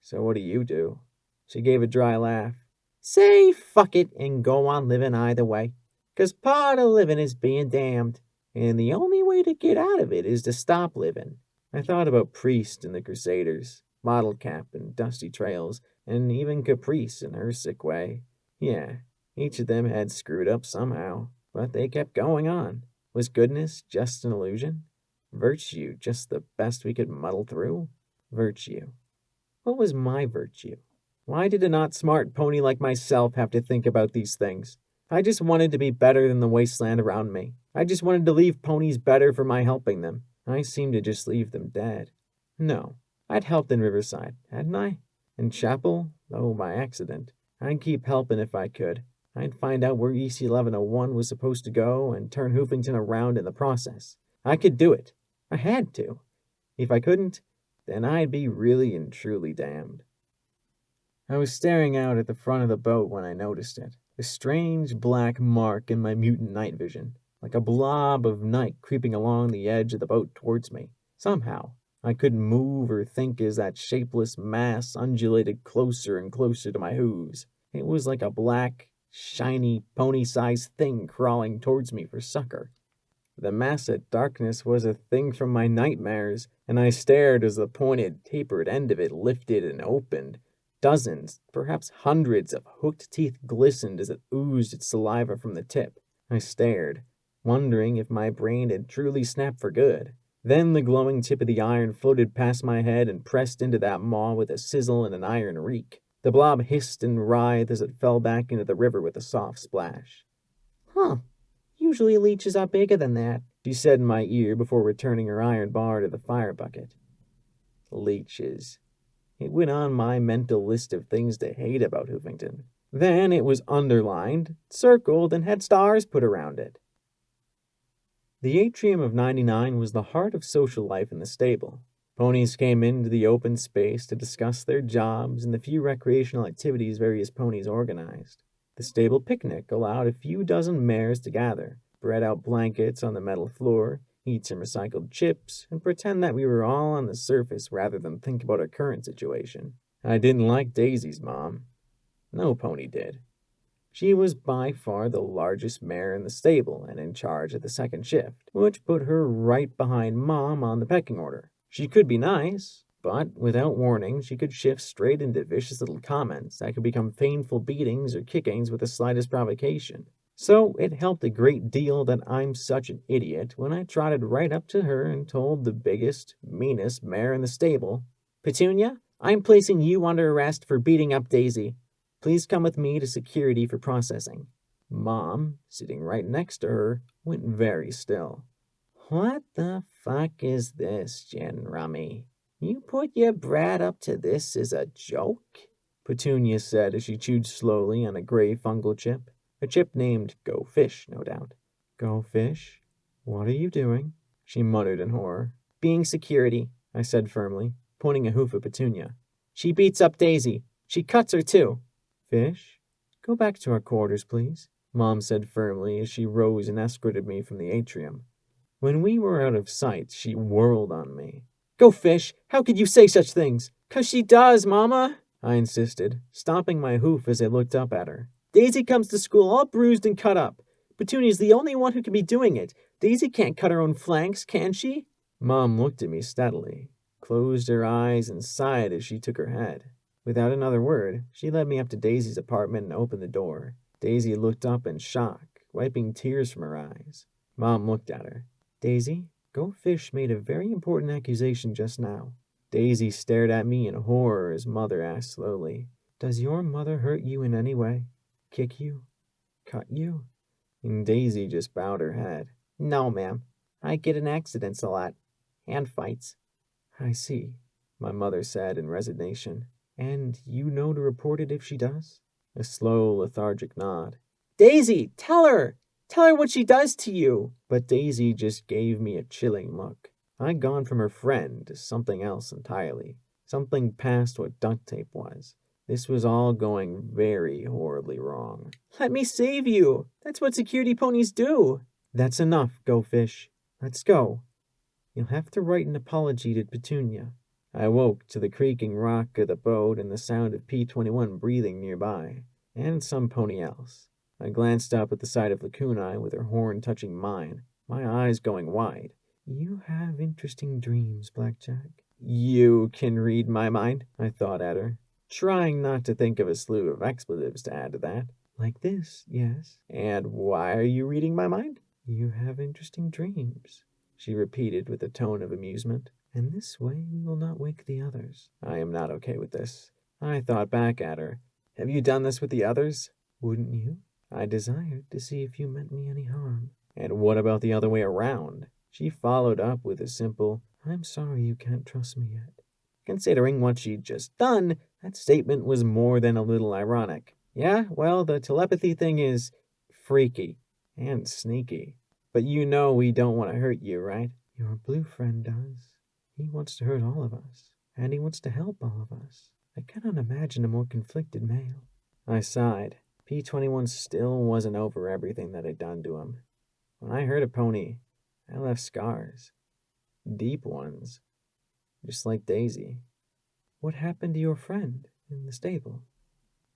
"So what do you do?" She gave a dry laugh. "Say fuck it and go on living either way. 'Cause part of living is being damned. And the only way to get out of it is to stop living." I thought about Priest and the Crusaders, Bottle Cap and Dusty Trails, and even Caprice in her sick way. Yeah, each of them had screwed up somehow, but they kept going on. Was goodness just an illusion? Virtue, just the best we could muddle through? Virtue. What was my virtue? Why did a not smart pony like myself have to think about these things? I just wanted to be better than the wasteland around me. I just wanted to leave ponies better for my helping them. I seemed to just leave them dead. No, I'd helped in Riverside, hadn't I? In Chapel? Oh, by accident. I'd keep helping if I could. I'd find out where EC 1101 was supposed to go and turn Hoofington around in the process. I could do it. I had to. If I couldn't, then I'd be really and truly damned. I was staring out at the front of the boat when I noticed it. A strange black mark in my mutant night vision, like a blob of night creeping along the edge of the boat towards me. Somehow, I couldn't move or think as that shapeless mass undulated closer and closer to my hooves. It was like a black, shiny, pony-sized thing crawling towards me for succor. The mass of darkness was a thing from my nightmares, and I stared as the pointed, tapered end of it lifted and opened. Dozens, perhaps hundreds of hooked teeth glistened as it oozed its saliva from the tip. I stared, wondering if my brain had truly snapped for good. Then the glowing tip of the iron floated past my head and pressed into that maw with a sizzle and an iron reek. The blob hissed and writhed as it fell back into the river with a soft splash. Huh. Usually leeches are bigger than that, she said in my ear before returning her iron bar to the fire bucket. Leeches. It went on my mental list of things to hate about Hoofington. Then it was underlined, circled, and had stars put around it. The atrium of 99 was the heart of social life in the stable. Ponies came into the open space to discuss their jobs and the few recreational activities various ponies organized. The stable picnic allowed a few dozen mares to gather, spread out blankets on the metal floor, eat some recycled chips, and pretend that we were all on the surface rather than think about our current situation. I didn't like Daisy's mom. No pony did. She was by far the largest mare in the stable and in charge of the second shift, which put her right behind Mom on the pecking order. She could be nice, but without warning, she could shift straight into vicious little comments that could become painful beatings or kickings with the slightest provocation. So it helped a great deal that I'm such an idiot when I trotted right up to her and told the biggest, meanest mare in the stable, "Petunia, I'm placing you under arrest for beating up Daisy. Please come with me to security for processing." Mom, sitting right next to her, went very still. "What the fuck is this, Jen Rummy? You put your brat up to this as a joke?" Petunia said as she chewed slowly on a gray fungal chip. A chip named Go Fish, no doubt. "Go Fish? What are you doing?" she muttered in horror. "Being security," I said firmly, pointing a hoof at Petunia. "She beats up Daisy. She cuts her, too." "Fish, go back to our quarters, please," Mom said firmly as she rose and escorted me from the atrium. When we were out of sight, she whirled on me. "Go Fish! How could you say such things?" "'Cause she does, Mama," I insisted, stomping my hoof as I looked up at her. "Daisy comes to school all bruised and cut up. Petunia's the only one who can be doing it. Daisy can't cut her own flanks, can she?" Mom looked at me steadily, closed her eyes, and sighed as she took her head. Without another word, she led me up to Daisy's apartment and opened the door. Daisy looked up in shock, wiping tears from her eyes. Mom looked at her. "Daisy, Go Fish made a very important accusation just now." Daisy stared at me in horror as Mother asked slowly, "Does your mother hurt you in any way? Kick you? Cut you?" And Daisy just bowed her head. "No, ma'am. I get in accidents a lot. And fights." "I see," my mother said in resignation. "And you know to report it if she does?" A slow, lethargic nod. "Daisy, tell her! Tell her what she does to you!" But Daisy just gave me a chilling look. I'd gone from her friend to something else entirely. Something past what duct tape was. This was all going very horribly wrong. "Let me save you! That's what security ponies do!" "That's enough, Go Fish. Let's go. You'll have to write an apology to Petunia." I woke to the creaking rock of the boat and the sound of P-21 breathing nearby, and some pony else. I glanced up at the sight of Lacuna with her horn touching mine, my eyes going wide. "You have interesting dreams, Blackjack." "You can read my mind," I thought at her, trying not to think of a slew of expletives to add to that. "Like this, yes." "And why are you reading my mind?" "You have interesting dreams." she repeated with a tone of amusement. "And this way we will not wake the others." I am not okay with this. I thought back at her. "Have you done this with the others?" "Wouldn't you? I desired to see if you meant me any harm." "And what about the other way around?" She followed up with a simple, "I'm sorry you can't trust me yet." Considering what she'd just done, that statement was more than a little ironic. Yeah, well, the telepathy thing is freaky and sneaky. But you know we don't want to hurt you, right? Your blue friend does. He wants to hurt all of us, and he wants to help all of us. I cannot imagine a more conflicted male. I sighed. P-21 still wasn't over everything that I'd done to him. When I hurt a pony, I left scars. Deep ones. Just like Daisy. What happened to your friend in the stable?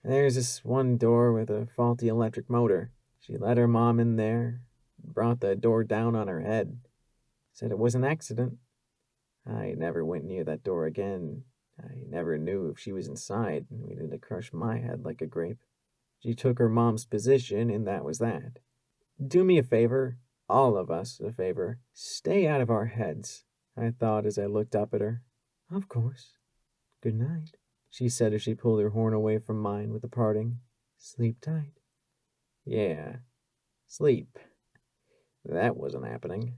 There's this one door with a faulty electric motor. She let her mom in there, brought the door down on her head. Said it was an accident. I never went near that door again. I never knew if she was inside, and waited to crush my head like a grape. She took her mom's position, and that was that. Do me a favor, all of us a favor. Stay out of our heads, I thought as I looked up at her. Of course. Good night, she said as she pulled her horn away from mine with a parting. Sleep tight. Yeah, sleep. That wasn't happening.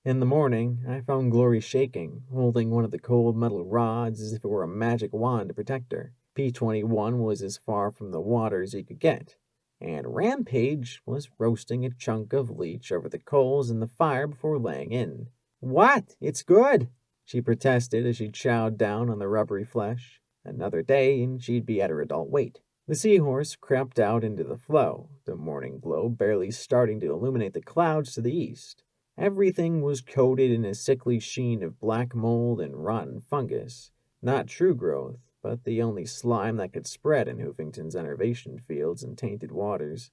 In the morning, I found Glory shaking, holding one of the cold metal rods as if it were a magic wand to protect her. P-21 was as far from the water as he could get, and Rampage was roasting a chunk of leech over the coals in the fire before laying in. What? It's good, she protested as she chowed down on the rubbery flesh. Another day, and she'd be at her adult weight. The seahorse crept out into the flow, the morning glow barely starting to illuminate the clouds to the east. Everything was coated in a sickly sheen of black mold and rotten fungus. Not true growth, but the only slime that could spread in Hoofington's enervation fields and tainted waters.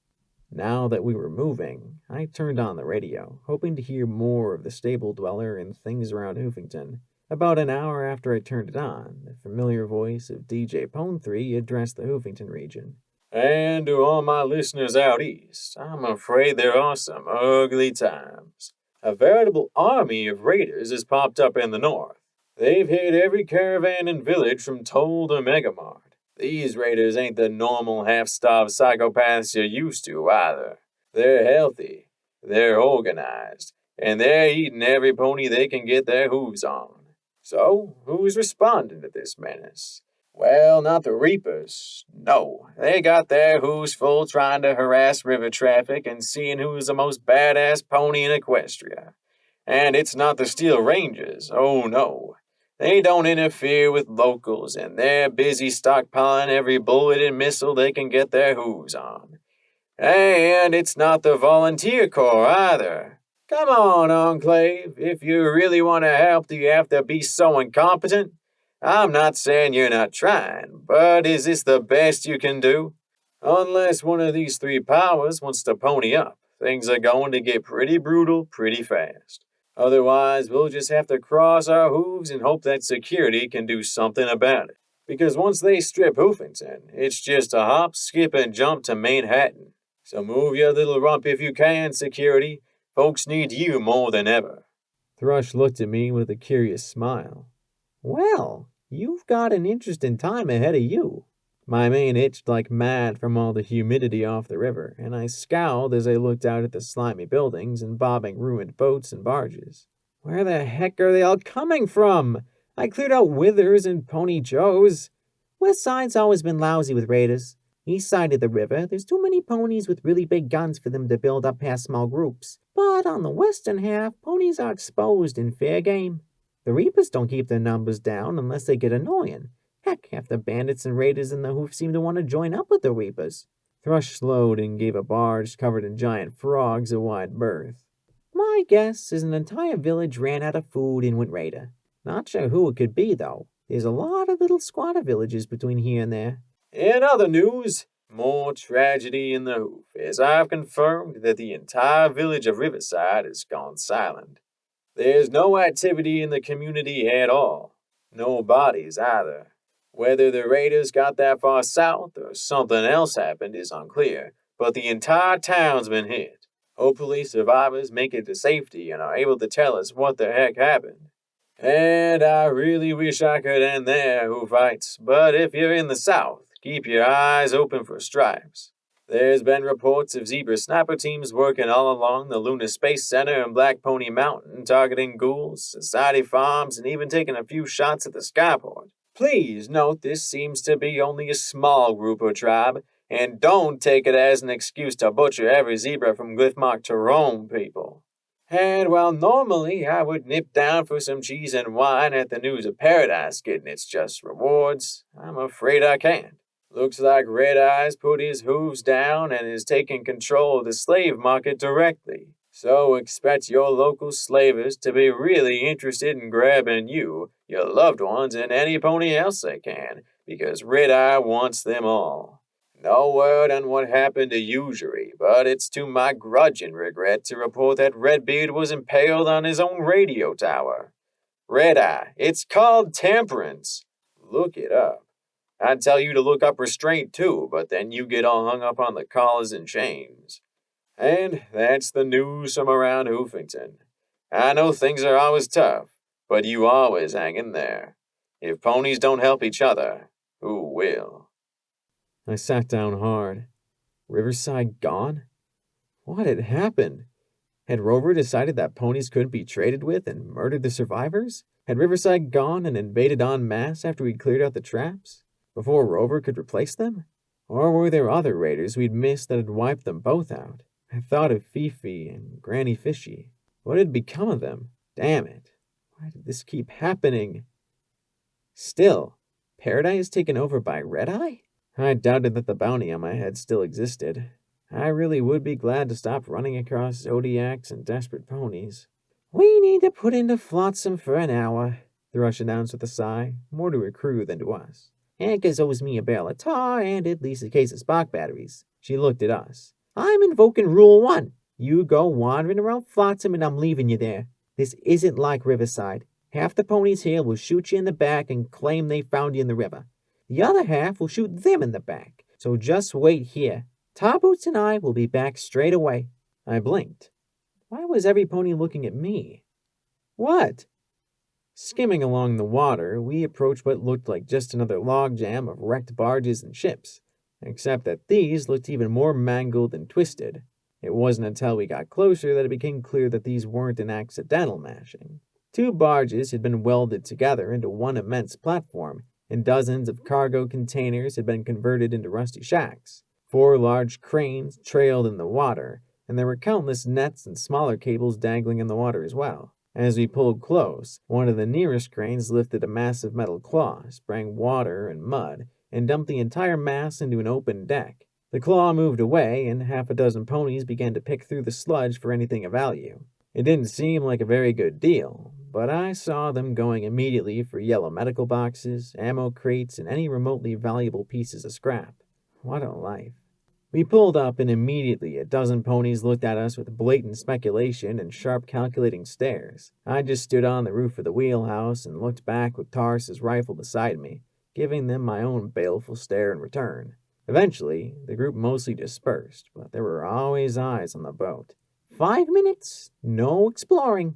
Now that we were moving, I turned on the radio, hoping to hear more of the stable dweller and things around Hoofington. About an hour after I turned it on, the familiar voice of DJ Pone3 addressed the Hoofington region. And to all my listeners out east, I'm afraid there are some ugly times. A veritable army of raiders has popped up in the north. They've hit every caravan and village from Toll to Megamart. These raiders ain't the normal half-starved psychopaths you're used to either. They're healthy, they're organized, and they're eating every pony they can get their hooves on. So, who's responding to this menace? Well, not the Reapers. No, they got their hooves full trying to harass river traffic and seeing who's the most badass pony in Equestria. And it's not the Steel Rangers, oh no. They don't interfere with locals, and they're busy stockpiling every bullet and missile they can get their hooves on. And it's not the Volunteer Corps either. Come on, Enclave, if you really want to help, do you have to be so incompetent? I'm not saying you're not trying, but is this the best you can do? Unless one of these three powers wants to pony up, things are going to get pretty brutal pretty fast. Otherwise, we'll just have to cross our hooves and hope that security can do something about it. Because once they strip Hoofington, it's just a hop, skip, and jump to Manhattan. So move your little rump if you can, security. Folks need you more than ever. Thrush looked at me with a curious smile. Well, you've got an interesting time ahead of you. My mane itched like mad from all the humidity off the river, and I scowled as I looked out at the slimy buildings and bobbing ruined boats and barges. Where the heck are they all coming from? I cleared out Withers and Pony Joe's. West Side's always been lousy with raiders. East side of the river, there's too many ponies with really big guns for them to build up past small groups. But on the western half, ponies are exposed in fair game. The Reapers don't keep their numbers down unless they get annoying. Heck, half the bandits and raiders in the Hoof seem to want to join up with the Reapers. Thrush slowed and gave a barge covered in giant frogs a wide berth. My guess is an entire village ran out of food and went raider. Not sure who it could be, though. There's a lot of little squatter villages between here and there. In other news, more tragedy in the Hoof, as I've confirmed that the entire village of Riverside has gone silent. There's no activity in the community at all. No bodies either. Whether the raiders got that far south or something else happened is unclear, but the entire town's been hit. Hopefully survivors make it to safety and are able to tell us what the heck happened. And I really wish I could end there, Who Fights, but if you're in the South, keep your eyes open for stripes. There's been reports of zebra sniper teams working all along the Lunar Space Center and Black Pony Mountain, targeting ghouls, society farms, and even taking a few shots at the skyport. Please note this seems to be only a small group or tribe, and don't take it as an excuse to butcher every zebra from Glyphmark to Rome, people. And while normally I would nip down for some cheese and wine at the News of Paradise getting its just rewards, I'm afraid I can't. Looks like Red Eye's put his hooves down and is taking control of the slave market directly. So expect your local slavers to be really interested in grabbing you, your loved ones, and any pony else they can, because Red Eye wants them all. No word on what happened to Usury, but it's to my grudging regret to report that Redbeard was impaled on his own radio tower. Red Eye, it's called temperance. Look it up. I'd tell you to look up restraint too, but then you get all hung up on the collars and chains. And that's the news from around Hoofington. I know things are always tough, but you always hang in there. If ponies don't help each other, who will? I sat down hard. Riverside gone? What had happened? Had Rover decided that ponies couldn't be traded with and murdered the survivors? Had Riverside gone and invaded en masse after we'd cleared out the traps? Before Rover could replace them? Or were there other raiders we'd missed that had wiped them both out? I thought of Fifi and Granny Fishy. What had become of them? Damn it. Why did this keep happening? Still, Paradise taken over by Red Eye? I doubted that the bounty on my head still existed. I really would be glad to stop running across Zodiacs and desperate ponies. We need to put into Flotsam for an hour, Thrush announced with a sigh, more to her crew than to us. Ankus owes me a barrel of tar and at least a case of spark batteries. She looked at us. I'm invoking Rule 1. You go wandering around Flotsam and I'm leaving you there. This isn't like Riverside. Half the ponies here will shoot you in the back and claim they found you in the river. The other half will shoot them in the back. So just wait here. Tarboots and I will be back straight away. I blinked. Why was every pony looking at me? What? Skimming along the water, we approached what looked like just another logjam of wrecked barges and ships, except that these looked even more mangled and twisted. It wasn't until we got closer that it became clear that these weren't an accidental mashing. 2 barges had been welded together into one immense platform, and dozens of cargo containers had been converted into rusty shacks. 4 large cranes trailed in the water, and there were countless nets and smaller cables dangling in the water as well. As we pulled close, one of the nearest cranes lifted a massive metal claw, sprang water and mud, and dumped the entire mass into an open deck. The claw moved away, and half a dozen ponies began to pick through the sludge for anything of value. It didn't seem like a very good deal, but I saw them going immediately for yellow medical boxes, ammo crates, and any remotely valuable pieces of scrap. What a life. We pulled up, and immediately a dozen ponies looked at us with blatant speculation and sharp calculating stares. I just stood on the roof of the wheelhouse and looked back with Taurus's rifle beside me, giving them my own baleful stare in return. Eventually, the group mostly dispersed, but there were always eyes on the boat. 5 minutes, no exploring,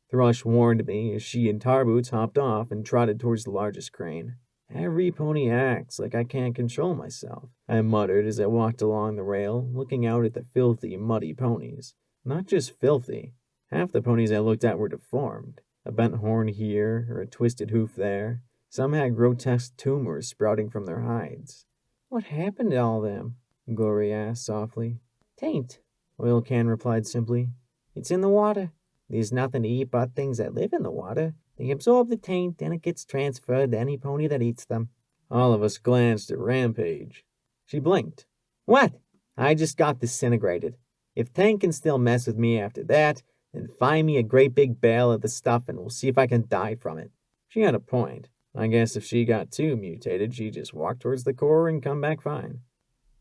Thrush warned me as she and Tarboots hopped off and trotted towards the largest crane. Every pony acts like I can't control myself, I muttered as I walked along the rail, looking out at the filthy, muddy ponies. Not just filthy. Half the ponies I looked at were deformed. A bent horn here, or a twisted hoof there. Some had grotesque tumors sprouting from their hides. What happened to all them? Glory asked softly. Taint, Oil Can replied simply. It's in the water. There's nothing to eat but things that live in the water. They absorb the taint, and it gets transferred to any pony that eats them. All of us glanced at Rampage. She blinked. What? I just got disintegrated. If Tank can still mess with me after that, then find me a great big bale of the stuff and we'll see if I can die from it. She had a point. I guess if she got too mutated, she'd just walk towards the core and come back fine.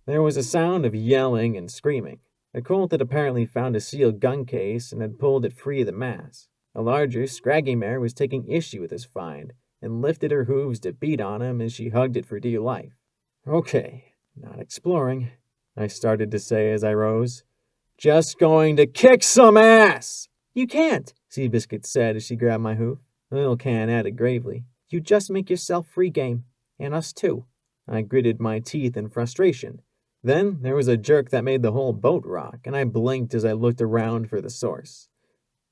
There was a sound of yelling and screaming. A colt had apparently found a sealed gun case and had pulled it free of the mass. A larger, scraggy mare was taking issue with this find and lifted her hooves to beat on him as she hugged it for dear life. Okay, not exploring, I started to say as I rose. Just going to kick some ass! You can't, Seabiscuit said as she grabbed my hoof. Oilcan added gravely, You just make yourself free game. And us too. I gritted my teeth in frustration. Then there was a jerk that made the whole boat rock, and I blinked as I looked around for the source.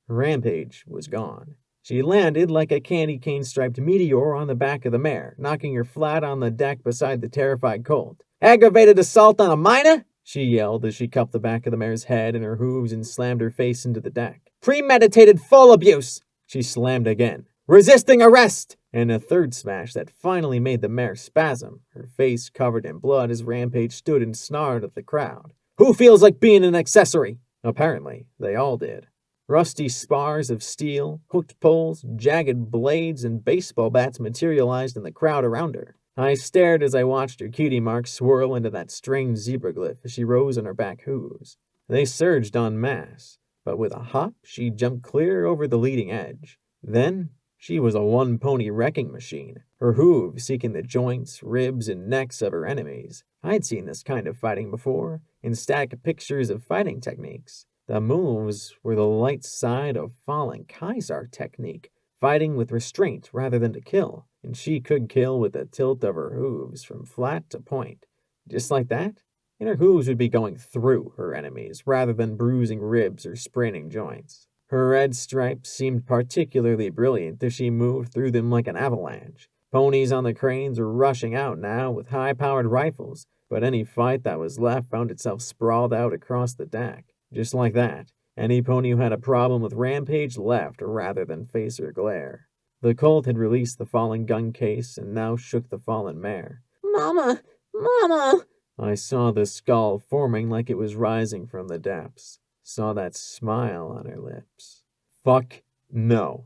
Rampage was gone. She landed like a candy cane-striped meteor on the back of the mare, knocking her flat on the deck beside the terrified colt. Aggravated assault on a minor? She yelled as she cupped the back of the mare's head in her hooves and slammed her face into the deck. Premeditated full abuse! She slammed again. Resisting arrest! And a third smash that finally made the mare spasm, her face covered in blood as Rampage stood and snarled at the crowd. Who feels like being an accessory? Apparently, they all did. Rusty spars of steel, hooked poles, jagged blades, and baseball bats materialized in the crowd around her. I stared as I watched her cutie mark swirl into that strange zebra glyph as she rose on her back hooves. They surged en masse, but with a hop, she jumped clear over the leading edge. Then, she was a one-pony wrecking machine, her hooves seeking the joints, ribs, and necks of her enemies. I'd seen this kind of fighting before, in static pictures of fighting techniques. The moves were the light side of Fallen Kaiser technique, fighting with restraint rather than to kill, and she could kill with a tilt of her hooves from flat to point. Just like that, and her hooves would be going through her enemies rather than bruising ribs or spraining joints. Her red stripes seemed particularly brilliant as she moved through them like an avalanche. Ponies on the cranes were rushing out now with high-powered rifles, but any fight that was left found itself sprawled out across the deck. Just like that, any pony who had a problem with Rampage left rather than face her glare. The colt had released the fallen gun case and now shook the fallen mare. Mama! Mama! I saw the skull forming like it was rising from the depths. Saw that smile on her lips. Fuck no.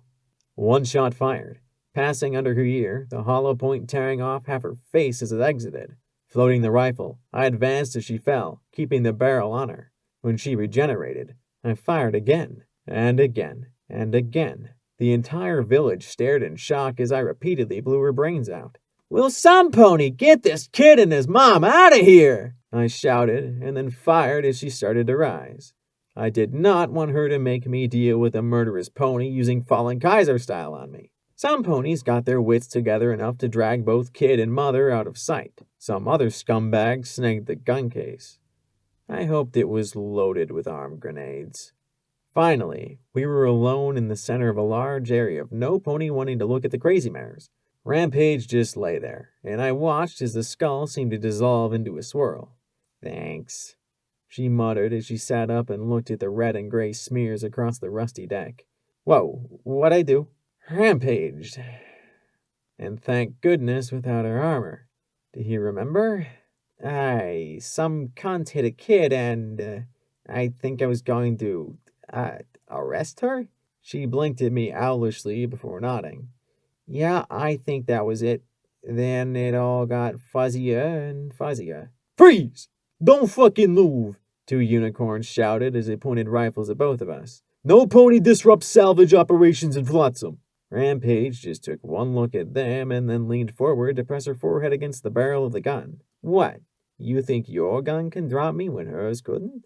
One shot fired, passing under her ear, the hollow point tearing off half her face as it exited. Floating the rifle, I advanced as she fell, keeping the barrel on her. When she regenerated, I fired again, and again, and again. The entire village stared in shock as I repeatedly blew her brains out. Will some pony get this kid and his mom out of here? I shouted, and then fired as she started to rise. I did not want her to make me deal with a murderous pony using Fallen Kaiser style on me. Some ponies got their wits together enough to drag both kid and mother out of sight. Some other scumbags snagged the gun case. I hoped it was loaded with armed grenades. Finally, we were alone in the center of a large area of no pony wanting to look at the crazy mares. Rampage just lay there, and I watched as the skull seemed to dissolve into a swirl. Thanks, she muttered as she sat up and looked at the red and gray smears across the rusty deck. Whoa, what'd I do? Rampaged. And thank goodness without her armor. Do you remember? Some cunt hit a kid and, I think I was going to, arrest her? She blinked at me owlishly before nodding. Yeah, I think that was it. Then it all got fuzzier and fuzzier. Freeze! Don't fucking move! Two unicorns shouted as they pointed rifles at both of us. No pony disrupts salvage operations in Flotsam. Rampage just took one look at them and then leaned forward to press her forehead against the barrel of the gun. What? You think your gun can drop me when hers couldn't?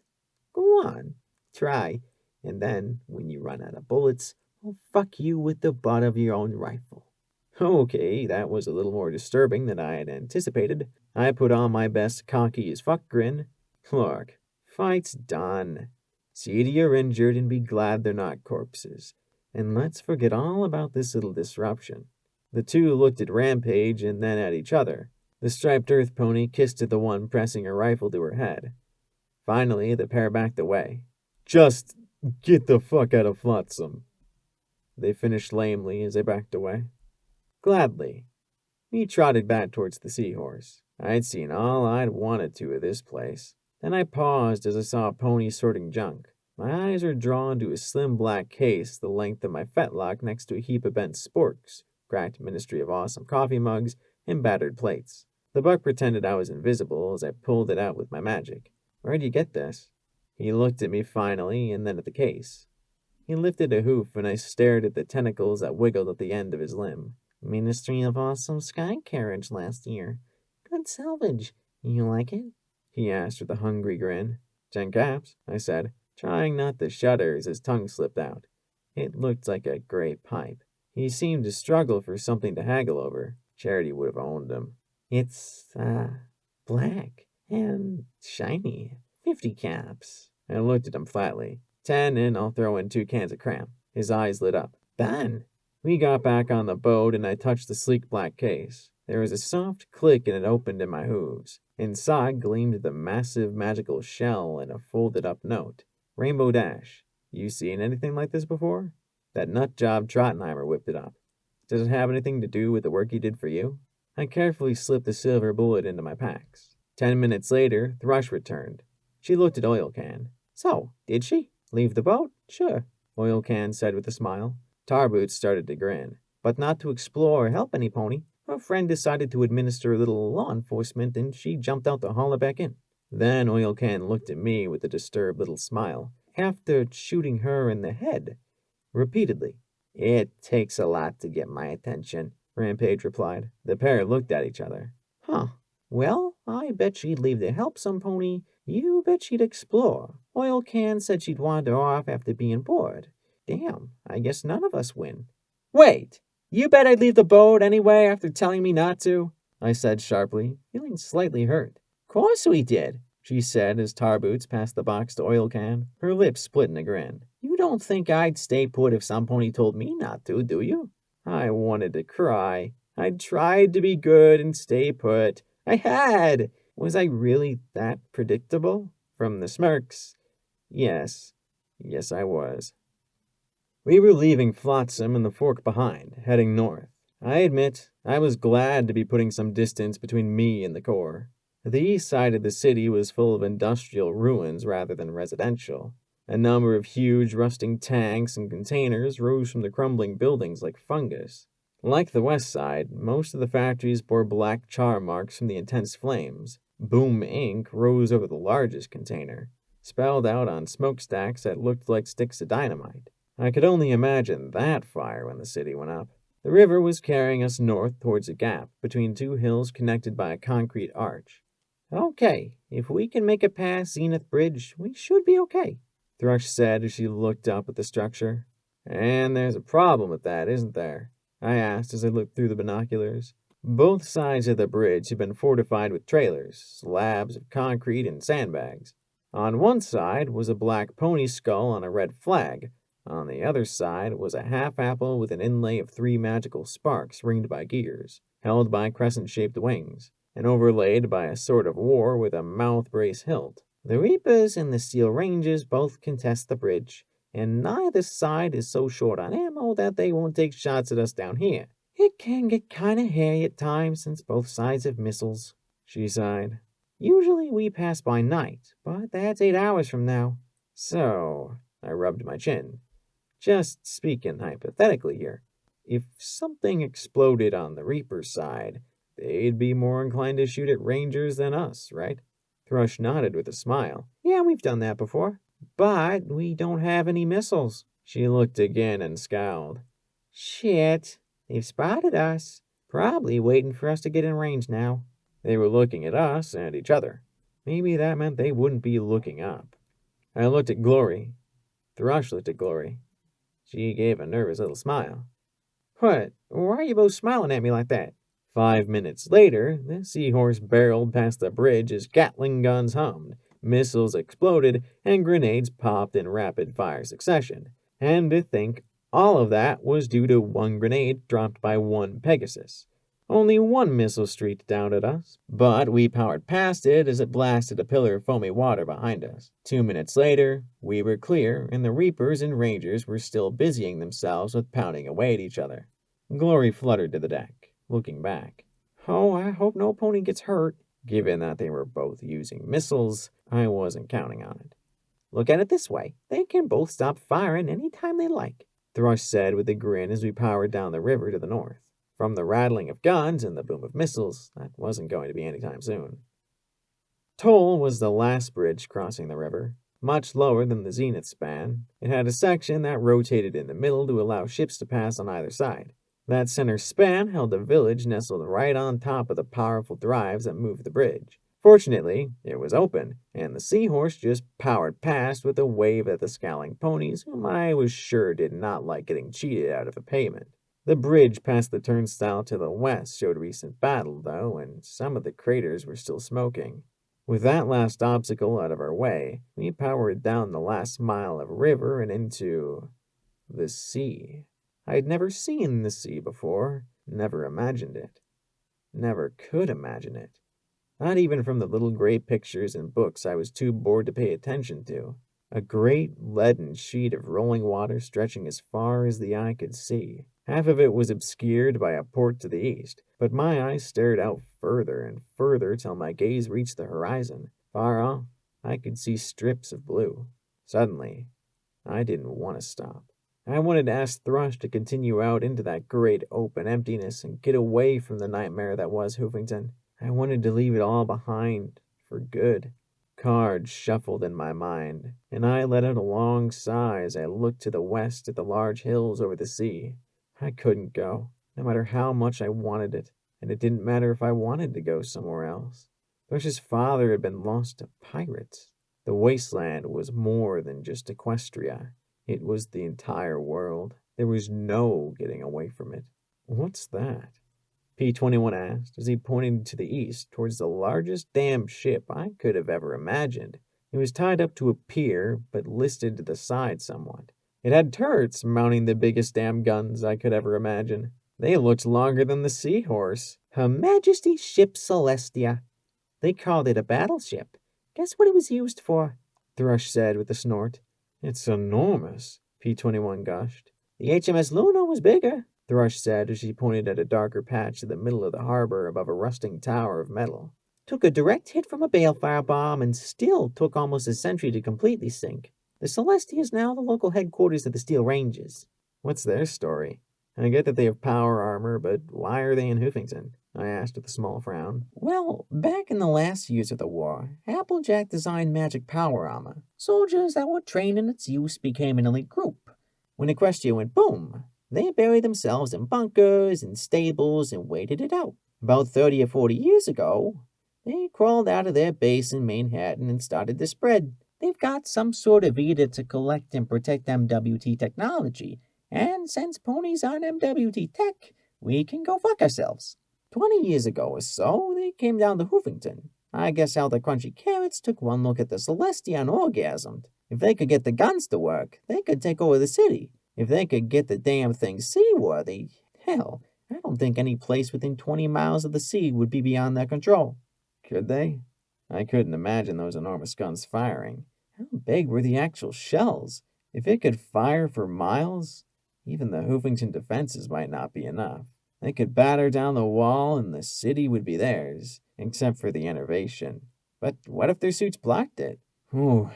Go on, try, and then, when you run out of bullets, I'll fuck you with the butt of your own rifle. Okay, that was a little more disturbing than I had anticipated. I put on my best cocky as fuck grin. Look, fight's done. See that you're injured and be glad they're not corpses. And let's forget all about this little disruption. The two looked at Rampage and then at each other. The striped earth pony kissed at the one pressing her rifle to her head. Finally, the pair backed away. Just get the fuck out of Flotsam, they finished lamely as they backed away. Gladly. We trotted back towards the seahorse. I'd seen all I'd wanted to of this place. Then I paused as I saw a pony sorting junk. My eyes were drawn to a slim black case the length of my fetlock next to a heap of bent sporks, cracked Ministry of Awesome coffee mugs, and battered plates. The buck pretended I was invisible as I pulled it out with my magic. Where'd you get this? He looked at me finally, and then at the case. He lifted a hoof, and I stared at the tentacles that wiggled at the end of his limb. Ministry of Awesome sky carriage last year. Good salvage. You like it? He asked with a hungry grin. 10 caps, I said. trying not to shudder as his tongue slipped out. It looked like a gray pipe. He seemed to struggle for something to haggle over. Charity would have owned him. It's, black and shiny. 50 caps. I looked at him flatly. 10 and I'll throw in 2 cans of cram. His eyes lit up. Done. We got back on the boat and I touched the sleek black case. There was a soft click and it opened in my hooves. Inside gleamed the massive magical shell and a folded up note. Rainbow Dash. You seen anything like this before? That nut job Trottenheimer whipped it up. Does it have anything to do with the work he did for you? I carefully slipped the silver bullet into my packs. 10 minutes later, Thrush returned. She looked at Oil Can. So, did she? Leave the boat? Sure, Oil Can said with a smile. Tarboots started to grin. But not to explore or help any pony. Her friend decided to administer a little law enforcement and she jumped out to haul her back in. Then Oil Can looked at me with a disturbed little smile. After shooting her in the head. Repeatedly. It takes a lot to get my attention, Rampage replied. The pair looked at each other. Huh. Well, I bet she'd leave to help some pony. You bet she'd explore. Oil Can said she'd wander off after being bored. Damn, I guess none of us win. Wait! You bet I'd leave the boat anyway after telling me not to? I said sharply, feeling slightly hurt. Course we did, she said as Tarboots passed the box to Oil Can. Her lips split in a grin. You don't think I'd stay put if some pony told me not to, do you? I wanted to cry. I'd tried to be good and stay put. I had! Was I really that predictable? From the smirks. Yes, I was. We were leaving Flotsam and the Fork behind, heading north. I admit, I was glad to be putting some distance between me and the core. The east side of the city was full of industrial ruins rather than residential. A number of huge rusting tanks and containers rose from the crumbling buildings like fungus. Like the west side, most of the factories bore black char marks from the intense flames. Boom Inc. rose over the largest container, spelled out on smokestacks that looked like sticks of dynamite. I could only imagine that fire when the city went up. The river was carrying us north towards a gap between 2 hills connected by a concrete arch. Okay, if we can make it past Zenith Bridge, we should be okay, Thrush said as she looked up at the structure. And there's a problem with that, isn't there? I asked as I looked through the binoculars. Both sides of the bridge had been fortified with trailers, slabs of concrete, and sandbags. On one side was a black pony skull on a red flag. On the other side was a half-apple with an inlay of 3 magical sparks ringed by gears, held by crescent-shaped wings, and overlaid by a sword of war with a mouth-brace hilt. The Reapers and the Steel Rangers both contest the bridge, and neither side is so short on ammo that they won't take shots at us down here. It can get kinda hairy at times since both sides have missiles, she sighed. Usually we pass by night, but that's 8 hours from now. So, I rubbed my chin. Just speaking hypothetically here, if something exploded on the Reaper side, they'd be more inclined to shoot at Rangers than us, right? Thrush nodded with a smile. Yeah, we've done that before. But we don't have any missiles. She looked again and scowled. Shit, they've spotted us. Probably waiting for us to get in range now. They were looking at us and each other. Maybe that meant they wouldn't be looking up. I looked at Glory. Thrush looked at Glory. She gave a nervous little smile. What? Why are you both smiling at me like that? 5 minutes later, the Seahorse barreled past the bridge as Gatling guns hummed, missiles exploded, and grenades popped in rapid-fire succession. And to think all of that was due to 1 grenade dropped by 1 Pegasus. Only 1 missile streaked down at us, but we powered past it as it blasted a pillar of foamy water behind us. 2 minutes later, we were clear, and the Reapers and Rangers were still busying themselves with pounding away at each other. Glory fluttered to the deck, looking back. Oh, I hope no pony gets hurt. Given that they were both using missiles, I wasn't counting on it. Look at it this way. They can both stop firing any time they like, Thrush said with a grin as we powered down the river to the north. From the rattling of guns and the boom of missiles, that wasn't going to be anytime soon. Toll was the last bridge crossing the river, much lower than the Zenith span. It had a section that rotated in the middle to allow ships to pass on either side. That center span held a village nestled right on top of the powerful drives that moved the bridge. Fortunately, it was open, and the seahorse just powered past with a wave at the scowling ponies, whom I was sure did not like getting cheated out of a payment. The bridge past the turnstile to the west showed recent battle, though, and some of the craters were still smoking. With that last obstacle out of our way, we powered down the last mile of river and into the sea. I had never seen the sea before, never imagined it. Never could imagine it. Not even from the little gray pictures and books I was too bored to pay attention to. A great leaden sheet of rolling water stretching as far as the eye could see. Half of it was obscured by a port to the east, but my eyes stared out further and further till my gaze reached the horizon. Far off, I could see strips of blue. Suddenly, I didn't want to stop. I wanted to ask Thrush to continue out into that great open emptiness and get away from the nightmare that was Hoofington. I wanted to leave it all behind, for good. Cards shuffled in my mind, and I let out a long sigh as I looked to the west at the large hills over the sea. I couldn't go, no matter how much I wanted it, and it didn't matter if I wanted to go somewhere else. Thrush's father had been lost to pirates. The wasteland was more than just Equestria. It was the entire world. There was no getting away from it. What's that? P-21 asked as he pointed to the east towards the largest damn ship I could have ever imagined. It was tied up to a pier, but listed to the side somewhat. It had turrets mounting the biggest damn guns I could ever imagine. They looked longer than the Seahorse. Her Majesty's ship Celestia. They called it a battleship. Guess what it was used for? Thrush said with a snort. It's enormous, P-21 gushed. The HMS Luna was bigger, Thrush said as she pointed at a darker patch in the middle of the harbor above a rusting tower of metal. Took a direct hit from a balefire bomb and still took almost a century to completely sink. The Celestia is now the local headquarters of the Steel Rangers. What's their story? I get that they have power armor, but why are they in Hoofington? I asked with a small frown. Well, back in the last years of the war, Applejack designed magic power armor. Soldiers that were trained in its use became an elite group. When Equestria went boom, they buried themselves in bunkers and stables and waited it out. About 30 or 40 years ago, they crawled out of their base in Manhattan and started to spread. They've got some sort of edict to collect and protect MWT technology, and since ponies aren't MWT tech, we can go fuck ourselves. 20 years ago or so, they came down to Hoofington. I guess how the Crunchy Carrots took one look at the Celestia and orgasmed. If they could get the guns to work, they could take over the city. If they could get the damn thing seaworthy, hell, I don't think any place within 20 miles of the sea would be beyond their control. Could they? I couldn't imagine those enormous guns firing. How big were the actual shells? If it could fire for miles, even the Hoofington defenses might not be enough. They could batter down the wall and the city would be theirs, except for the innervation. But what if their suits blocked it? Whew,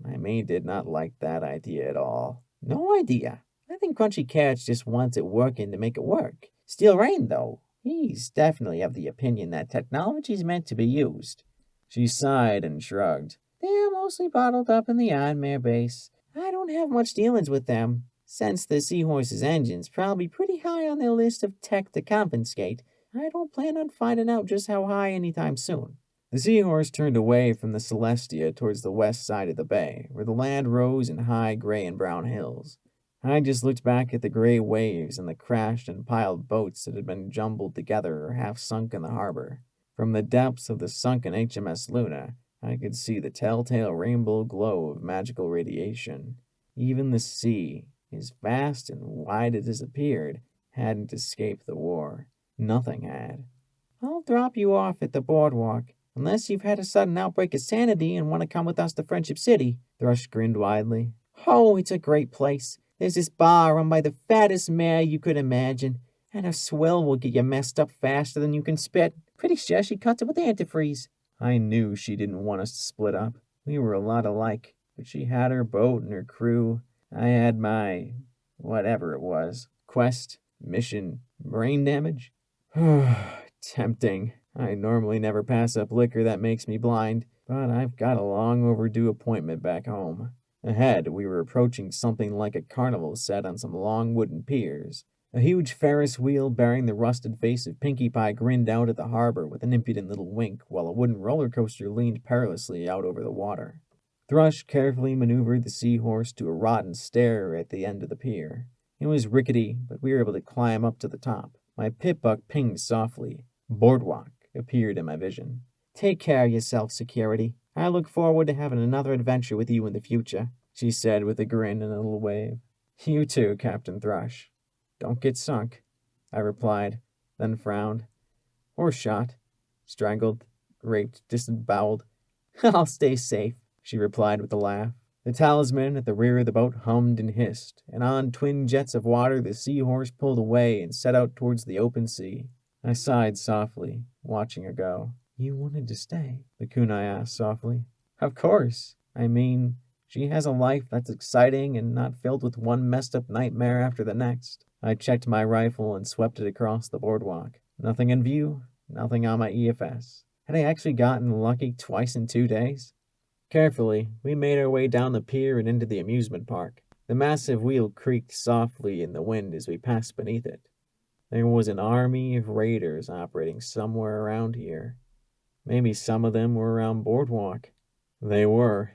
my maid did not like that idea at all. No idea. I think Crunchy Carrots just wants it working to make it work. Steel Rain, though, he's definitely of the opinion that technology's meant to be used. She sighed and shrugged. They're mostly bottled up in the Ironmare base. I don't have much dealings with them. Since the Seahorse's engine's probably pretty high on their list of tech to confiscate, I don't plan on finding out just how high anytime soon. The Seahorse turned away from the Celestia towards the west side of the bay, where the land rose in high gray and brown hills. I just looked back at the gray waves and the crashed and piled boats that had been jumbled together or half sunk in the harbor. From the depths of the sunken HMS Luna, I could see the telltale rainbow glow of magical radiation. Even the sea, as vast and wide as it appeared, hadn't escaped the war. Nothing had. I'll drop you off at the boardwalk, unless you've had a sudden outbreak of sanity and want to come with us to Friendship City. Thrush grinned widely. Oh, it's a great place. There's this bar run by the fattest mare you could imagine, and her swill will get you messed up faster than you can spit. Pretty sure she cuts it with antifreeze. I knew she didn't want us to split up. We were a lot alike, but she had her boat and her crew. I had my, whatever it was, quest, mission, brain damage. Tempting. I normally never pass up liquor that makes me blind, but I've got a long overdue appointment back home. Ahead, we were approaching something like a carnival set on some long wooden piers. A huge Ferris wheel bearing the rusted face of Pinkie Pie grinned out at the harbor with an impudent little wink, while a wooden roller coaster leaned perilously out over the water. Thrush carefully maneuvered the seahorse to a rotten stair at the end of the pier. It was rickety, but we were able to climb up to the top. My pip-buck pinged softly. Boardwalk appeared in my vision. Take care of yourself, security. I look forward to having another adventure with you in the future, she said with a grin and a little wave. You too, Captain Thrush. Don't get sunk, I replied, then frowned. Or shot, strangled, raped, disemboweled. I'll stay safe, she replied with a laugh. The talisman at the rear of the boat hummed and hissed, and on twin jets of water the seahorse pulled away and set out towards the open sea. I sighed softly, watching her go. You wanted to stay? The kunai asked softly. Of course. I mean, she has a life that's exciting and not filled with one messed up nightmare after the next. I checked my rifle and swept it across the boardwalk. Nothing in view, nothing on my EFS. Had I actually gotten lucky twice in 2 days? Carefully, we made our way down the pier and into the amusement park. The massive wheel creaked softly in the wind as we passed beneath it. There was an army of raiders operating somewhere around here. Maybe some of them were around Boardwalk. They were.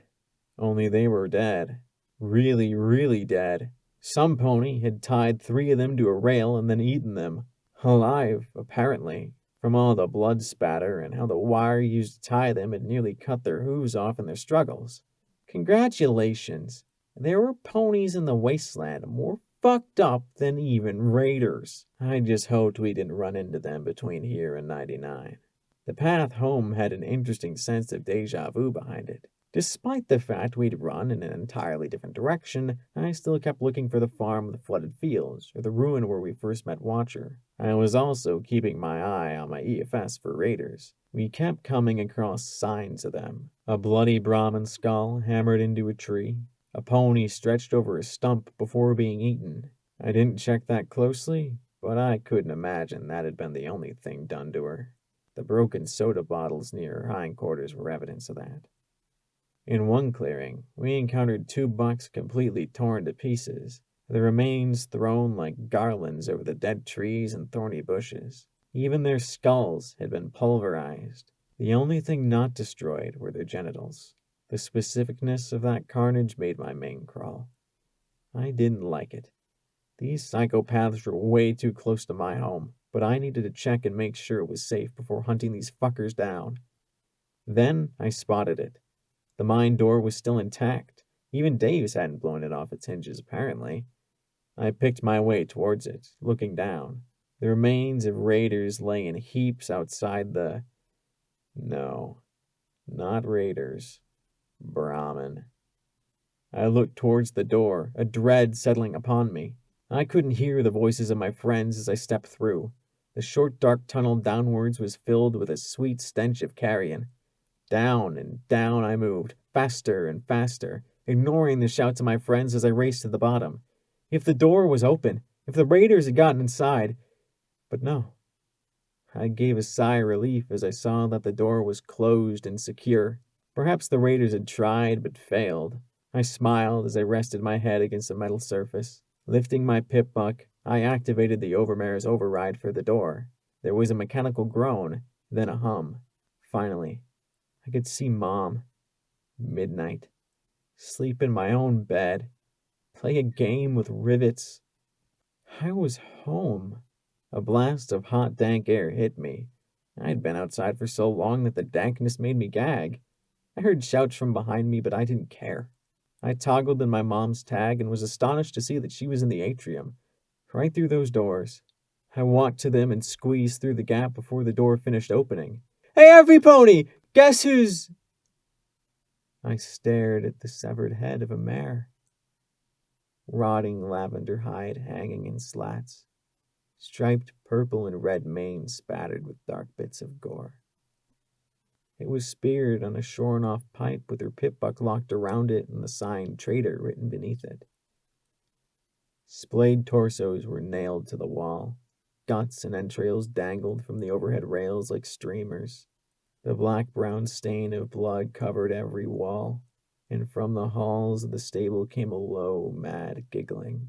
Only they were dead. Really, really dead. Some pony had tied 3 of them to a rail and then eaten them. Alive, apparently, from all the blood spatter and how the wire used to tie them had nearly cut their hooves off in their struggles. Congratulations. There were ponies in the wasteland more fucked up than even raiders. I just hoped we didn't run into them between here and 99. The path home had an interesting sense of deja vu behind it. Despite the fact we'd run in an entirely different direction, I still kept looking for the farm with flooded fields, or the ruin where we first met Watcher. I was also keeping my eye on my EFS for raiders. We kept coming across signs of them. A bloody Brahmin skull hammered into a tree. A pony stretched over a stump before being eaten. I didn't check that closely, but I couldn't imagine that had been the only thing done to her. The broken soda bottles near her hindquarters were evidence of that. In one clearing, we encountered 2 bucks completely torn to pieces, the remains thrown like garlands over the dead trees and thorny bushes. Even their skulls had been pulverized. The only thing not destroyed were their genitals. The specificness of that carnage made my mane crawl. I didn't like it. These psychopaths were way too close to my home, but I needed to check and make sure it was safe before hunting these fuckers down. Then I spotted it. The mine door was still intact. Even Dave's hadn't blown it off its hinges, apparently. I picked my way towards it, looking down. The remains of raiders lay in heaps outside the... No, not raiders. Brahmin. I looked towards the door, a dread settling upon me. I couldn't hear the voices of my friends as I stepped through. The short, dark tunnel downwards was filled with a sweet stench of carrion. Down and down I moved, faster and faster, ignoring the shouts of my friends as I raced to the bottom. If the door was open, if the raiders had gotten inside... But no. I gave a sigh of relief as I saw that the door was closed and secure. Perhaps the raiders had tried but failed. I smiled as I rested my head against the metal surface. Lifting my pip-buck, I activated the Overmare's override for the door. There was a mechanical groan, then a hum. Finally, I could see Mom. Midnight. Sleep in my own bed. Play a game with rivets. I was home. A blast of hot, dank air hit me. I'd been outside for so long that the dankness made me gag. I heard shouts from behind me, but I didn't care. I toggled in my mom's tag and was astonished to see that she was in the atrium, right through those doors. I walked to them and squeezed through the gap before the door finished opening. Hey, every pony! Guess who's... I stared at the severed head of a mare. Rotting lavender hide hanging in slats. Striped purple and red mane spattered with dark bits of gore. It was speared on a shorn-off pipe with her pip-buck locked around it and the sign Traitor written beneath it. Splayed torsos were nailed to the wall. Guts and entrails dangled from the overhead rails like streamers. The black-brown stain of blood covered every wall, and from the halls of the stable came a low, mad giggling.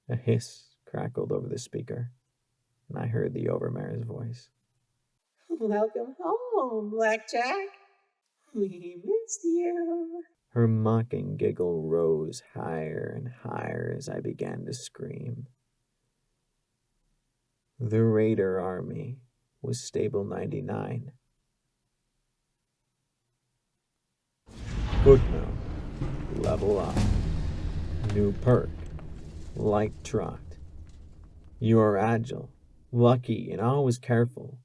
A hiss crackled over the speaker, and I heard the Overmare's voice. Welcome home, Blackjack. We missed you. Her mocking giggle rose higher and higher as I began to scream. The Raider Army was Stable 99. Footnote: level up. New perk: light trot. You are agile, lucky, and always careful.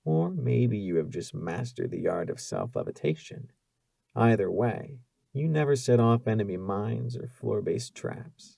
Or maybe you have just mastered the art of self-levitation. Either way, you never set off enemy mines or floor-based traps.